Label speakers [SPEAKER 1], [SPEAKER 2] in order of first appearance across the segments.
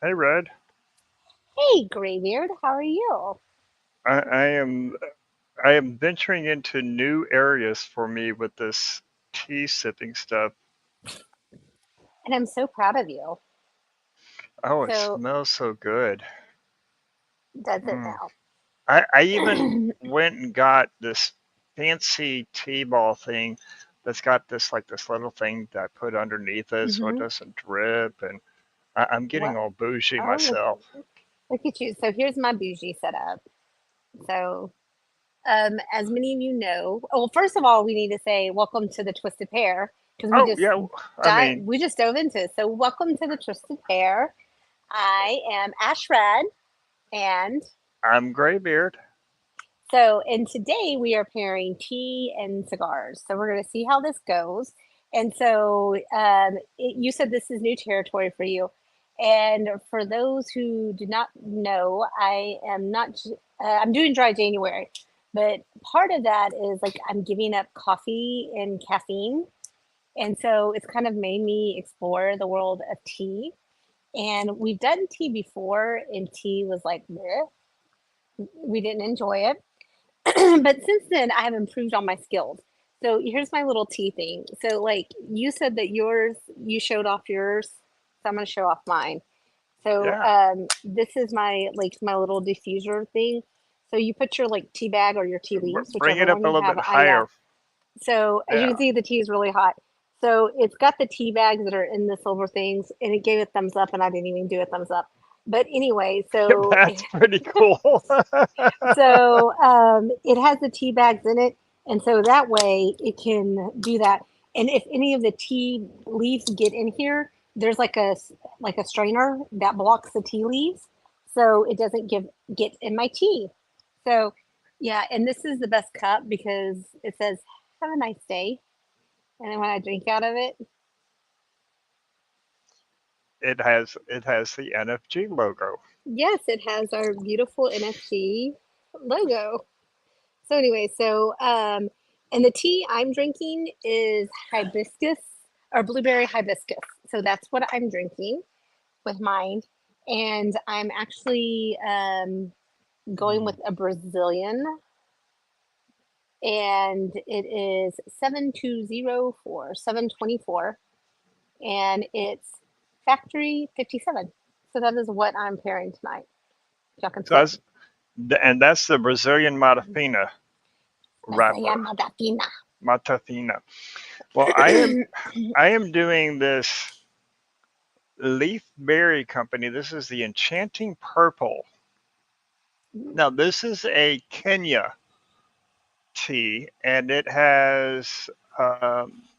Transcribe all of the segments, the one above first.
[SPEAKER 1] Hey, Red.
[SPEAKER 2] Hey, Greybeard, how are you?
[SPEAKER 1] I, I am I am venturing into new areas for me with this tea sipping stuff.
[SPEAKER 2] And I'm so proud of you.
[SPEAKER 1] Oh, it
[SPEAKER 2] So,
[SPEAKER 1] smells so good.
[SPEAKER 2] does it
[SPEAKER 1] Mm.
[SPEAKER 2] now?
[SPEAKER 1] I even went and got this fancy tea ball thing that's got this little thing that I put underneath it so it
[SPEAKER 2] hmm
[SPEAKER 1] doesn't drip, and I'm getting
[SPEAKER 2] What?
[SPEAKER 1] all bougie
[SPEAKER 2] Oh,
[SPEAKER 1] myself.
[SPEAKER 2] look at you. So here's my bougie setup. So, as many of you know, well, first of all, we need to say welcome to the Twisted Pair because
[SPEAKER 1] Oh yeah, I mean
[SPEAKER 2] we just dove into it. So, welcome to the Twisted Pair. I am Ash Red, and
[SPEAKER 1] I'm Greybeard.
[SPEAKER 2] and today we are pairing tea and cigars. So, we're going to see how this goes. And so, you said this is new territory for you. And for those who do not know, I am not, I'm doing dry January, but part of that is like I'm giving up coffee and caffeine. And so it's kind of made me explore the world of tea. And we've done tea before, and tea was like, bleh, we didn't enjoy it. But since then, I have improved on my skills. So here's my little tea thing. So like you said that you showed off yours. So I'm gonna show off mine. So
[SPEAKER 1] Yeah,
[SPEAKER 2] this is my little diffuser thing. So you put your like tea bag or your tea leaves,
[SPEAKER 1] bring
[SPEAKER 2] whichever
[SPEAKER 1] it up
[SPEAKER 2] one
[SPEAKER 1] a
[SPEAKER 2] you
[SPEAKER 1] little
[SPEAKER 2] have.
[SPEAKER 1] bit
[SPEAKER 2] Yeah.
[SPEAKER 1] higher.
[SPEAKER 2] So as you can
[SPEAKER 1] Yeah,
[SPEAKER 2] see, the tea is really hot. So it's got the tea bags that are in the silver things, and it gave a thumbs up, and I didn't even do a thumbs up. But anyway,
[SPEAKER 1] that's pretty cool.
[SPEAKER 2] it has the tea bags in it, and so that way it can do that. And if any of the tea leaves get in here, there's like a strainer that blocks the tea leaves, so it doesn't get in my tea. So yeah, and this is the best cup because it says "Have a nice day," and then when I drink out of it,
[SPEAKER 1] It has the NFG logo.
[SPEAKER 2] yes, it has our beautiful NFT logo. So anyway, and the tea I'm drinking is hibiscus or blueberry hibiscus. So that's what I'm drinking with mine, and I'm actually going with a Brazilian, and it is 7204 724, and it's factory 57. So that is what I'm pairing tonight. Y'all can
[SPEAKER 1] So
[SPEAKER 2] see it.
[SPEAKER 1] that's the Brazilian Matafina wrapper.
[SPEAKER 2] Brazilian Madafina.
[SPEAKER 1] Matafina. Well, I am doing this leaf berry company. This is the Enchanting Purple. Now, this is a Kenya tea, and it has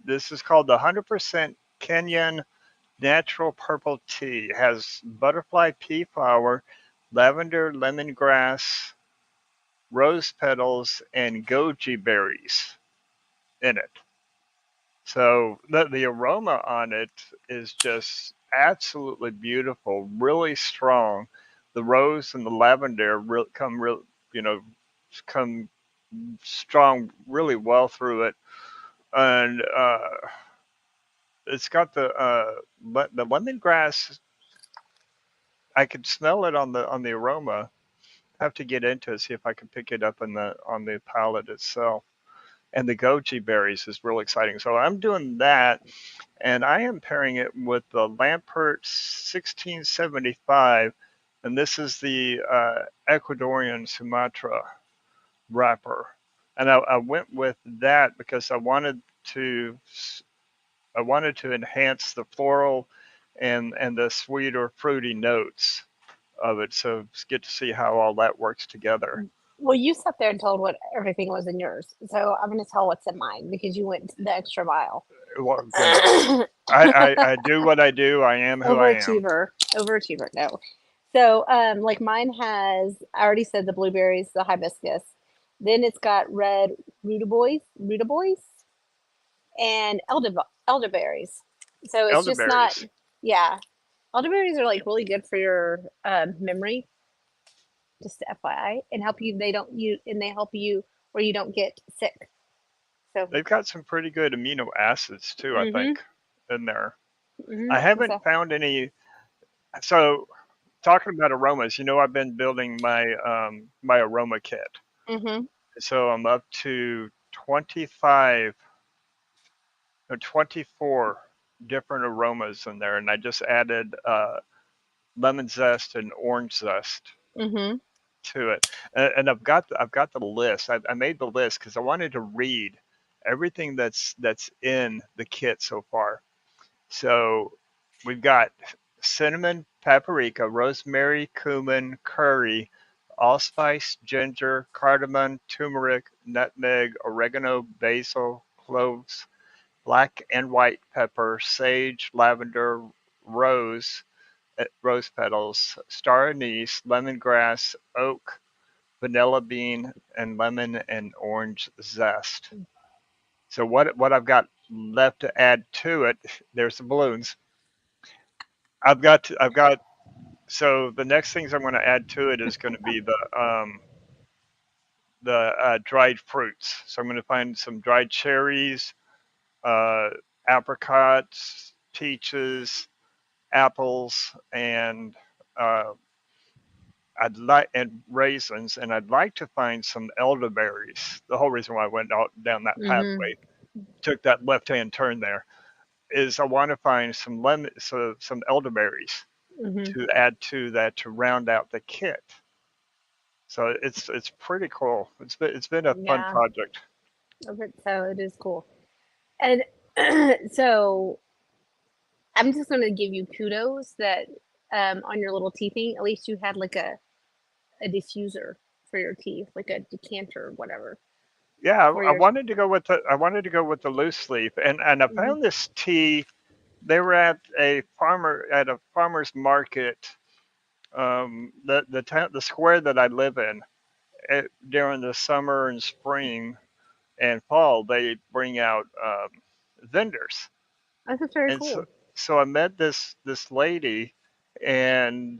[SPEAKER 1] this is called the 100% Kenyan natural purple tea. It has butterfly pea flower, lavender, lemongrass, rose petals, and goji berries in it. So the aroma on it is just absolutely beautiful, really strong. The rose and the lavender you know, come strong really well through it, and it's got the lemongrass. I could smell it on the aroma. I have to get into it, see if I can pick it up in the on the palate itself. And the goji berries is real exciting. So I'm doing that, and I am pairing it with the Lampert 1675, and this is the Ecuadorian Sumatra wrapper. And I went with that because to I wanted to enhance the floral and the sweeter fruity notes of it. So get to see how all that works together.
[SPEAKER 2] Well, you sat there and told what everything was in yours. So I'm going to tell what's in mine because you went the extra mile.
[SPEAKER 1] Well, you know, I do what I do. I am who I am.
[SPEAKER 2] Overachiever. Overachiever. No. So, like mine has, I already said the blueberries, the hibiscus. Then it's got red rutaboys, and elderberries. So it's just not,
[SPEAKER 1] Elderberries.
[SPEAKER 2] yeah. Elderberries are like really good for your memory, just FYI, and help you. They help you where you don't get sick. So,
[SPEAKER 1] They've got some pretty good amino acids too, I
[SPEAKER 2] mm-hmm,
[SPEAKER 1] think, in there.
[SPEAKER 2] mm-hmm.
[SPEAKER 1] I haven't
[SPEAKER 2] So,
[SPEAKER 1] found any. So talking about aromas, I've been building my aroma kit.
[SPEAKER 2] Mm-hmm.
[SPEAKER 1] So I'm up to 25 or 24 different aromas in there, and I just added lemon zest and orange zest
[SPEAKER 2] Mm-hmm.
[SPEAKER 1] to it. And I've got the list. I made the list because I wanted to read everything that's in the kit so far. So we've got cinnamon, paprika, rosemary, cumin, curry, allspice, ginger, cardamom, turmeric, nutmeg, oregano, basil, cloves, black and white pepper, sage, lavender, rose, rose petals, star anise, lemongrass, oak, vanilla bean, and lemon and orange zest. So what I've got left to add to it, there's the balloons. I've got so the next things I'm going to add to it is going to be the dried fruits. So I'm going to find some dried cherries, uh, apricots, peaches, apples, and uh, I'd like and raisins, and I'd like to find some elderberries. The whole reason why I went out down that
[SPEAKER 2] Mm-hmm.
[SPEAKER 1] pathway, took that left-hand turn there, is I want to find some elderberries
[SPEAKER 2] Mm-hmm.
[SPEAKER 1] to add to that to round out the kit. So it's pretty cool. It's been a fun
[SPEAKER 2] Yeah.
[SPEAKER 1] project.
[SPEAKER 2] Okay, so it is cool. And so I'm just gonna give you kudos that on your little tea thing, at least you had like a diffuser for your tea, like a decanter or whatever
[SPEAKER 1] Yeah,
[SPEAKER 2] for
[SPEAKER 1] I
[SPEAKER 2] your.
[SPEAKER 1] wanted to go with the loose leaf, and I
[SPEAKER 2] Mhm.
[SPEAKER 1] found this tea. They were at a farmer's market, the square that I live in. During the summer and spring and fall, they bring out vendors,
[SPEAKER 2] Oh, that's very
[SPEAKER 1] and so
[SPEAKER 2] cool.
[SPEAKER 1] so I met this lady, and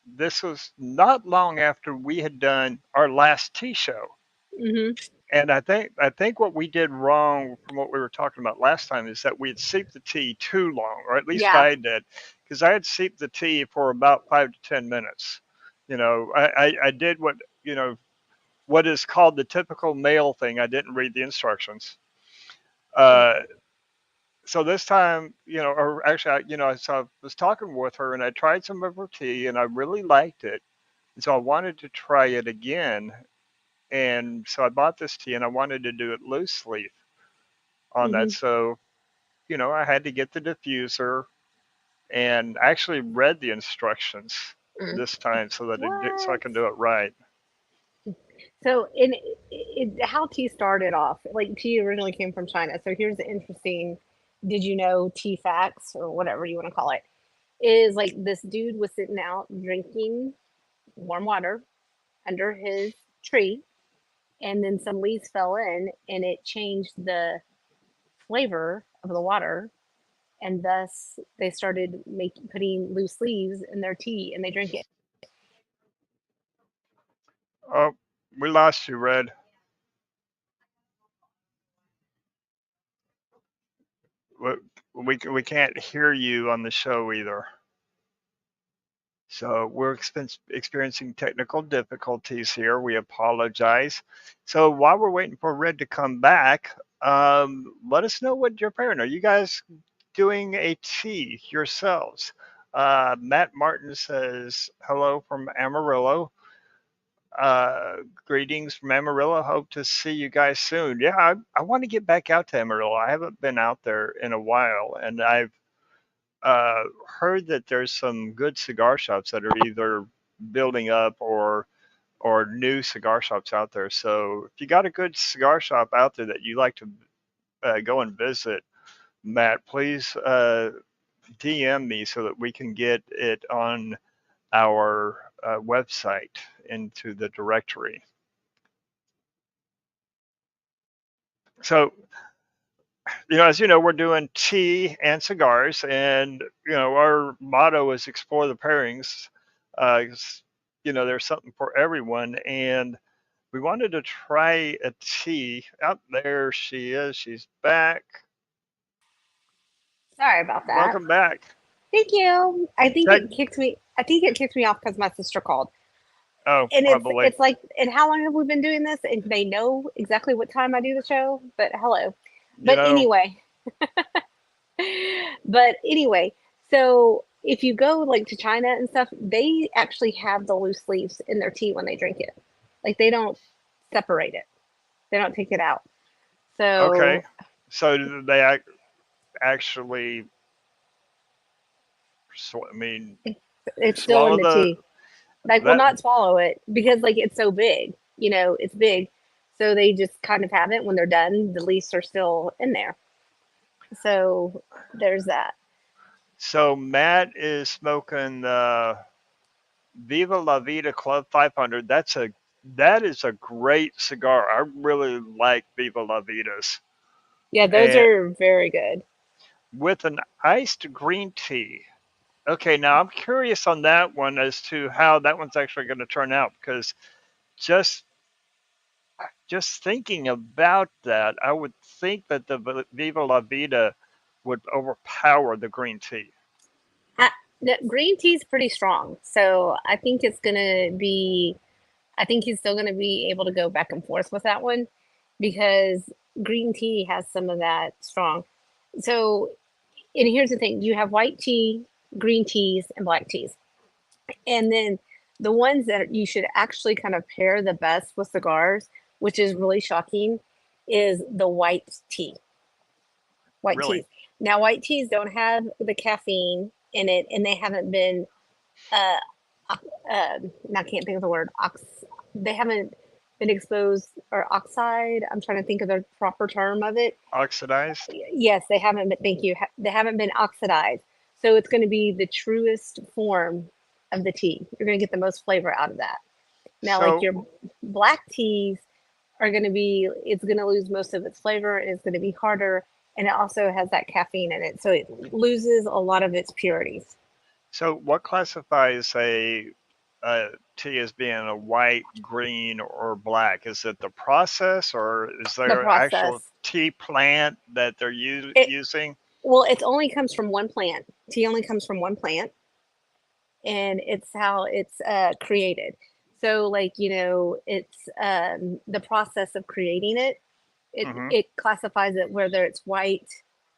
[SPEAKER 1] this was not long after we had done our last tea show.
[SPEAKER 2] Hmm.
[SPEAKER 1] And I think what we did wrong from what we were talking about last time is that we had sipped the tea too long, or at least
[SPEAKER 2] Yeah.
[SPEAKER 1] I did, because I had sipped the tea for about 5 to 10 minutes. I did what is called the typical male thing. I didn't read the instructions. Uh, so this time, or actually, so I was talking with her and I tried some of her tea and I really liked it. And so I wanted to try it again. And so I bought this tea and I wanted to do it loose leaf on that.
[SPEAKER 2] Hmm.
[SPEAKER 1] So, I had to get the diffuser and actually read the instructions this time so I
[SPEAKER 2] What?
[SPEAKER 1] can do it right.
[SPEAKER 2] So, how tea started off, like tea originally came from China. So here's the interesting. Did you know tea facts or whatever you want to call it? Is like this dude was sitting out drinking warm water under his tree, and then some leaves fell in, and it changed the flavor of the water, and thus they started putting loose leaves in their tea, and they drink it.
[SPEAKER 1] Oh, we lost you, Red. We, we can't hear you on the show either. So we're experiencing technical difficulties here. We apologize. So while we're waiting for Red to come back, let us know what you're pairing. Are you guys doing a tea yourselves? Matt Martin says hello from Amarillo. Uh, Greetings from Amarillo. Hope to see you guys soon. Yeah, I want to get back out to Amarillo. I haven't been out there in a while, and I've uh, heard that there's some good cigar shops that are either building up or new cigar shops out there. So if you got a good cigar shop out there that you like to go and visit, Matt, please DM me so that we can get it on our website into the directory. So, as you know, we're doing tea and cigars, and our motto is explore the pairings. 'Cause, there's something for everyone, and we wanted to try a tea. Out there, she is. She's back.
[SPEAKER 2] Sorry about that.
[SPEAKER 1] Welcome back.
[SPEAKER 2] Thank you.
[SPEAKER 1] Check.
[SPEAKER 2] I think it kicked me off because my sister called.
[SPEAKER 1] Oh,
[SPEAKER 2] And
[SPEAKER 1] probably.
[SPEAKER 2] it's like, and how long have we been doing this? And they know exactly what time I do the show. But hello.
[SPEAKER 1] You
[SPEAKER 2] But
[SPEAKER 1] know,
[SPEAKER 2] anyway, but anyway, so if you go like to China and stuff, they actually have the loose leaves in their tea when they drink it. Like they don't separate it. They don't take it out.
[SPEAKER 1] okay.
[SPEAKER 2] So
[SPEAKER 1] So they actually, I mean,
[SPEAKER 2] it's still in
[SPEAKER 1] swallow
[SPEAKER 2] the tea. Like, will
[SPEAKER 1] that.
[SPEAKER 2] not swallow it because like it's so big. It's big. So they just kind of have it when they're done. The leaves are still in there. So there's that.
[SPEAKER 1] So Matt is smoking the Viva La Vida Club 500. That is a great cigar. I really like Viva La Vidas.
[SPEAKER 2] Yeah, those
[SPEAKER 1] And
[SPEAKER 2] are very good.
[SPEAKER 1] with an iced green tea. Okay, now I'm curious on that one as to how that one's actually going to turn out because just just thinking about that, I would think that the Viva La Vida would overpower the green tea.
[SPEAKER 2] Uh, the green tea is pretty strong, so I think he's still gonna be able to go back and forth with that one because green tea has some of that strong. So, and here's the thing: you have white tea, green teas, and black teas, and then the ones that you should actually kind of pair the best with cigars, which is really shocking, is the white tea. White
[SPEAKER 1] Really?
[SPEAKER 2] teas. Now, white teas don't have the caffeine in it, and they haven't been uh, I can't think of the word they haven't been exposed or oxide. I'm trying to think of the proper term of it.
[SPEAKER 1] Oxidized?
[SPEAKER 2] Yes, they haven't been. Thank you. They haven't been oxidized, so it's going to be the truest form of the tea. You're going to get the most flavor out of that. Now, like
[SPEAKER 1] So,
[SPEAKER 2] your black teas are going to be, it's going to lose most of its flavor, and it's going to be harder, and it also has that caffeine in it, so it loses a lot of its purities.
[SPEAKER 1] so what classifies a tea as being a white, green, or black? Is it the process, or is
[SPEAKER 2] The
[SPEAKER 1] there an actual
[SPEAKER 2] process.
[SPEAKER 1] tea plant that they're
[SPEAKER 2] It
[SPEAKER 1] using?
[SPEAKER 2] Well, it only comes from one plant. Tea only comes from one plant, and it's how it's created. So, like it's the process of creating it. It
[SPEAKER 1] Hmm.
[SPEAKER 2] it classifies it whether it's white,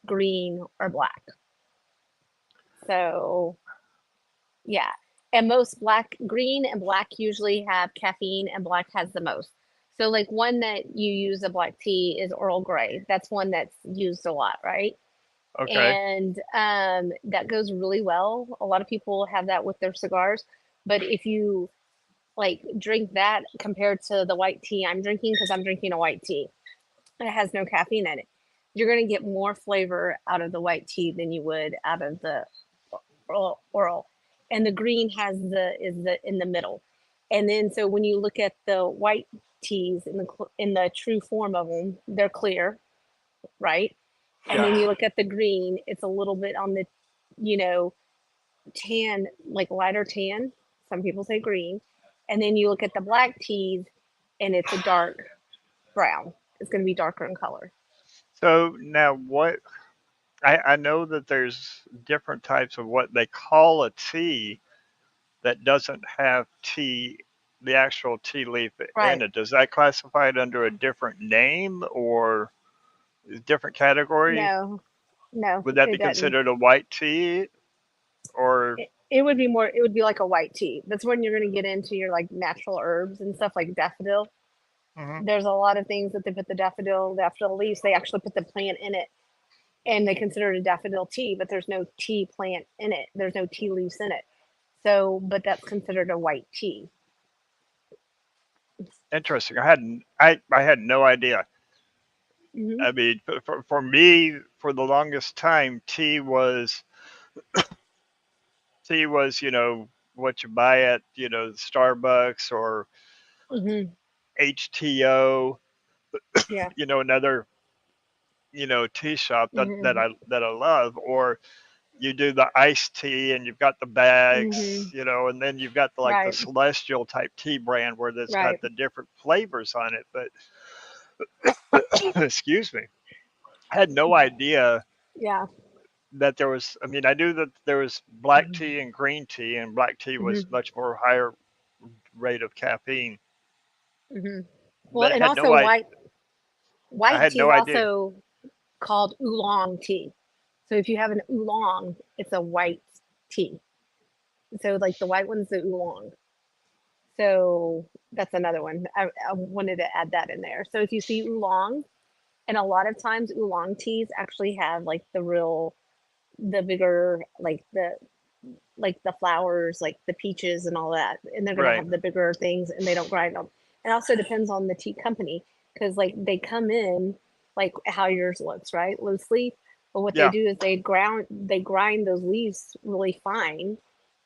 [SPEAKER 2] green, or black. So yeah, and most green and black usually have caffeine, and black has the most. So like one that you use a black tea is Earl Grey. That's one that's used a lot, right?
[SPEAKER 1] Okay.
[SPEAKER 2] And that goes really well. A lot of people have that with their cigars, but if you like drink that compared to the white tea I'm drinking, because I'm drinking a white tea, it has no caffeine in it. You're going to get more flavor out of the white tea than you would out of the oral. And the green has the is the in the middle. And then so when you look at the white teas in the true form of them, they're clear, right? And
[SPEAKER 1] Yeah.
[SPEAKER 2] then you look at the green, it's a little bit on the, you know, tan, like lighter tan. Some people say green. And then you look at the black teas, and it's a dark brown. It's going to be darker in color.
[SPEAKER 1] So now what I know that there's different types of what they call a tea that doesn't have tea, the actual tea leaf in
[SPEAKER 2] Right.
[SPEAKER 1] it. Does that classify it under a different name or a different category?
[SPEAKER 2] No, no,
[SPEAKER 1] Would that
[SPEAKER 2] it
[SPEAKER 1] be
[SPEAKER 2] doesn't.
[SPEAKER 1] considered a white tea or?
[SPEAKER 2] It would be more, it would be like a white tea. That's when you're going to get into your like natural herbs and stuff like daffodil.
[SPEAKER 1] Mhm.
[SPEAKER 2] There's a lot of things that they put the daffodil leaves, they actually put the plant in it, and they consider it a daffodil tea, but there's no tea plant in it. There's no tea leaves in it. So, but that's considered a white tea.
[SPEAKER 1] Interesting. I had no idea.
[SPEAKER 2] Hmm.
[SPEAKER 1] I mean, for me, for the longest time, tea was what you buy at Starbucks or
[SPEAKER 2] Hmm.
[SPEAKER 1] HTO,
[SPEAKER 2] Yeah.
[SPEAKER 1] another tea shop that
[SPEAKER 2] Hmm.
[SPEAKER 1] I love, or you do the iced tea and you've got the bags,
[SPEAKER 2] Hmm.
[SPEAKER 1] and then you've got the
[SPEAKER 2] Right.
[SPEAKER 1] celestial type tea brand where it's got
[SPEAKER 2] Right.
[SPEAKER 1] the different flavors on it. But excuse me, I had no idea
[SPEAKER 2] Yeah.
[SPEAKER 1] that there was. I mean, I knew that there was black
[SPEAKER 2] Mhm.
[SPEAKER 1] tea and green tea, and black tea was
[SPEAKER 2] Mhm.
[SPEAKER 1] much more higher rate of caffeine.
[SPEAKER 2] Mhm. Well,
[SPEAKER 1] But
[SPEAKER 2] and also
[SPEAKER 1] I
[SPEAKER 2] white
[SPEAKER 1] had
[SPEAKER 2] tea
[SPEAKER 1] no
[SPEAKER 2] is
[SPEAKER 1] idea.
[SPEAKER 2] also called oolong tea. So if you have an oolong, it's a white tea. So like the white one's the oolong. So that's another one. I wanted to add that in there. So if you see oolong, and a lot of times oolong teas actually have like the bigger, like the flowers, like the peaches and all that, and they're gonna
[SPEAKER 1] Right.
[SPEAKER 2] have the bigger things, and they don't grind them. It also depends on the tea company because like they come in like how yours looks, right, loose leaf. But what they
[SPEAKER 1] Yeah.
[SPEAKER 2] do is they grind those leaves really fine,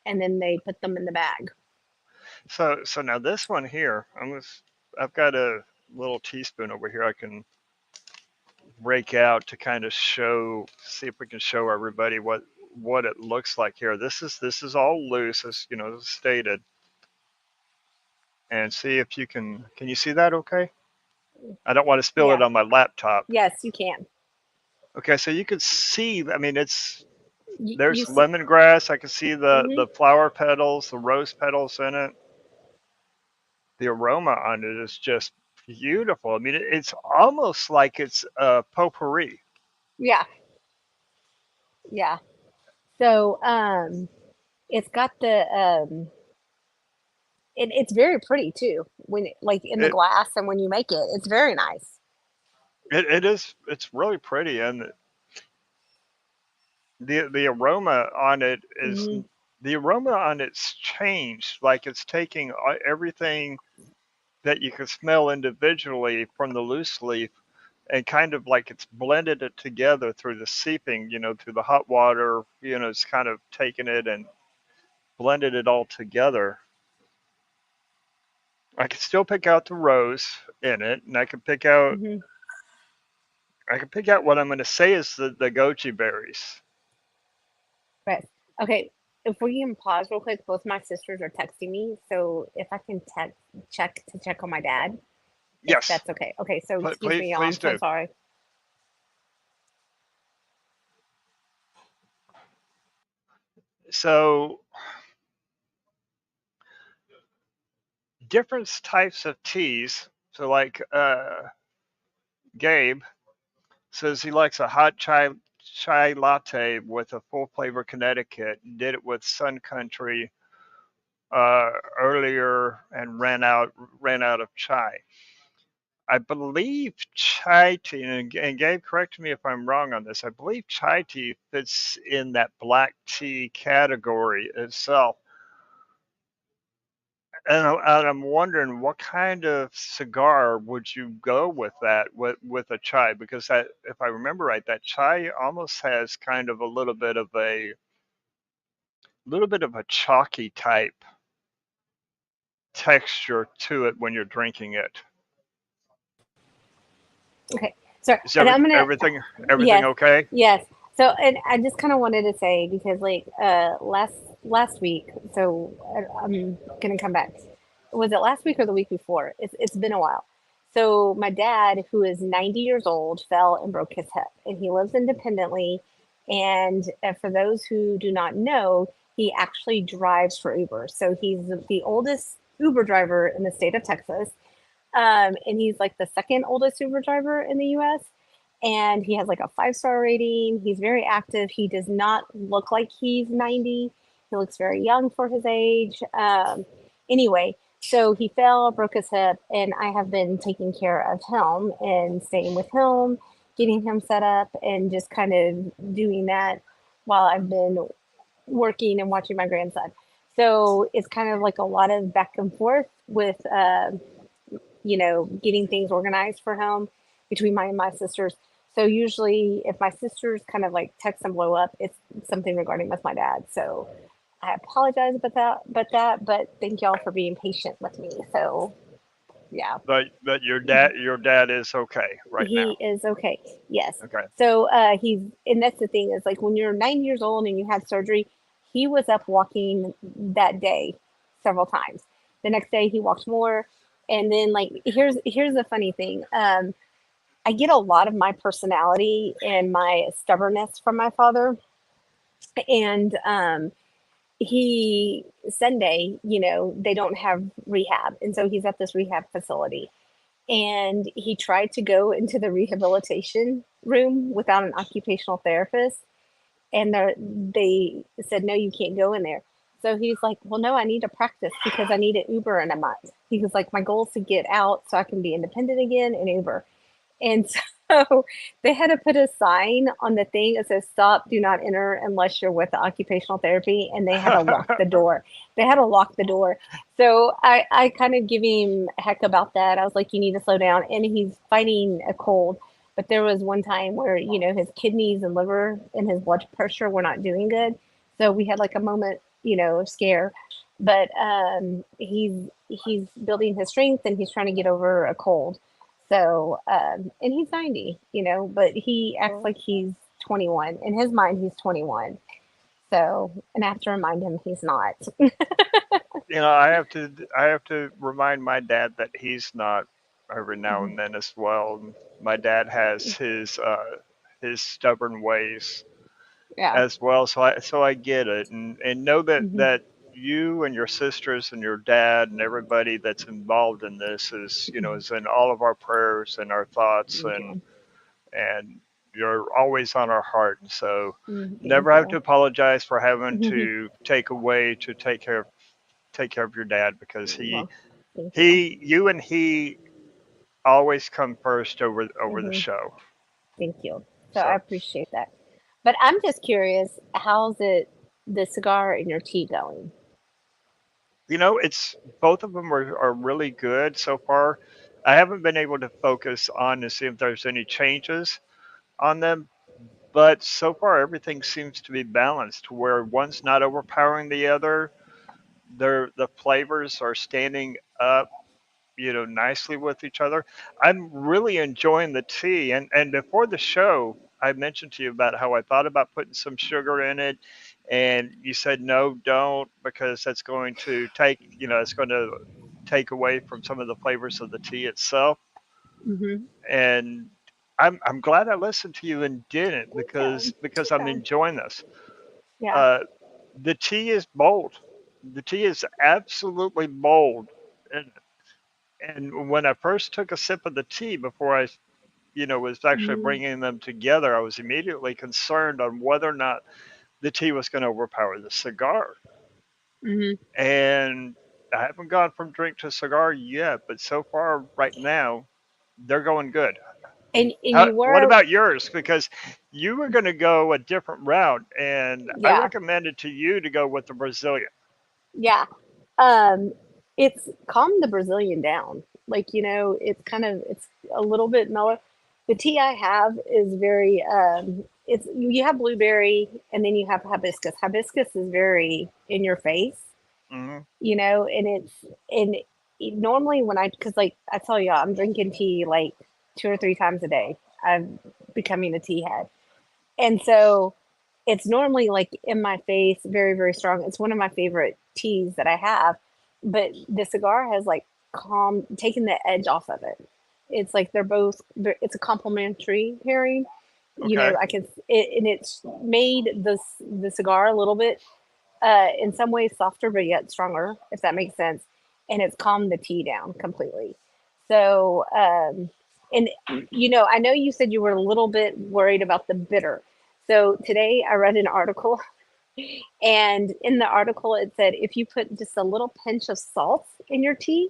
[SPEAKER 2] and then they put them in the bag.
[SPEAKER 1] So now this one here, I've got a little teaspoon over here I can break out to kind of see if we can show everybody what it looks like here. This is all loose, as you know, stated, and see if can you see that okay? I don't want to spill it
[SPEAKER 2] Yeah.
[SPEAKER 1] on my laptop.
[SPEAKER 2] Yes, you can.
[SPEAKER 1] Okay, so you can see, I mean,
[SPEAKER 2] You
[SPEAKER 1] there's
[SPEAKER 2] see.
[SPEAKER 1] lemongrass. I can see
[SPEAKER 2] Hmm.
[SPEAKER 1] the flower petals, the rose petals in it. The aroma on it is just beautiful. I mean, it's almost like it's potpourri.
[SPEAKER 2] Yeah, yeah. So it's got it's very pretty too when like in the
[SPEAKER 1] It,
[SPEAKER 2] glass, and when you make it, it's very nice.
[SPEAKER 1] it is, it's really pretty, and the aroma on it is
[SPEAKER 2] Hmm.
[SPEAKER 1] the aroma on it's changed. Like it's taking everything that you can smell individually from the loose leaf and kind of like it's blended it together through the seeping, through the hot water. It's kind of taken it and blended it all together. I can still pick out the rose in it, and
[SPEAKER 2] Hmm.
[SPEAKER 1] I can pick out what I'm going to say is the goji berries.
[SPEAKER 2] Right. Okay. If we can pause real quick, both my sisters are texting me, so if I can check on my dad, if
[SPEAKER 1] Yes,
[SPEAKER 2] that's okay. Okay. So excuse
[SPEAKER 1] please,
[SPEAKER 2] me, y'all.
[SPEAKER 1] please
[SPEAKER 2] I'm so
[SPEAKER 1] do.
[SPEAKER 2] sorry.
[SPEAKER 1] So different types of teas. So like Gabe says he likes a hot chai latte with a full flavor Connecticut. Did it with Sun Country earlier and ran out of chai. I believe chai tea, and Gabe, correct me if I'm wrong on this. I believe chai tea fits in that black tea category itself. And I'm wondering what kind of cigar would you go with that with a chai? Because that, if I remember right, that chai almost has kind of a little bit of a chalky type texture to it when you're drinking it.
[SPEAKER 2] Okay. Sorry.
[SPEAKER 1] Is
[SPEAKER 2] And I'm gonna
[SPEAKER 1] everything
[SPEAKER 2] yes,
[SPEAKER 1] okay?
[SPEAKER 2] yes. So, and I just kind of wanted to say because like last week, so I'm gonna come back. Was it last week or the week before? It's been a while. So my dad, who is 90 years old, fell and broke his hip, and he lives independently. And for those who do not know, he actually drives for Uber. So he's the oldest Uber driver in the state of Texas, and he's like the second oldest Uber driver in the US. And he has like a 5-star rating. He's very active. He does not look like he's 90. He looks very young for his age. Anyway, so he fell, broke his hip, and I have been taking care of him and staying with him, getting him set up, and just kind of doing that while I've been working and watching my grandson. So it's kind of like a lot of back and forth with getting things organized for him between my sisters. So usually, if my sisters kind of like text and blow up, it's something regarding with my dad. So I apologize but thank y'all for being patient with me. So yeah,
[SPEAKER 1] But your dad is okay right
[SPEAKER 2] he
[SPEAKER 1] now.
[SPEAKER 2] is okay. Yes.
[SPEAKER 1] Okay.
[SPEAKER 2] So he's and that's the thing is like when you're 9 years old and you had surgery, he was up walking that day several times. The next day he walked more, and then like here's the funny thing. I get a lot of my personality and my stubbornness from my father. And he Sunday, they don't have rehab, and so he's at this rehab facility. And he tried to go into the rehabilitation room without an occupational therapist, and they said no, you can't go in there. So he's like, well, no, I need to practice because I need an Uber in a month. He was like, my goal is to get out so I can be independent again and Uber. And so they had to put a sign on the thing that says stop, do not enter unless you're with the occupational therapy, and they had to lock the door. They had to lock the door. So I kind of give him heck about that. I was like, you need to slow down. And he's fighting a cold. But there was one time where, his kidneys and liver and his blood pressure were not doing good. So we had like a moment, of scare. But he's building his strength and he's trying to get over a cold. So, and he's 90, but he acts
[SPEAKER 1] Well,
[SPEAKER 2] like he's 21. In his mind, he's 21. So, and I have to remind him he's not.
[SPEAKER 1] I have to remind my dad that he's not every now and then as well. My dad has his stubborn ways
[SPEAKER 2] Yeah.
[SPEAKER 1] as well, so I get it, and know that
[SPEAKER 2] Hmm.
[SPEAKER 1] you and your sisters and your dad and everybody that's involved in this is in all of our prayers and our thoughts,
[SPEAKER 2] Thank you.
[SPEAKER 1] and you're always on our heart. And so
[SPEAKER 2] Thank
[SPEAKER 1] never have to
[SPEAKER 2] you.
[SPEAKER 1] apologize for having to take away to take care of your dad, because he
[SPEAKER 2] Well, thank you.
[SPEAKER 1] he you and he always come first over the
[SPEAKER 2] Hmm.
[SPEAKER 1] show.
[SPEAKER 2] Thank you. So I
[SPEAKER 1] So
[SPEAKER 2] appreciate that. But I'm just curious, how's the cigar and your tea going?
[SPEAKER 1] it's both of them are really good so far. I haven't been able to focus on to see if there's any changes on them, but so far everything seems to be balanced where one's not overpowering the other. The flavors are standing up, nicely with each other. I'm really enjoying the tea. And before the show, I mentioned to you about how I thought about putting some sugar in it, and you said no, don't, because that's going to it's going to take away from some of the flavors of the tea itself.
[SPEAKER 2] Hmm.
[SPEAKER 1] And I'm glad I listened to you and didn't,
[SPEAKER 2] Thank
[SPEAKER 1] because
[SPEAKER 2] you.
[SPEAKER 1] because I'm
[SPEAKER 2] Yeah.
[SPEAKER 1] enjoying this.
[SPEAKER 2] Yeah.
[SPEAKER 1] Uh, the tea is bold. The tea is absolutely bold. And when I first took a sip of the tea before I was actually
[SPEAKER 2] Hmm.
[SPEAKER 1] bringing them together, I was immediately concerned on whether or not the tea was going to overpower the cigar.
[SPEAKER 2] Hmm.
[SPEAKER 1] And I haven't gone from drink to cigar yet, but so far right now, they're going good.
[SPEAKER 2] And you
[SPEAKER 1] What
[SPEAKER 2] were,
[SPEAKER 1] about yours? Because you were going to go a different route, and I
[SPEAKER 2] yeah.
[SPEAKER 1] recommended to you to go with the Brazilian.
[SPEAKER 2] Yeah. Um, it's calmed the Brazilian down. Like, it's a little bit mellow. The tea I have is very, it's, you have blueberry and then you have hibiscus. Hibiscus is very in your face,
[SPEAKER 1] Hmm.
[SPEAKER 2] and normally when because like I tell you, I'm drinking tea like 2 or 3 times a day. I'm becoming a tea head. And so it's normally like in my face, very, very strong. It's one of my favorite teas that I have, but the cigar has like taken the edge off of it. It's like it's a complementary pairing.
[SPEAKER 1] Okay.
[SPEAKER 2] And it's made the cigar a little bit, in some ways softer, but yet stronger, if that makes sense. And it's calmed the tea down completely. So, and I know you said you were a little bit worried about the bitter. So today I read an article, and in the article it said if you put just a little pinch of salt in your tea,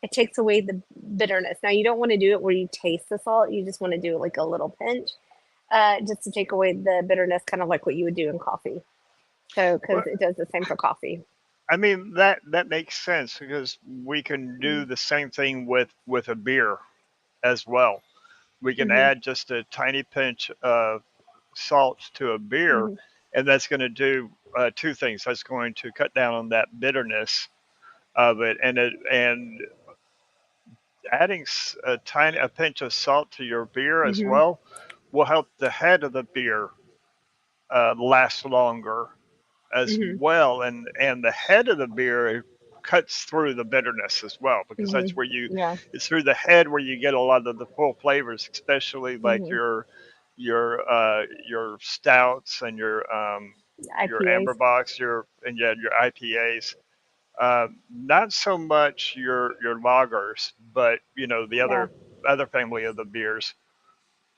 [SPEAKER 2] it takes away the bitterness. Now you don't want to do it where you taste the salt; you just want to do like a little pinch, just to take away the bitterness, kind of like what you would do in coffee. So, because
[SPEAKER 1] Well,
[SPEAKER 2] it does the same for coffee.
[SPEAKER 1] I mean that makes sense, because we can do the same thing with a beer as well. We can
[SPEAKER 2] Hmm.
[SPEAKER 1] add just a tiny pinch of salt to a beer,
[SPEAKER 2] Hmm.
[SPEAKER 1] and that's going to do two things. That's going to cut down on that bitterness of it, and adding a pinch of salt to your beer as
[SPEAKER 2] Hmm.
[SPEAKER 1] well will help the head of the beer last longer as
[SPEAKER 2] Hmm.
[SPEAKER 1] well, and the head of the beer cuts through the bitterness as well, because
[SPEAKER 2] Hmm.
[SPEAKER 1] that's where you
[SPEAKER 2] Yeah.
[SPEAKER 1] it's through the head where you get a lot of the full flavors, especially like
[SPEAKER 2] Hmm.
[SPEAKER 1] your stouts and your your amber
[SPEAKER 2] IPAs.
[SPEAKER 1] box, your IPAs. Not so much your lagers, but the
[SPEAKER 2] Yeah.
[SPEAKER 1] other family of the beers.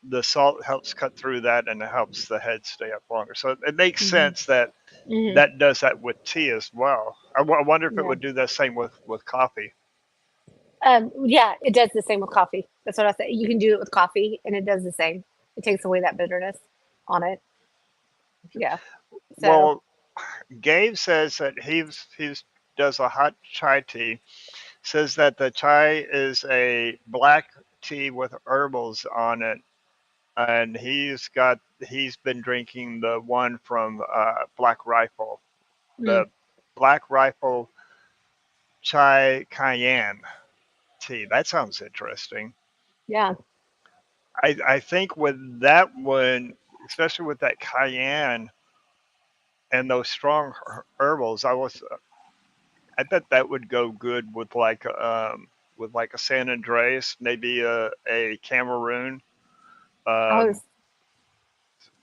[SPEAKER 1] The salt helps cut through that, and it helps the head stay up longer. So it makes
[SPEAKER 2] Hmm.
[SPEAKER 1] sense that
[SPEAKER 2] Hmm.
[SPEAKER 1] that does that with tea as well. I wonder if it
[SPEAKER 2] Yeah.
[SPEAKER 1] would do the same with coffee.
[SPEAKER 2] Yeah, it does the same with coffee. That's what I say. You can do it with coffee, and it does the same. It takes away that bitterness on it. Yeah. So,
[SPEAKER 1] Well, Gabe says that he's does a hot chai tea. Says that the chai is a black tea with herbals on it, and he's been drinking the one from Black Rifle,
[SPEAKER 2] mm,
[SPEAKER 1] the Black Rifle chai cayenne tea. That sounds interesting.
[SPEAKER 2] yeah.
[SPEAKER 1] I think with that one, especially with that cayenne and those strong herbals, I bet that would go good with like a San Andreas, maybe a Cameroon,
[SPEAKER 2] I was
[SPEAKER 1] um,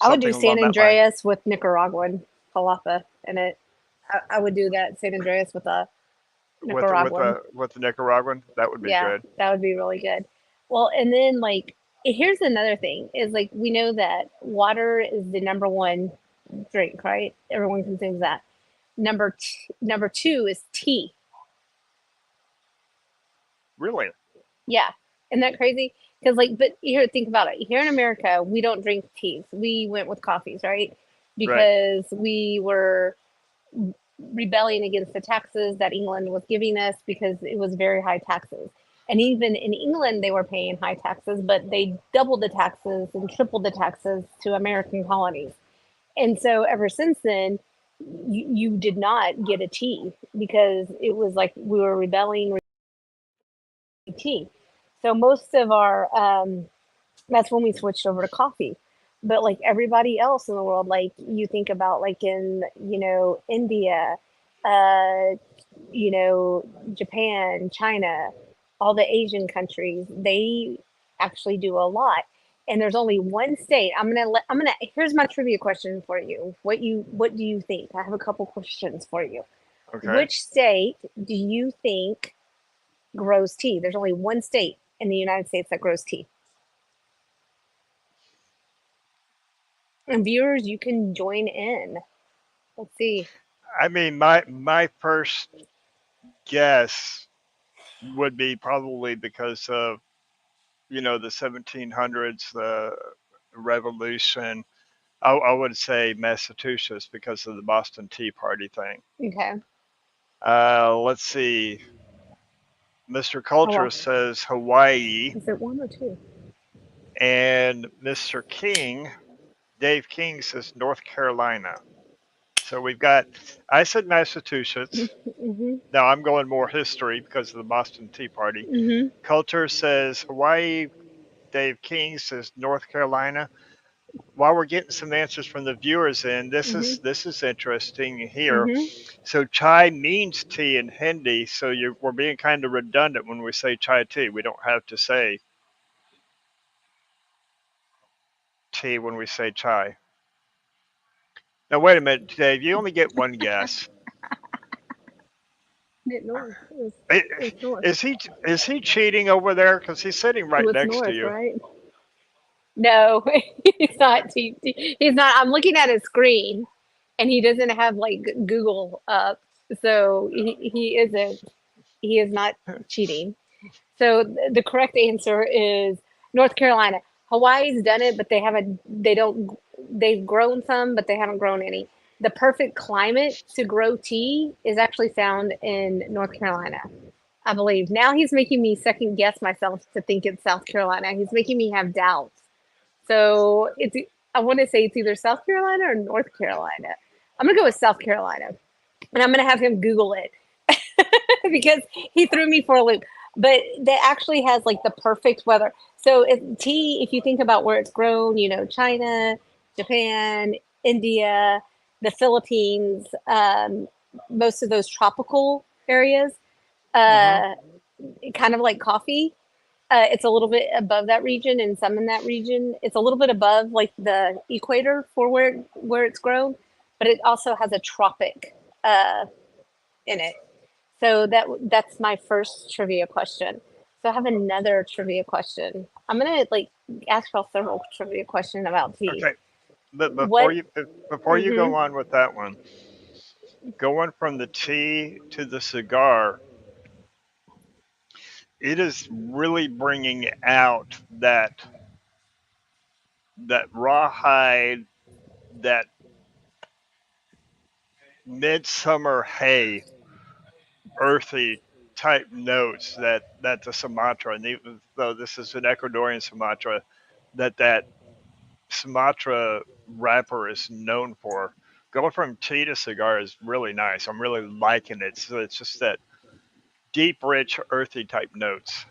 [SPEAKER 2] I would do
[SPEAKER 1] something
[SPEAKER 2] San
[SPEAKER 1] along that line.
[SPEAKER 2] Andreas with Nicaraguan palapa in it. I would do that San Andreas with a Nicaraguan.
[SPEAKER 1] With the Nicaraguan, that would be
[SPEAKER 2] Yeah,
[SPEAKER 1] good.
[SPEAKER 2] that would be really good. Well, and then like here's another thing is like we know that water is the number one drink, right? Everyone consumes that. Number two is tea.
[SPEAKER 1] Really,
[SPEAKER 2] Yeah. Isn't that crazy? Because like, but here, think about it. Here in America, we don't drink teas. We went with coffees, right?
[SPEAKER 1] right?
[SPEAKER 2] Because we were rebelling against the taxes that England was giving us because it was very high taxes. And even in England, they were paying high taxes, but they doubled the taxes and tripled the taxes to American colonies. And so ever since then, you did not get a tea because it was like we were rebelling tea. So most of our that's when we switched over to coffee. But like everybody else in the world, like you think about like in India, uh, Japan, China, all the Asian countries, they actually do a lot. And there's only one state. I'm gonna here's my trivia question for you. What do you think? I have a couple questions for you.
[SPEAKER 1] Okay.
[SPEAKER 2] Which state do you think grows tea? There's only one state in the United States that grows tea. And viewers, you can join in. Let's see.
[SPEAKER 1] I mean, my first guess would be probably because of the 1700s, the Revolution. I would say Massachusetts because of the Boston Tea Party thing.
[SPEAKER 2] Okay.
[SPEAKER 1] Let's see. Mr.
[SPEAKER 2] Oh
[SPEAKER 1] Culture
[SPEAKER 2] well.
[SPEAKER 1] says Hawaii,
[SPEAKER 2] Is it one or two?
[SPEAKER 1] and Mr. King, Dave King says North Carolina. So we've got. I said Massachusetts.
[SPEAKER 2] Mm-hmm.
[SPEAKER 1] Now I'm going more history because of the Boston Tea Party.
[SPEAKER 2] Mm-hmm.
[SPEAKER 1] Culture says Hawaii. Dave King says North Carolina. While we're getting some answers from the viewers in,
[SPEAKER 2] Mm-hmm.
[SPEAKER 1] this is interesting here.
[SPEAKER 2] Mm-hmm.
[SPEAKER 1] So chai means tea in Hindi, so we're being kind of redundant when we say chai tea. We don't have to say tea when we say chai. Now wait a minute, Dave. You only get one guess.
[SPEAKER 2] North.
[SPEAKER 1] I-
[SPEAKER 2] It was north.
[SPEAKER 1] is he cheating over there? Because he's sitting
[SPEAKER 2] It
[SPEAKER 1] right
[SPEAKER 2] was
[SPEAKER 1] next to
[SPEAKER 2] north,
[SPEAKER 1] you.
[SPEAKER 2] right? No, he's not. He's not. I'm looking at his screen, and he doesn't have like Google up, so he isn't. He is not cheating. So the correct answer is North Carolina. Hawaii's done it, but they haven't. They don't. They've grown some, but they haven't grown any. The perfect climate to grow tea is actually found in North Carolina, I believe. Now he's making me second guess myself to think it's South Carolina. He's making me have doubts. So it's. I want to say it's either South Carolina or North Carolina. I'm gonna go with South Carolina, and I'm gonna have him Google it because he threw me for a loop. But that actually has like the perfect weather. So tea, if you think about where it's grown, China, Japan, India, the Philippines, most of those tropical areas,
[SPEAKER 1] Hmm.
[SPEAKER 2] uh, kind of like coffee. It's a little bit above that region, and some in that region. It's a little bit above like the equator for where it's grown, but it also has a tropic uh, in it. So that's my first trivia question. So I have another trivia question. I'm gonna like ask y'all several trivia questions about tea.
[SPEAKER 1] Okay, but
[SPEAKER 2] What?
[SPEAKER 1] before you
[SPEAKER 2] Hmm.
[SPEAKER 1] go on with that one, going from the tea to the cigar, it is really bringing out that rawhide, that midsummer hay, earthy type notes that the Sumatra, and even though this is an Ecuadorian Sumatra, that Sumatra wrapper is known for. Going from tea to cigar is really nice. I'm really liking it. So it's just that deep, rich, earthy type notes.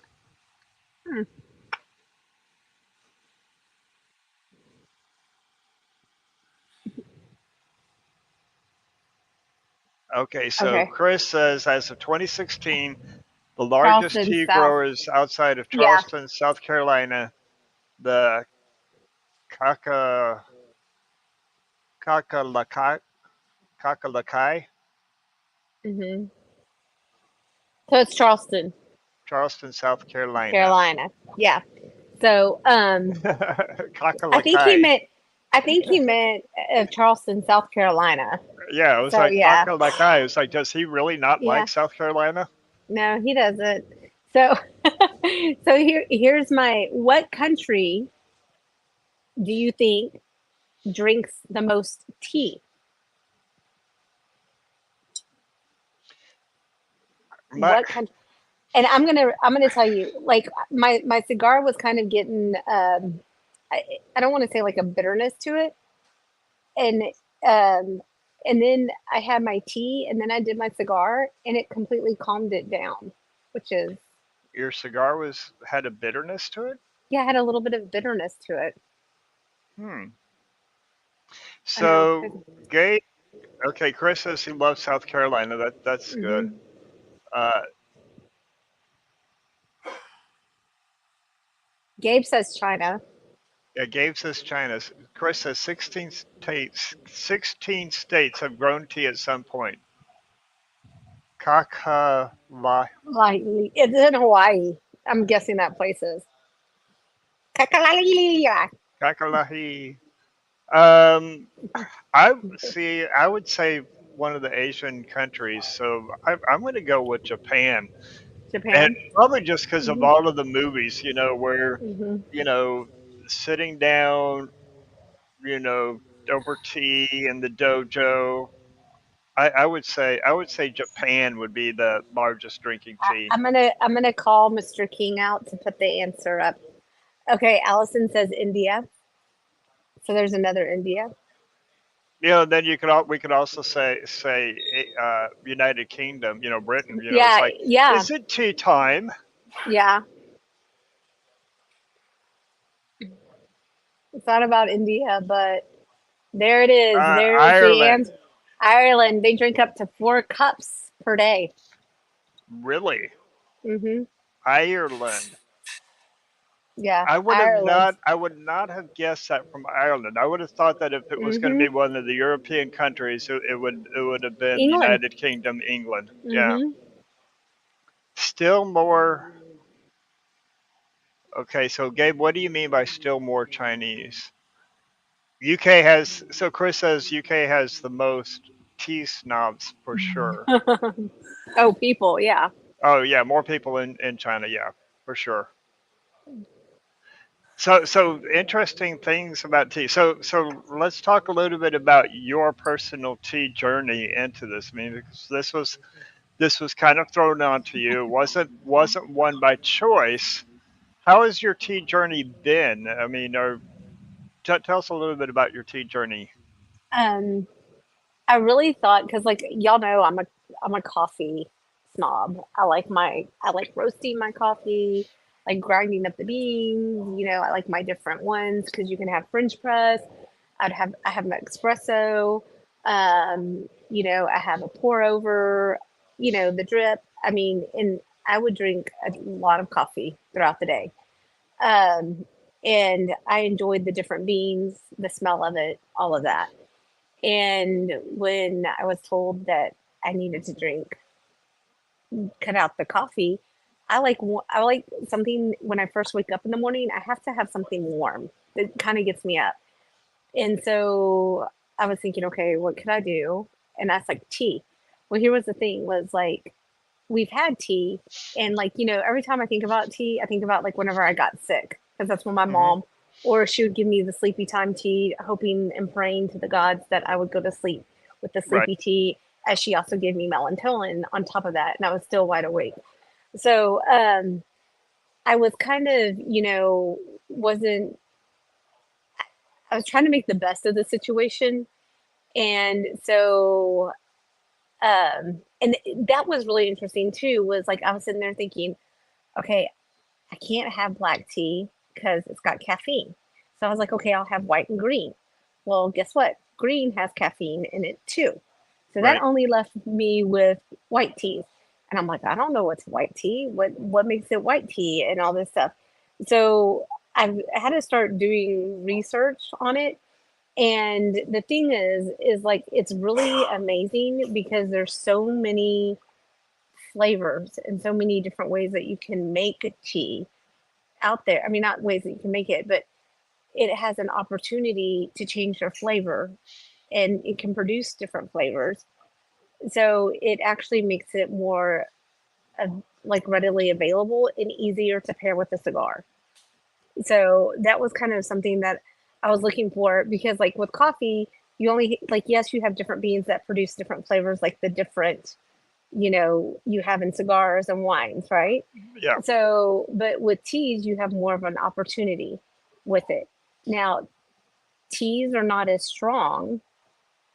[SPEAKER 1] Okay, so
[SPEAKER 2] Okay.
[SPEAKER 1] Chris says as of 2016, the largest
[SPEAKER 2] Charleston
[SPEAKER 1] tea
[SPEAKER 2] South.
[SPEAKER 1] growers outside of
[SPEAKER 2] Yeah.
[SPEAKER 1] Charleston, South Carolina, the Kaka Kakalaka Kakalakai,
[SPEAKER 2] Hmm. So it's Charleston,
[SPEAKER 1] Charleston, South Carolina.
[SPEAKER 2] Carolina. Yeah. So I think he
[SPEAKER 1] Kakalakai.
[SPEAKER 2] meant I think he meant of Charleston, South Carolina.
[SPEAKER 1] Yeah, it was
[SPEAKER 2] So
[SPEAKER 1] like
[SPEAKER 2] yeah,
[SPEAKER 1] Kakalakai. It was like, does he really not
[SPEAKER 2] yeah.
[SPEAKER 1] like South Carolina?
[SPEAKER 2] No, he doesn't. So so here's my what country do you think drinks the most tea?
[SPEAKER 1] My,
[SPEAKER 2] What country? And I'm gonna tell you, like my cigar was kind of getting I, I don't want to say like a bitterness to it, and um and then I had my tea, and then I did my cigar, and it completely calmed it down, which is
[SPEAKER 1] your cigar was had a bitterness to it.
[SPEAKER 2] yeah, it had a little bit of bitterness to it.
[SPEAKER 1] Hmm.
[SPEAKER 2] I know.
[SPEAKER 1] So, Gabe. Okay, Chris says he loves South Carolina. That's good.
[SPEAKER 2] Hmm.
[SPEAKER 1] Uh,
[SPEAKER 2] Gabe says China.
[SPEAKER 1] yeah, Gabe says China. Chris says 16 states. 16 states have grown tea at some point. Kakala,
[SPEAKER 2] Like it's in Hawaii. I'm guessing that place is. Kakalalilia.
[SPEAKER 1] Kakalahi. Um, I see. I would say one of the Asian countries. So I'm going to go with Japan, and
[SPEAKER 2] Japan.
[SPEAKER 1] probably just because of
[SPEAKER 2] Hmm.
[SPEAKER 1] all of the movies, where
[SPEAKER 2] Hmm.
[SPEAKER 1] you know, sitting down, you know, over tea in the dojo. I would say Japan would be the largest drinking tea.
[SPEAKER 2] I'm gonna call Mr. King out to put the answer up. Okay, Allison says India. So there's another India.
[SPEAKER 1] Then we could also say United Kingdom. Britain. It's
[SPEAKER 2] Yeah,
[SPEAKER 1] like,
[SPEAKER 2] yeah,
[SPEAKER 1] is it tea time?
[SPEAKER 2] yeah. It's not about India, but there it is. There's the
[SPEAKER 1] Ireland,
[SPEAKER 2] answer. Ireland, they drink up to 4 cups per day.
[SPEAKER 1] really?
[SPEAKER 2] Hmm.
[SPEAKER 1] Ireland.
[SPEAKER 2] Yeah,
[SPEAKER 1] I would have
[SPEAKER 2] Ireland.
[SPEAKER 1] not. I would not have guessed that from Ireland. I would have thought that if it was going to
[SPEAKER 2] Hmm.
[SPEAKER 1] be one of the European countries, it would have been the
[SPEAKER 2] England.
[SPEAKER 1] United Kingdom, England. Yeah.
[SPEAKER 2] Hmm.
[SPEAKER 1] Still more. Okay, so Gabe, what do you mean by still more Chinese? UK has. So Chris says UK has the most tea snobs for sure.
[SPEAKER 2] Oh, people, yeah.
[SPEAKER 1] Oh yeah, more people in China. Yeah, for sure. So interesting things about tea. So let's talk a little bit about your personal tea journey into this. I mean, because this was kind of thrown onto you. Wasn't one by choice. How has your tea journey been? I mean, tell us a little bit about your tea journey.
[SPEAKER 2] Um, I really thought because like y'all know I'm a coffee snob. I like roasting my coffee, like grinding up the beans. I like my different ones because you can have French press. I have my espresso. I have a pour over. The drip. I mean, and I would drink a lot of coffee throughout the day. Um, and I enjoyed the different beans, the smell of it, all of that. And when I was told that I needed to drink, cut out the coffee, I like something when I first wake up in the morning. I have to have something warm that kind of gets me up. And so I was thinking, okay, what could I do? And that's like tea. Well, here was the thing was like we've had tea, and like every time I think about tea, I think about like whenever I got sick, because that's when my
[SPEAKER 1] Hmm.
[SPEAKER 2] mom, or she would give me the sleepy time tea, hoping and praying to the gods that I would go to sleep with the
[SPEAKER 1] Right.
[SPEAKER 2] sleepy tea, as she also gave me melatonin on top of that, and I was still wide awake. So I was kind of, wasn't, I was trying to make the best of the situation. And so, and that was really interesting too, was like I was sitting there thinking, okay, I can't have black tea because it's got caffeine. So I was like, okay, I'll have white and green. Well, guess what? Green has caffeine in it too. So that
[SPEAKER 1] Right.
[SPEAKER 2] only left me with white teas. And I'm like, I don't know what's white tea. What makes it white tea and all this stuff. So I had to start doing research on it. And the thing is like it's really amazing because there's so many flavors and so many different ways that you can make a tea out there. I mean, not ways that you can make it, but it has an opportunity to change their flavor and it can produce different flavors. So it actually makes it more uh, like readily available and easier to pair with a cigar. So that was kind of something that I was looking for because, like with coffee, you only like yes, you have different beans that produce different flavors, like the different you have in cigars and wines, right?
[SPEAKER 1] Yeah.
[SPEAKER 2] So, but with teas, you have more of an opportunity with it. Now, teas are not as strong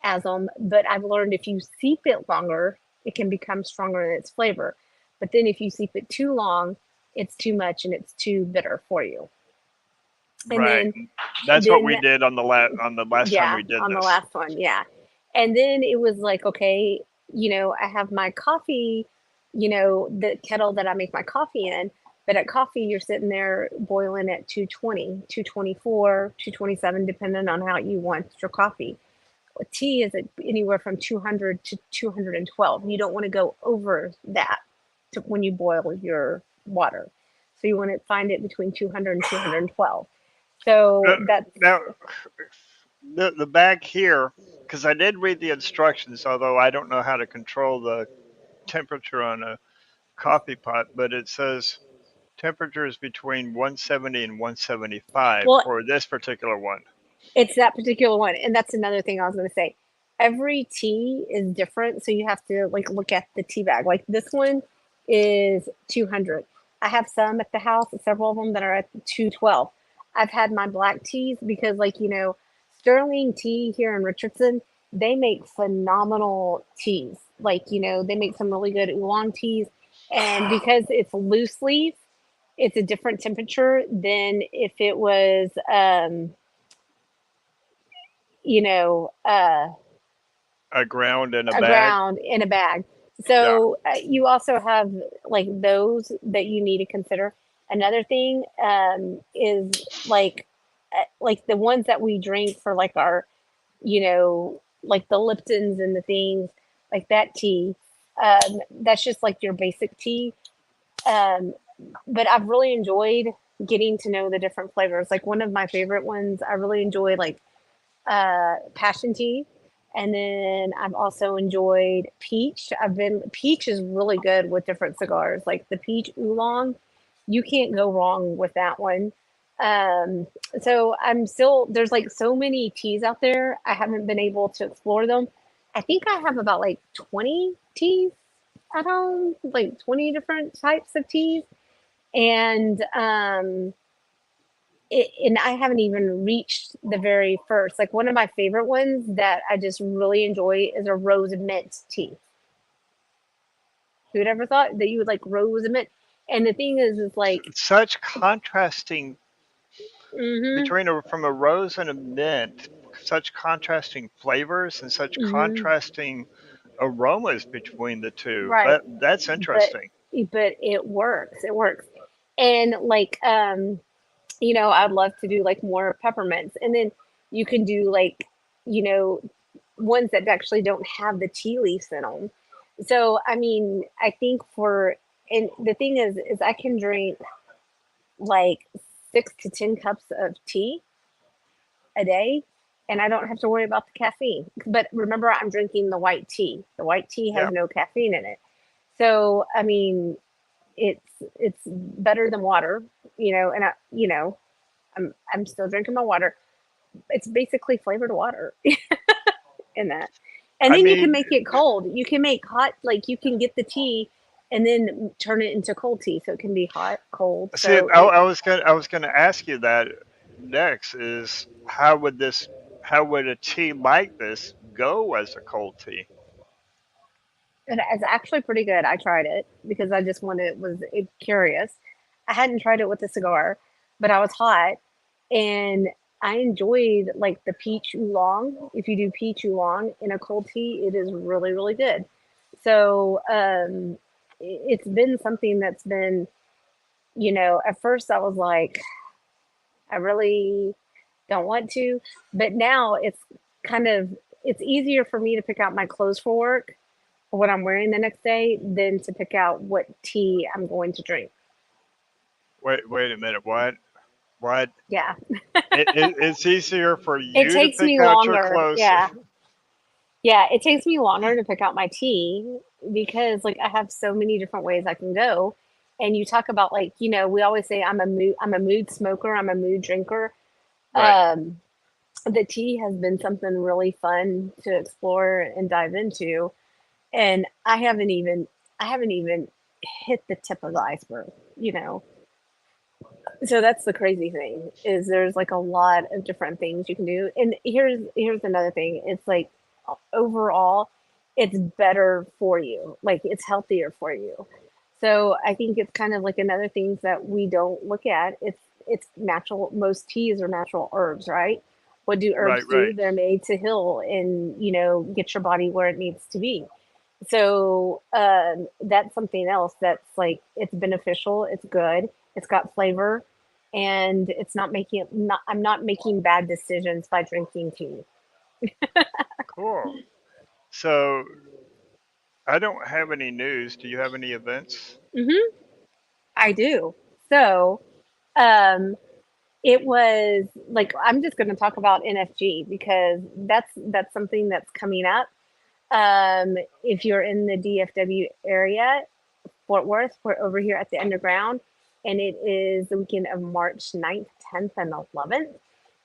[SPEAKER 2] as them, but I've learned if you steep it longer, it can become stronger in its flavor. But then if you steep it too long, it's too much and it's too bitter for you. And
[SPEAKER 1] Right. That's what
[SPEAKER 2] then
[SPEAKER 1] we did on the last time
[SPEAKER 2] yeah,
[SPEAKER 1] we did
[SPEAKER 2] on the
[SPEAKER 1] this.
[SPEAKER 2] last one, yeah. And then it was like, okay, I have my coffee, the kettle that I make my coffee in, but at coffee you're sitting there boiling at 220, 224, 227, depending on how you want your coffee. Tea is anywhere from 200 to 212. You don't want to go over that when you boil your water. So you want to find it between 200 and 212. So
[SPEAKER 1] Uh,
[SPEAKER 2] that's
[SPEAKER 1] Now, the bag here, because I did read the instructions, although I don't know how to control the temperature on a coffee pot, but it says temperature is between 170 and 175
[SPEAKER 2] well,
[SPEAKER 1] for this particular one.
[SPEAKER 2] it's that particular one, and that's another thing I was going to say. Every tea is different, so you have to like look at the tea bag. Like this one is 200. I have some at the house, several of them that are at 212. I've had my black teas because, like Sterling Tea here in Richardson, they make phenomenal teas. Like they make some really good oolong teas, and because it's loose leaf, it's a different temperature than if it was you know, uh,
[SPEAKER 1] A ground in a
[SPEAKER 2] a
[SPEAKER 1] bag.
[SPEAKER 2] ground in a bag.
[SPEAKER 1] Yeah.
[SPEAKER 2] So you also have like those that you need to consider. Another thing is like the ones that we drink for like our, like the Liptons and the things like that tea. That's just like your basic tea. Um, but I've really enjoyed getting to know the different flavors. Like one of my favorite ones, I really enjoy like passion tea. And then I've also enjoyed peach. Peach is really good with different cigars, like the peach oolong. You can't go wrong with that one. Um, so there's like so many teas out there. I haven't been able to explore them. I think I have about like 20 teas at home, like 20 different types of teas. And and I haven't even reached the very first. Like one of my favorite ones that I just really enjoy is a rose mint tea. Who would ever thought that you would like rose mint? And the thing is like,
[SPEAKER 1] Such contrasting
[SPEAKER 2] mm-hmm,
[SPEAKER 1] between from a rose and a mint, such contrasting flavors and such
[SPEAKER 2] mm-hmm,
[SPEAKER 1] contrasting aromas between the two.
[SPEAKER 2] right.
[SPEAKER 1] That's
[SPEAKER 2] But
[SPEAKER 1] interesting.
[SPEAKER 2] but it works. It works. And like I'd love to do like more peppermints, and then you can do like you know ones that actually don't have the tea leaves in them. So I mean, I think for and the thing is I can drink like 6 to 10 cups of tea a day, and I don't have to worry about the caffeine. But remember, I'm drinking the white tea. The white tea has
[SPEAKER 1] Yep.
[SPEAKER 2] no caffeine in it. So I mean, it's it's better than water, and I'm still drinking my water. It's basically flavored water in that. And
[SPEAKER 1] I
[SPEAKER 2] then you can
[SPEAKER 1] mean,
[SPEAKER 2] make it cold. You can make hot, like you can get the tea and then turn it into cold tea, so it can be hot, cold.
[SPEAKER 1] see,
[SPEAKER 2] So it
[SPEAKER 1] I was gonna ask you that next is how would a tea like this go as a cold tea?
[SPEAKER 2] it's actually pretty good. I tried it because I just wanted was curious. I hadn't tried it with a cigar, but I was hot and I enjoyed like the peach oolong. If you do peach oolong in a cold tea, it is really really good. So it's been something that's been, at first I was like, I really don't want to, but now kind of it's easier for me to pick out my clothes for work or what I'm wearing the next day than to pick out what tea I'm going to drink.
[SPEAKER 1] Wait a minute. What?
[SPEAKER 2] Yeah.
[SPEAKER 1] It's easier for
[SPEAKER 2] It
[SPEAKER 1] you to
[SPEAKER 2] takes
[SPEAKER 1] pick
[SPEAKER 2] me
[SPEAKER 1] out your
[SPEAKER 2] longer.
[SPEAKER 1] clothes.
[SPEAKER 2] Yeah. Yeah, it takes me longer to pick out my tea because like I have so many different ways I can go. And you talk about like, we always say I'm a mood smoker, I'm a mood drinker.
[SPEAKER 1] Right.
[SPEAKER 2] Um the tea has been something really fun to explore and dive into, and I haven't even hit the tip of the iceberg, you know. So that's the crazy thing is there's like a lot of different things you can do. And here's another thing. It's like overall it's better for you. Like it's healthier for you. So I think it's kind of like another things that we don't look at. It's natural. Most teas are natural herbs, right? What do herbs
[SPEAKER 1] Right,
[SPEAKER 2] do?
[SPEAKER 1] right.
[SPEAKER 2] They're made to heal and get your body where it needs to be. So that's something else that's like it's beneficial, it's good, it's got flavor, and it's not making not I'm not making bad decisions by drinking tea.
[SPEAKER 1] Cool. So I don't have any news. Do you have any events?
[SPEAKER 2] Hmm. I do. So um, it was like I'm just going to talk about NFG because that's something that's coming up. If you're in the DFW area, Fort Worth, we're over here at the Underground, and it is the weekend of March 9th, 10th, and 11th.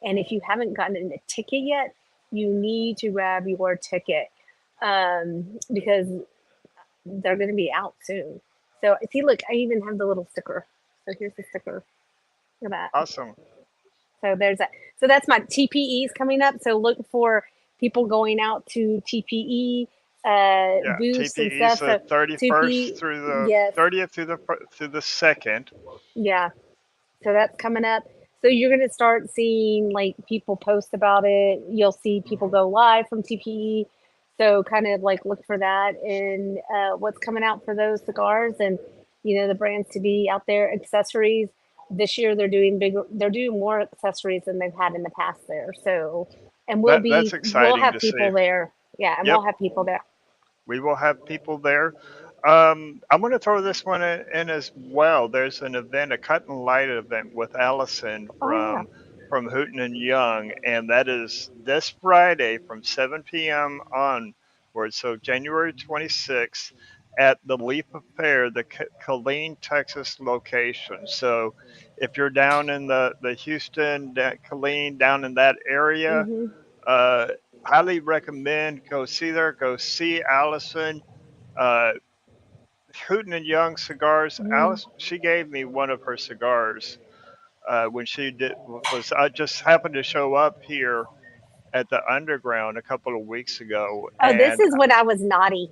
[SPEAKER 2] And if you haven't gotten a ticket yet, you need to grab your ticket because they're going to be out soon. So, see, look, I even have the little sticker. So, here's the sticker. Look at that.
[SPEAKER 1] Awesome.
[SPEAKER 2] So, there's that. So, that's my TPEs coming up. So, look for people going out to TPE
[SPEAKER 1] Yeah,
[SPEAKER 2] booths and
[SPEAKER 1] TPE is
[SPEAKER 2] stuff.
[SPEAKER 1] the
[SPEAKER 2] So,
[SPEAKER 1] 31st
[SPEAKER 2] TPE,
[SPEAKER 1] through the
[SPEAKER 2] yes,
[SPEAKER 1] 30th through the 2nd.
[SPEAKER 2] yeah. So that's coming up. So you're going to start seeing like people post about it. You'll see people
[SPEAKER 1] Hmm.
[SPEAKER 2] go live from TPE. So kind of like look for that and what's coming out for those cigars and the brands to be out there. Accessories this year they're doing bigger. They're doing more accessories than they've had in the past there. So and
[SPEAKER 1] That's
[SPEAKER 2] we'll
[SPEAKER 1] exciting
[SPEAKER 2] have
[SPEAKER 1] to see.
[SPEAKER 2] people there. Yeah, and
[SPEAKER 1] Yep,
[SPEAKER 2] we'll have people there.
[SPEAKER 1] we will have people there. I'm going to throw this one in as well. There's an event, a cut and light event with Allison
[SPEAKER 2] Oh yeah.
[SPEAKER 1] from Hooten and Young, and that is this Friday from 7 p.m. onward. So January 26th at the Leap Fair, the Killeen, Texas location. So if you're down in the Houston, Killeen, down in that area,
[SPEAKER 2] Mhm.
[SPEAKER 1] uh, highly recommend go see there. Go see Allison. Uh, Hooten and Young cigars.
[SPEAKER 2] Mhm.
[SPEAKER 1] Alice, she gave me one of her cigars when she did was I just happened to show up here at the Underground a couple of weeks ago,
[SPEAKER 2] Oh, this
[SPEAKER 1] and
[SPEAKER 2] is when I was naughty.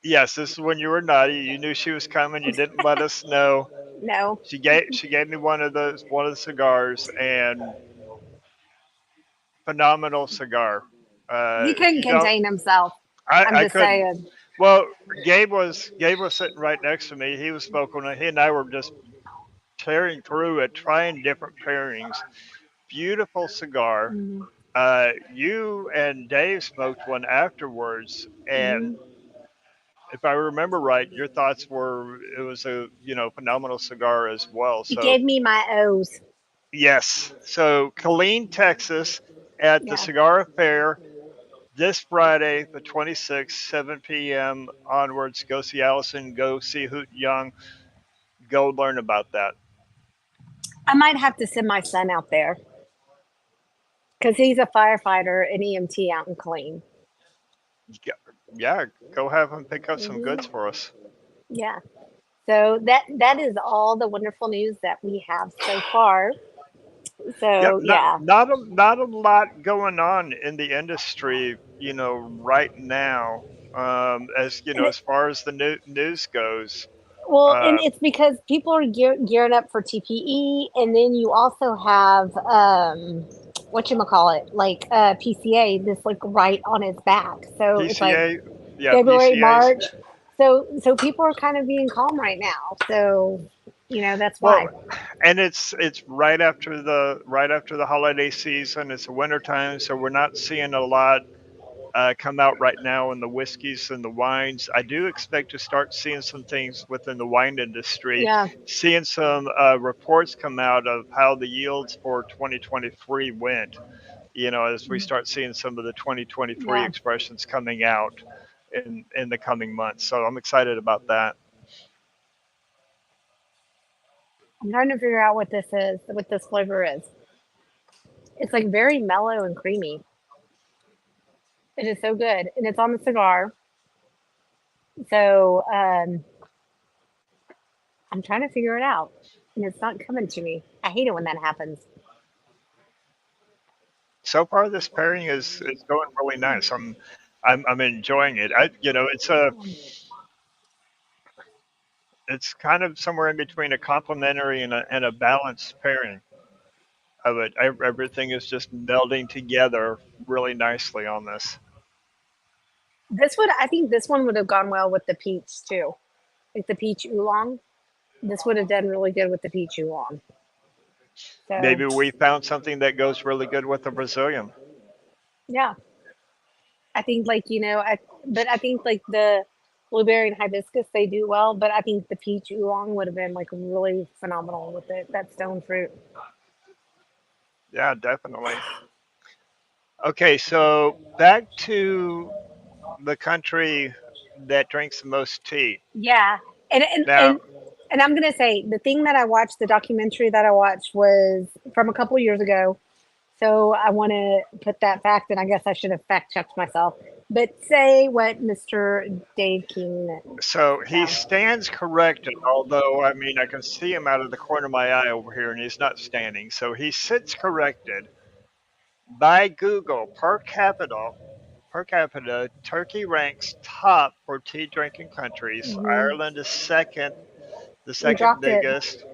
[SPEAKER 1] yes, this is when you were naughty. You knew she was coming. You didn't let us know.
[SPEAKER 2] No,
[SPEAKER 1] She gave me one of the cigars, and phenomenal cigar.
[SPEAKER 2] he
[SPEAKER 1] If
[SPEAKER 2] couldn't
[SPEAKER 1] you don't,
[SPEAKER 2] contain himself. I'm
[SPEAKER 1] I
[SPEAKER 2] just
[SPEAKER 1] couldn't.
[SPEAKER 2] saying.
[SPEAKER 1] Well, Gabe was sitting right next to me. He was smoking it. He and I were just tearing through it, trying different pairings. Beautiful cigar. You and Dave smoked one afterwards, and
[SPEAKER 2] Hmm.
[SPEAKER 1] if I remember right, your thoughts were it was a phenomenal cigar as well.
[SPEAKER 2] It
[SPEAKER 1] So
[SPEAKER 2] gave me my O's.
[SPEAKER 1] yes, so Killeen, Texas, at the
[SPEAKER 2] Yeah.
[SPEAKER 1] Cigar Fair this Friday, the 26th, 7 p.m. onwards. Go see Allison. Go see Hoot Young. Go learn about that.
[SPEAKER 2] I might have to send my son out there because he's a firefighter and EMT out in Killeen.
[SPEAKER 1] Yeah, yeah, go have him pick up some goods
[SPEAKER 2] Hmm.
[SPEAKER 1] for us.
[SPEAKER 2] Yeah. So that is all the wonderful news that we have so far.
[SPEAKER 1] Yep,
[SPEAKER 2] So
[SPEAKER 1] not
[SPEAKER 2] yeah.
[SPEAKER 1] not a not a lot going on in the industry, right now. As
[SPEAKER 2] And
[SPEAKER 1] as far as the news goes.
[SPEAKER 2] well, and
[SPEAKER 1] Uh,
[SPEAKER 2] it's because people are gearing up for TPE, and then you also have what you call it, like PCA, this like right on its back. So it's like
[SPEAKER 1] PCA, yeah,
[SPEAKER 2] February,
[SPEAKER 1] PCA's.
[SPEAKER 2] March. So people are kind of being calm right now. So that's
[SPEAKER 1] Well,
[SPEAKER 2] why.
[SPEAKER 1] and it's right after the holiday season. It's the winter time, so we're not seeing a lot come out right now in the whiskeys and the wines. I do expect to start seeing some things within the wine industry,
[SPEAKER 2] Yeah,
[SPEAKER 1] seeing some reports come out of how the yields for 2023 went. As we start seeing some of the 2023
[SPEAKER 2] yeah.
[SPEAKER 1] expressions coming out in the coming months. So I'm excited about that.
[SPEAKER 2] I'm trying to figure out what this is, what this flavor is. It's like very mellow and creamy. It is so good, and it's on the cigar. So I'm trying to figure it out, and it's not coming to me. I hate it when that happens.
[SPEAKER 1] So far, this pairing is going really nice. I'm enjoying it. It's kind of somewhere in between a complementary and a balanced pairing of it. Everything is just melding together really nicely on this.
[SPEAKER 2] I think this one would have gone well with the peach too, like the peach oolong. This would have done really good with the peach oolong. So
[SPEAKER 1] Maybe we found something that goes really good with the Brazilian.
[SPEAKER 2] yeah, I think but I think like the blueberry and hibiscus they do well, but I think the peach oolong would have been like really phenomenal with it. That stone fruit.
[SPEAKER 1] Yeah, definitely. Okay, so back to the country that drinks the most tea.
[SPEAKER 2] Yeah, and and
[SPEAKER 1] Now,
[SPEAKER 2] and and I'm gonna say the thing that I watched, the documentary that I watched was from a couple years ago. So I want to put that fact, and I guess I should have fact checked myself. But say what Mr. Dave King
[SPEAKER 1] so he
[SPEAKER 2] found.
[SPEAKER 1] stands corrected, although I mean I can see him out of the corner of my eye over here, and he's not standing. So he sits corrected by Google per capita, Turkey ranks top for tea drinking countries.
[SPEAKER 2] Hmm.
[SPEAKER 1] Ireland is second, the
[SPEAKER 2] We
[SPEAKER 1] second
[SPEAKER 2] dropped it.
[SPEAKER 1] biggest.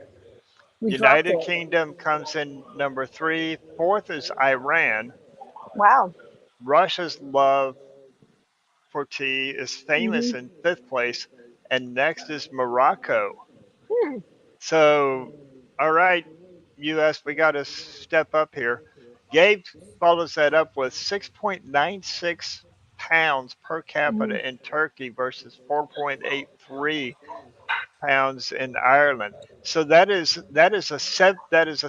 [SPEAKER 2] We dropped
[SPEAKER 1] United
[SPEAKER 2] it.
[SPEAKER 1] Kingdom comes in number three. Fourth is Iran.
[SPEAKER 2] Wow.
[SPEAKER 1] Russia's love for tea is famous
[SPEAKER 2] Hmm.
[SPEAKER 1] in fifth place. And next is Morocco.
[SPEAKER 2] Hmm.
[SPEAKER 1] So, all right, US, we got to step up here. Gabe follows that up with 6.96 pounds per
[SPEAKER 2] Hmm.
[SPEAKER 1] capita in Turkey versus 4.83 pounds in Ireland. So that is a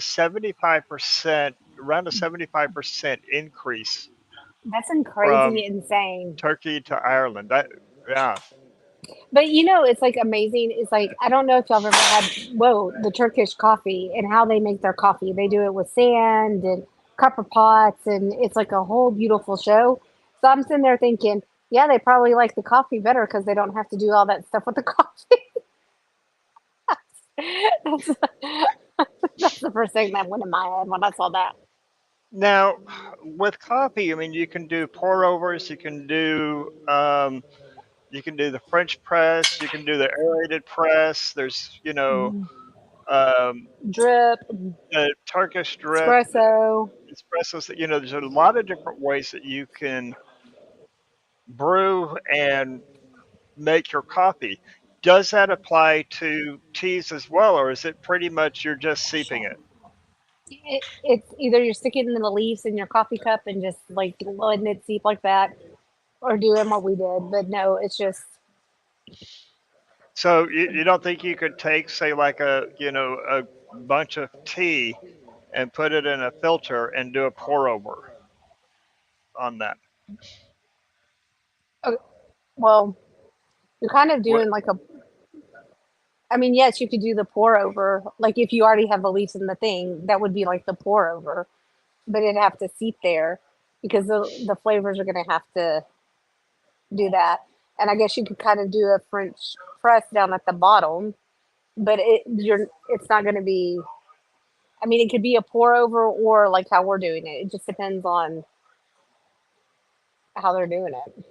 [SPEAKER 1] 75%, around a 75% increase
[SPEAKER 2] That's
[SPEAKER 1] from
[SPEAKER 2] crazy insane.
[SPEAKER 1] Turkey to Ireland. That yeah.
[SPEAKER 2] But it's like amazing. It's like I don't know if y'all have ever had the Turkish coffee and how they make their coffee. They do it with sand and copper pots, and it's like a whole beautiful show. So I'm sitting there thinking, yeah, they probably like the coffee better because they don't have to do all that stuff with the coffee. that's, that's the first thing that went in my head when I saw that.
[SPEAKER 1] Now, with coffee, I mean, you can do pour overs, you can do the French press, you can do the aerated press. There's um,
[SPEAKER 2] Drip,
[SPEAKER 1] the Turkish drip,
[SPEAKER 2] espresso.
[SPEAKER 1] espressos. There's a lot of different ways that you can brew and make your coffee. Does that apply to teas as well, or is it pretty much you're just seeping it?
[SPEAKER 2] It's either you're sticking in the leaves in your coffee cup and just like letting it seep like that, or doing what we did. But no, it's just
[SPEAKER 1] So you don't think you could take, say, like a bunch of tea and put it in a filter and do a pour over on that?
[SPEAKER 2] uh, well, you're kind of
[SPEAKER 1] What
[SPEAKER 2] doing like a. I mean, yes, you could do the pour over. Like if you already have the leaves in the thing, that would be like the pour over, but it'd have to seep there because the flavors are going to have to do that. And I guess you could kind of do a French press down at the bottom, but it's not going to be. I mean, it could be a pour over or like how we're doing it. It just depends on how they're doing it.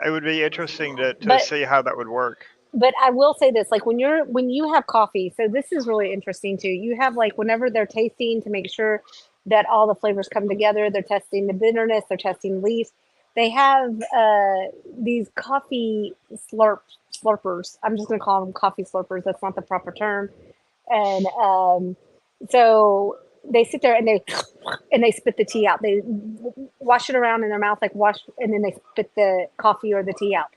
[SPEAKER 1] it would be interesting to
[SPEAKER 2] But
[SPEAKER 1] see how that would work.
[SPEAKER 2] I will say this, like when you have coffee, so this is really interesting too. You have like whenever they're tasting to make sure that all the flavors come together, they're testing the bitterness, they're testing leaves. They have these coffee slurpers. I'm just gonna call them coffee slurpers. That's not the proper term. And so they sit there and they spit the tea out. They wash it around in their mouth like wash, and then they spit the coffee or the tea out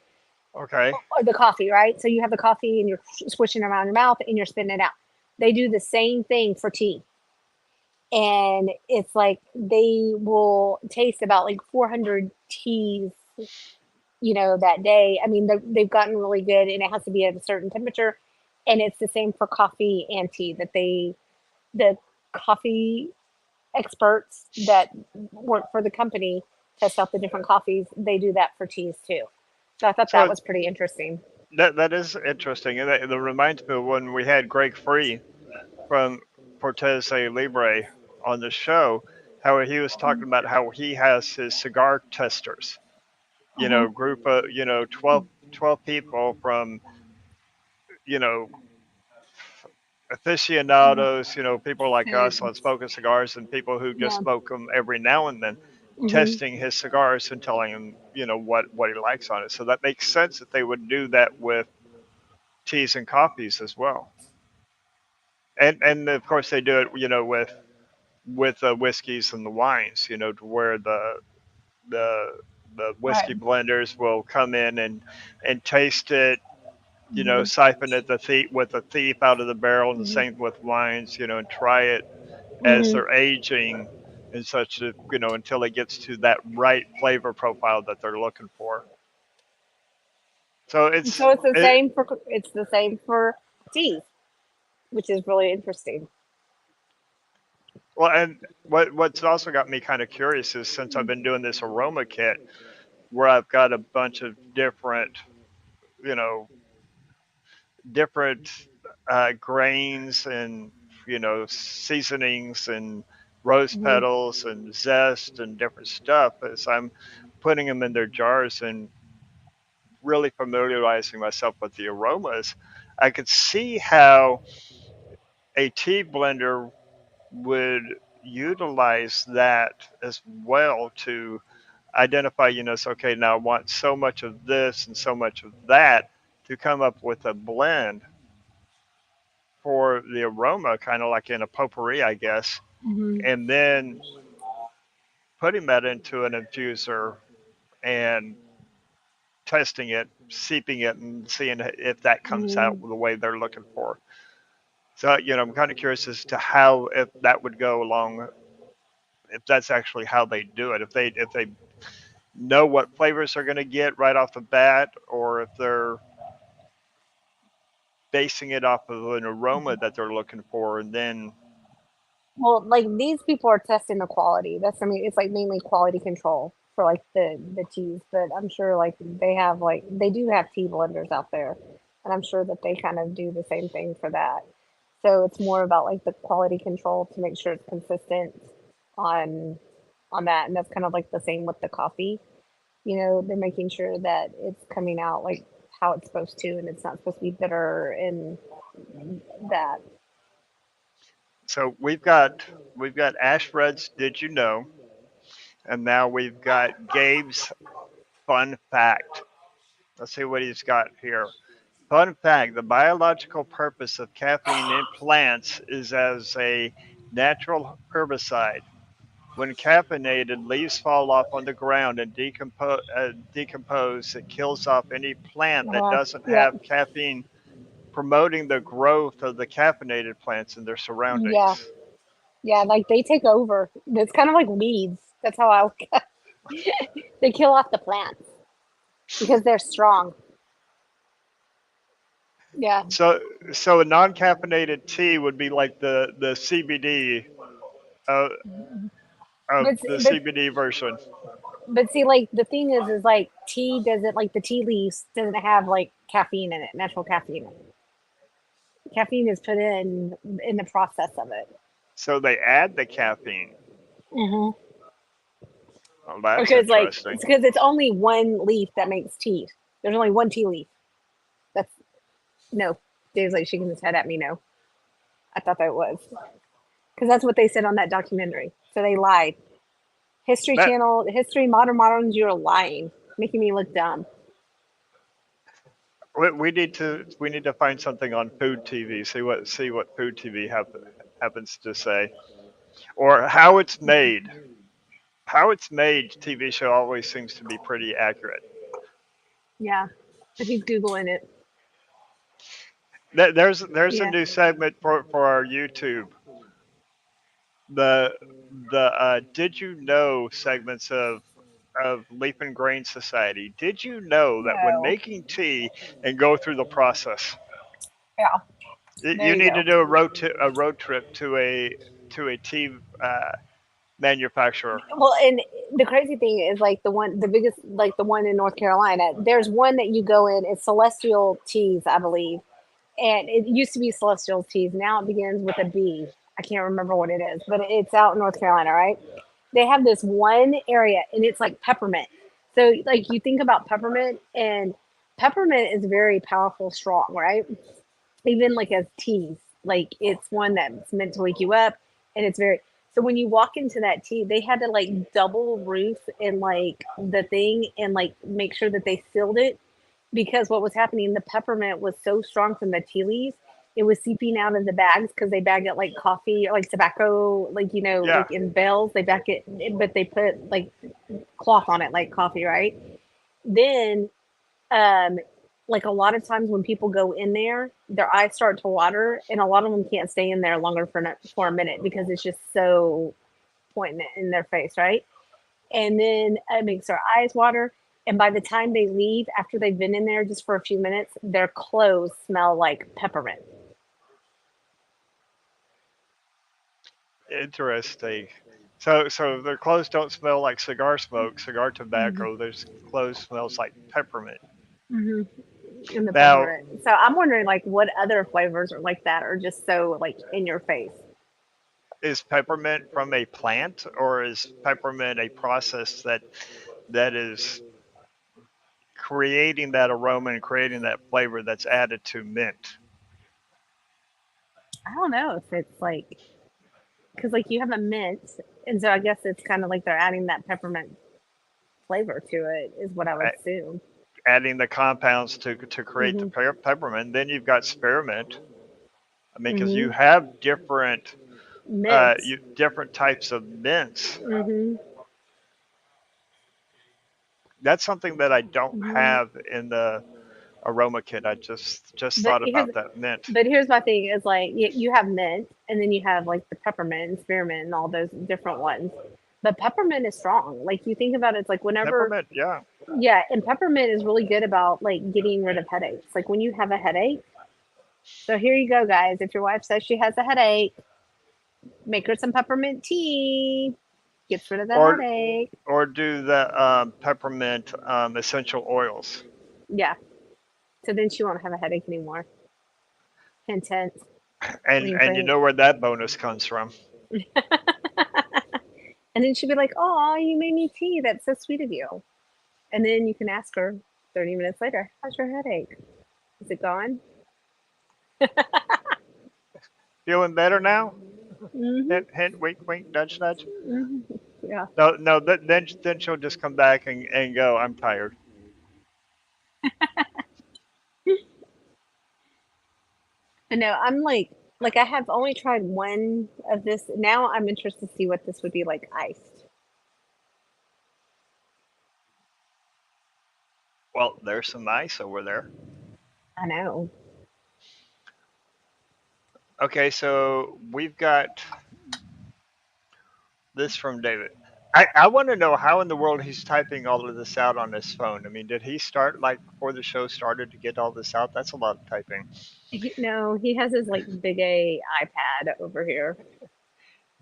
[SPEAKER 1] Okay.
[SPEAKER 2] or the coffee, right? So you have the coffee and you're swishing around your mouth and you're spitting it out. They do the same thing for tea. And it's like they will taste about like 400 teas, that day. I mean, they've gotten really good and it has to be at a certain temperature. And it's the same for coffee and tea that the coffee experts that work for the company test out the different coffees. They do that for teas too. So I thought that
[SPEAKER 1] So
[SPEAKER 2] was pretty interesting.
[SPEAKER 1] that is interesting, and that reminds me of when we had Greg Free from Cortez Libre on the show, how he was talking about how he has his cigar testers.
[SPEAKER 2] Hmm.
[SPEAKER 1] Group of 12 people from you know aficionados, people like us on
[SPEAKER 2] Foods.
[SPEAKER 1] smoking cigars and people who just
[SPEAKER 2] Yeah.
[SPEAKER 1] smoke them every now and then,
[SPEAKER 2] Hmm.
[SPEAKER 1] testing his cigars and telling him, what he likes on it. So that makes sense that they would do that with teas and coffees as well. And of course they do it, with the whiskeys and the wines, to where the the
[SPEAKER 2] Right.
[SPEAKER 1] whiskey blenders will come in and taste it,
[SPEAKER 2] Hmm.
[SPEAKER 1] siphon it the thief with the thief out of the barrel, and the
[SPEAKER 2] Hmm.
[SPEAKER 1] same with wines, and try it as
[SPEAKER 2] Hmm.
[SPEAKER 1] they're aging and such that, until it gets to that right flavor profile that they're looking for. So
[SPEAKER 2] So it's the same for teas, which is really interesting.
[SPEAKER 1] well, and what's also got me kind of curious is, since I've been doing this aroma kit where I've got a bunch of you know, different grains and, seasonings and rose
[SPEAKER 2] Hmm.
[SPEAKER 1] petals and zest and different stuff, as I'm putting them in their jars and really familiarizing myself with the aromas, I could see how a tea blender would utilize that as well to identify, so okay, now I want so much of this and so much of that to come up with a blend for the aroma, kind of like in a potpourri, I guess,
[SPEAKER 2] Hmm.
[SPEAKER 1] and then putting that into an infuser and testing it, seeping it, and seeing if that comes out
[SPEAKER 2] Hmm.
[SPEAKER 1] the way they're looking for. So, I'm kind of curious as to how, if that would go along, if that's actually how they do it, if they know what flavors they're going to get right off the bat, or if they're basing it off of an aroma that they're looking for, and then
[SPEAKER 2] Well, like these people are testing the quality. I mean, it's like mainly quality control for like the teas, but I'm sure like they do have tea blenders out there, and I'm sure that they kind of do the same thing for that. So it's more about like the quality control to make sure it's consistent on on that, and that's kind of like the same with the coffee. They're making sure that it's coming out like how it's supposed to, and it's not supposed to be bitter and that.
[SPEAKER 1] so we've got Ashfred's Did You Know, and now we've got Gabe's Fun Fact. Let's see what he's got here. Fun fact: the biological purpose of caffeine in plants is as a natural herbicide. When caffeinated, leaves fall off on the ground and decompose. It kills off any plant that doesn't
[SPEAKER 2] Yep.
[SPEAKER 1] have caffeine, promoting the growth of the caffeinated plants in their
[SPEAKER 2] Yeah.
[SPEAKER 1] surroundings.
[SPEAKER 2] Yeah. Like they take over. It's kind of like weeds. That's how I look at it. They kill off the plants because they're strong. Yeah.
[SPEAKER 1] So, so a non-caffeinated tea would be like the CBD of,
[SPEAKER 2] But
[SPEAKER 1] of the
[SPEAKER 2] but
[SPEAKER 1] CBD version.
[SPEAKER 2] but see, like the thing is like tea doesn't like the tea leaves doesn't have like caffeine in it, natural caffeine. Caffeine is put in the process of it.
[SPEAKER 1] So they add the caffeine.
[SPEAKER 2] Hmm.
[SPEAKER 1] Oh, that's
[SPEAKER 2] Because like
[SPEAKER 1] interesting.
[SPEAKER 2] it's only one leaf that makes tea. There's only one tea leaf. That's no. Dave's like shaking his head at me. No, I thought that was because that's what they said on that documentary. So they lied. History
[SPEAKER 1] That
[SPEAKER 2] Channel, History Modern Moderns, you're lying, making me look dumb.
[SPEAKER 1] we need to find something on food TV. See what food TV happens to say, or how it's made. How it's made TV show always seems to be pretty accurate.
[SPEAKER 2] Yeah, but he's googling it.
[SPEAKER 1] There's a
[SPEAKER 2] Yeah.
[SPEAKER 1] new segment for our YouTube. The did you know segments of Leaf and Grain Society. Did you know that when
[SPEAKER 2] No.
[SPEAKER 1] making tea and go through the process,
[SPEAKER 2] Yeah. There
[SPEAKER 1] you
[SPEAKER 2] you
[SPEAKER 1] need to
[SPEAKER 2] go.
[SPEAKER 1] do a road trip to a tea manufacturer.
[SPEAKER 2] Well, and the crazy thing is like the biggest, like the one in North Carolina. There's one that you go in. It's Celestial Teas, I believe, and it used to be Celestial Teas. Now it begins with a B. I can't remember what it is, but it's out in North Carolina, right? They have this one area, and it's like peppermint. So, like you think about peppermint, and peppermint is very powerful, strong, right? Even like as teas, like it's one that's meant to wake you up, and it's very. So when you walk into that tea, they had to like double roof and like the thing and like make sure that they sealed it because what was happening, the peppermint was so strong from the tea leaves, it was seeping out of the bags because they bag it like coffee or like tobacco, like
[SPEAKER 1] Yeah,
[SPEAKER 2] like in bales, they back it, but they put like cloth on it like coffee, right? Then um like a lot of times when people go in there, their eyes start to water, and a lot of them can't stay in there longer for a minute because it's just so poignant in their face, right? And then it makes their eyes water. And by the time they leave, after they've been in there just for a few minutes, their clothes smell like peppermint.
[SPEAKER 1] interesting. So their clothes don't smell like cigar smoke, cigar
[SPEAKER 2] Mm-hmm.
[SPEAKER 1] tobacco. Their clothes smells like peppermint.
[SPEAKER 2] Mm-hmm. In the
[SPEAKER 1] Now,
[SPEAKER 2] peppermint. So I'm wondering, like, what other flavors are like that, or just so like in your face.
[SPEAKER 1] is peppermint from a plant, or is peppermint a process that is creating that aroma and creating that flavor that's added to mint?
[SPEAKER 2] I don't know if it's like because like you have a mint, and so I guess it's kind of like they're adding that peppermint flavor to it, is what I would assume.
[SPEAKER 1] Adding the compounds to create the
[SPEAKER 2] Hmm.
[SPEAKER 1] peppermint. Then you've got spearmint. I mean, because you
[SPEAKER 2] Hmm.
[SPEAKER 1] have different
[SPEAKER 2] Mints.
[SPEAKER 1] different types of mints.
[SPEAKER 2] Hmm.
[SPEAKER 1] That's something that I don't
[SPEAKER 2] Hmm.
[SPEAKER 1] have in the aroma kit. I just
[SPEAKER 2] But
[SPEAKER 1] thought
[SPEAKER 2] here's
[SPEAKER 1] about that mint.
[SPEAKER 2] but here's my thing is like you have mint, and then you have like the peppermint and spearmint and all those different ones. But peppermint is strong. Like you think about it, it's like whenever,
[SPEAKER 1] Peppermint, yeah.
[SPEAKER 2] yeah, and peppermint is really good about like getting rid of headaches. Like when you have a headache. So here you go, guys. If your wife says she has a headache, make her some peppermint tea. Gets rid of that
[SPEAKER 1] Or
[SPEAKER 2] headache.
[SPEAKER 1] or do the peppermint essential oils.
[SPEAKER 2] Yeah. So then she won't have a headache anymore. Hint, hint.
[SPEAKER 1] And
[SPEAKER 2] Wink,
[SPEAKER 1] and you
[SPEAKER 2] wink.
[SPEAKER 1] know where that bonus comes from.
[SPEAKER 2] And then she'd be like, "Oh, you made me tea. That's so sweet of you." And then you can ask her 30 minutes later, "How's your headache? Is it gone?"
[SPEAKER 1] Feeling better now?
[SPEAKER 2] Hmm.
[SPEAKER 1] Hint, hint, wink, wink, nudge, nudge.
[SPEAKER 2] Hmm. Yeah.
[SPEAKER 1] No, no. Then she'll just come back and go. I'm tired.
[SPEAKER 2] I know. I'm like, Like I have only tried one of this. Now I'm interested to see what this would be like iced.
[SPEAKER 1] Well, there's some ice over there.
[SPEAKER 2] I know.
[SPEAKER 1] Okay, so we've got this from David. I want to know how in the world he's typing all of this out on his phone. I mean, did he start like before the show started to get all this out? That's a lot of typing.
[SPEAKER 2] No, he has his like big A iPad over here.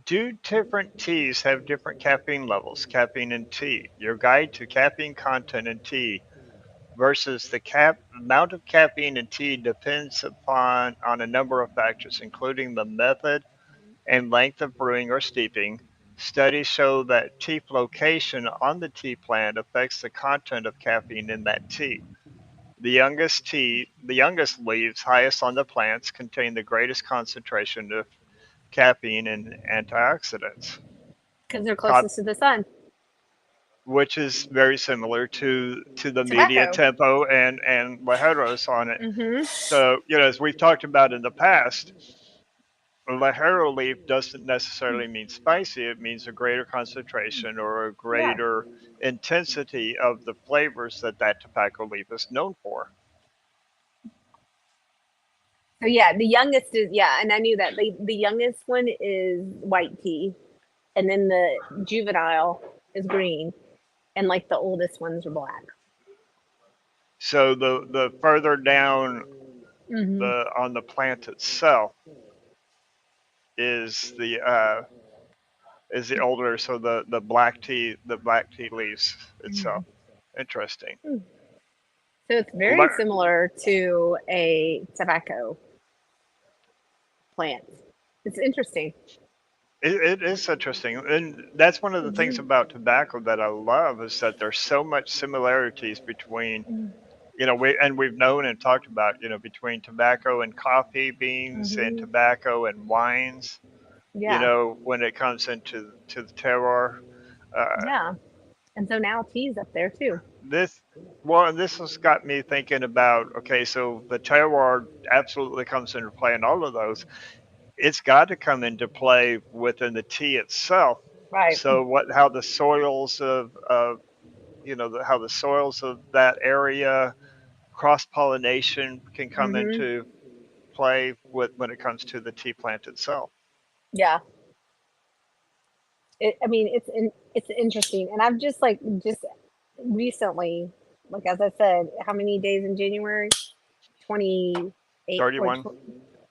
[SPEAKER 1] Do different teas have different caffeine levels? Caffeine in tea. Your guide to caffeine content in tea versus the amount of caffeine in tea depends upon on a number of factors, including the method and length of brewing or steeping. Studies show that tea location on the tea plant affects the content of caffeine in that tea. The youngest leaves highest on the plants contain the greatest concentration of caffeine and antioxidants,
[SPEAKER 2] Because they're
[SPEAKER 1] co-
[SPEAKER 2] closest to the sun.
[SPEAKER 1] which is very similar to the media
[SPEAKER 2] Tobacco.
[SPEAKER 1] tempo and Lajeros on it.
[SPEAKER 2] Mm-hmm.
[SPEAKER 1] So, as we've talked about in the past, Lajero leaf doesn't necessarily mean spicy. It means a greater concentration or a
[SPEAKER 2] Yeah.
[SPEAKER 1] greater intensity of the flavors that that tobacco leaf is known for.
[SPEAKER 2] So yeah, the youngest is yeah, and I knew that. The youngest one is white tea, and then the juvenile is green, and like the oldest ones are black.
[SPEAKER 1] So the further down
[SPEAKER 2] Hmm.
[SPEAKER 1] the on the plant itself is the older, so the black tea leaves itself. Interesting.
[SPEAKER 2] So it's very
[SPEAKER 1] Le-
[SPEAKER 2] similar to a tobacco plant. It's interesting.
[SPEAKER 1] it is interesting, and that's one of the things
[SPEAKER 2] Hmm.
[SPEAKER 1] about tobacco that I love is that there's so much similarities between we've known and talked about between tobacco and coffee beans and
[SPEAKER 2] Hmm.
[SPEAKER 1] tobacco and wines.
[SPEAKER 2] Yeah,
[SPEAKER 1] When it comes to the terroir, uh,
[SPEAKER 2] yeah. And so now tea's up there too.
[SPEAKER 1] this well, this has got me thinking about okay, so the terroir absolutely comes into play in all of those. It's got to come into play within the tea itself.
[SPEAKER 2] Right.
[SPEAKER 1] So how the soils of how the soils of that area cross pollination can come
[SPEAKER 2] Hmm.
[SPEAKER 1] into play with when it comes to the tea plant itself.
[SPEAKER 2] Yeah. I mean, it's interesting, and I've just recently, like as I said, how many days in January? 28 or
[SPEAKER 1] 31.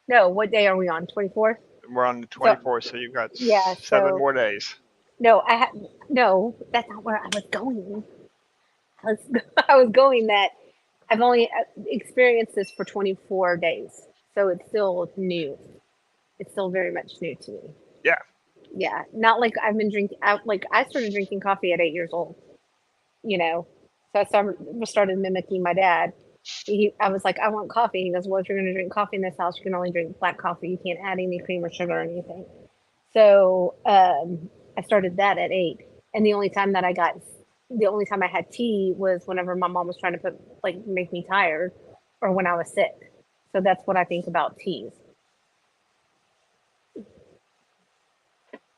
[SPEAKER 2] no? What day are we on? 24th.
[SPEAKER 1] We're on the
[SPEAKER 2] So
[SPEAKER 1] 24th, so you've got
[SPEAKER 2] yeah.
[SPEAKER 1] 7 more days.
[SPEAKER 2] No, no. That's not where I was going. I was I was going that I've only experienced this for 24 days, so it's still new. It's still very much new to me.
[SPEAKER 1] Yeah.
[SPEAKER 2] Yeah, not like I've been drinking. Like I started drinking coffee at 8 years old. You know, so I started mimicking my dad. I was like, I want coffee. He goes, well, if you're going to drink coffee in this house, you can only drink black coffee. You can't add any cream or sugar or anything. So I started that at 8, and the only time I had tea was whenever my mom was trying to make me tired, or when I was sick. So that's what I think about teas.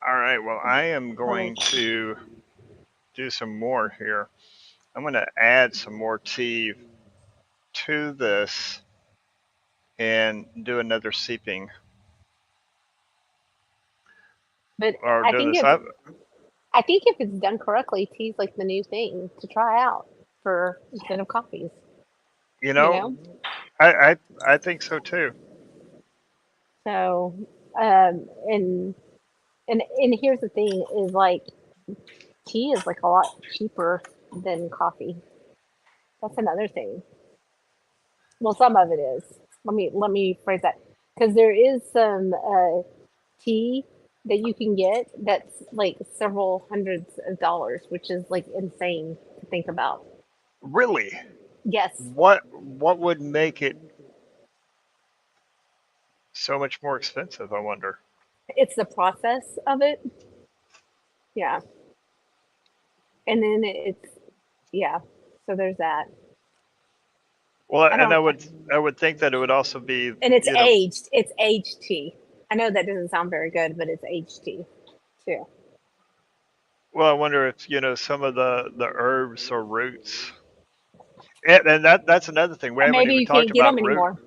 [SPEAKER 1] All right. Well, I am
[SPEAKER 2] Oh,
[SPEAKER 1] going to do some more here. I'm going to add some more tea to this and do another seeping
[SPEAKER 2] but
[SPEAKER 1] or
[SPEAKER 2] I
[SPEAKER 1] do
[SPEAKER 2] think
[SPEAKER 1] this
[SPEAKER 2] if
[SPEAKER 1] up.
[SPEAKER 2] I think if it's done correctly, tea's like the new thing to try out for instead of coffees.
[SPEAKER 1] You
[SPEAKER 2] You
[SPEAKER 1] know,
[SPEAKER 2] know,
[SPEAKER 1] I think so too.
[SPEAKER 2] so um, and and here's the thing is like tea is like a lot cheaper than coffee. That's another thing. Well, some of it is. Let me phrase that because there is some tea that you can get that's like several hundreds of dollars, which is like insane to think about.
[SPEAKER 1] Really,
[SPEAKER 2] Yes,
[SPEAKER 1] what would make it so much more expensive? I wonder.
[SPEAKER 2] it's the process of it. Yeah, and then it's yeah. So there's that.
[SPEAKER 1] Well,
[SPEAKER 2] I
[SPEAKER 1] and
[SPEAKER 2] don't.
[SPEAKER 1] I would think that it would also be
[SPEAKER 2] And it's
[SPEAKER 1] you know
[SPEAKER 2] aged. It's aged tea. I know that doesn't sound very good, but it's HT too.
[SPEAKER 1] Well, I wonder if some of the herbs or roots, and that's another thing we
[SPEAKER 2] And
[SPEAKER 1] haven't
[SPEAKER 2] maybe
[SPEAKER 1] even
[SPEAKER 2] you
[SPEAKER 1] talked
[SPEAKER 2] can't get
[SPEAKER 1] about
[SPEAKER 2] them
[SPEAKER 1] root.
[SPEAKER 2] anymore,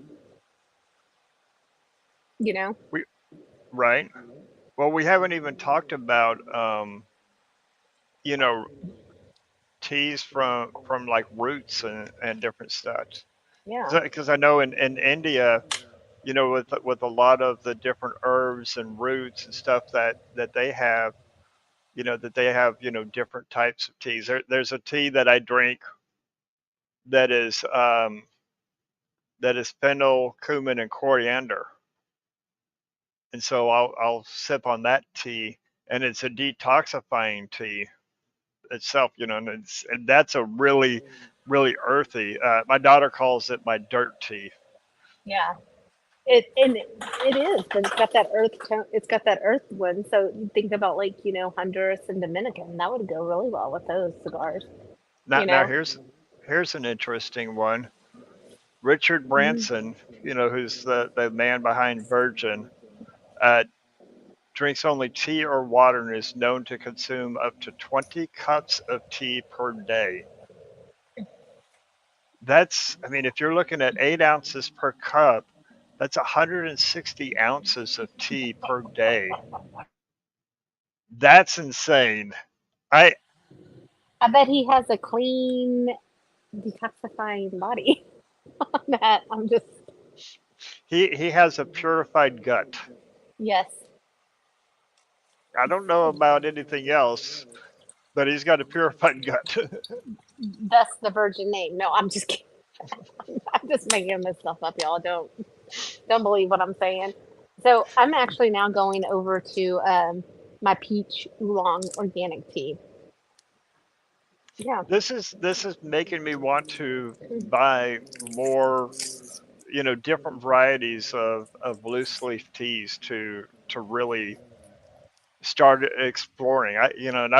[SPEAKER 2] you know?
[SPEAKER 1] We right. Well, we haven't even talked about you know teas from like roots and different stuff.
[SPEAKER 2] Yeah.
[SPEAKER 1] Because I know in India, with a lot of the different herbs and roots and stuff that they have, different types of teas. There's a tea that I drink that is fennel, cumin, and coriander, and so I'll sip on that tea, and it's a detoxifying tea itself, and that's a really earthy. My daughter calls it my dirt tea.
[SPEAKER 2] Yeah. It is, but it's got that earth tone. It's got that earth one. So you think about like Honduras and Dominican. That would go really well with those cigars.
[SPEAKER 1] Now,
[SPEAKER 2] You
[SPEAKER 1] now
[SPEAKER 2] know.
[SPEAKER 1] here's an interesting one. Richard
[SPEAKER 2] Mhm.
[SPEAKER 1] Branson, who's the man behind Virgin, uh, drinks only tea or water and is known to consume up to 20 cups of tea per day. I mean, if you're looking at 8 ounces per cup, that's 160 ounces of tea per day. That's insane. I
[SPEAKER 2] I bet he has a clean, detoxifying body. On that, I'm just
[SPEAKER 1] he has a purified gut.
[SPEAKER 2] yes.
[SPEAKER 1] I don't know about anything else, but he's got a purified gut.
[SPEAKER 2] That's the virgin name. No, I'm just kidding. I'm just making this stuff up, y'all. Don't believe what I'm saying. So I'm actually now going over to my peach oolong organic tea. Yeah.
[SPEAKER 1] This is making me want to buy more, different varieties of loose leaf teas to really start exploring. And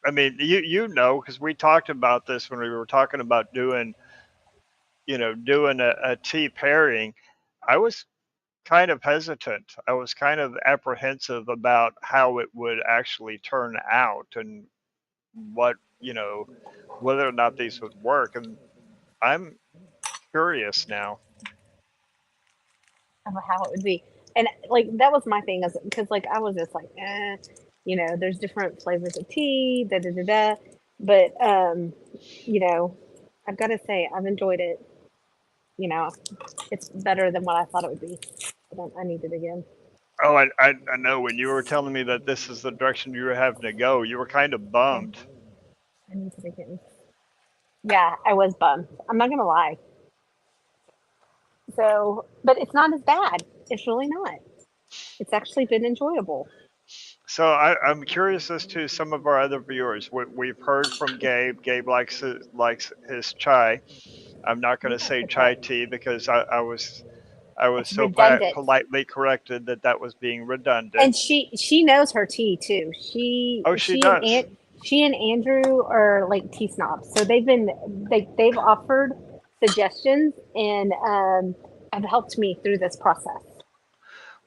[SPEAKER 1] I mean, because we talked about this when we were talking about doing a tea pairing. I was kind of hesitant. I was kind of apprehensive about how it would actually turn out and what, whether or not these would work. And I'm curious now.
[SPEAKER 2] Of how it would be. And like that was my thing, is because like I was just like, there's different flavors of tea, da da da da. But you know, I've got to say I've enjoyed it. You know, it's better than what I thought it would be. I need it again.
[SPEAKER 1] Oh, I know when you were telling me that this is the direction you were having to go, you were kind of
[SPEAKER 2] Yeah,
[SPEAKER 1] bummed.
[SPEAKER 2] I need it again. Yeah, I was bummed. I'm not gonna lie. So, but it's not as bad. It's really not. It's actually been enjoyable.
[SPEAKER 1] So I'm curious as to some of our other viewers. We've heard from Gabe. Gabe likes his chai. I'm not going to
[SPEAKER 2] Yeah,
[SPEAKER 1] say
[SPEAKER 2] but that
[SPEAKER 1] chai tea because I was
[SPEAKER 2] it's
[SPEAKER 1] so
[SPEAKER 2] redundant.
[SPEAKER 1] politely corrected that was being redundant.
[SPEAKER 2] And she knows her tea too. She
[SPEAKER 1] Oh, she
[SPEAKER 2] she and
[SPEAKER 1] does.
[SPEAKER 2] Aunt she and Andrew are like tea snobs. So they've offered suggestions and have helped me through this process.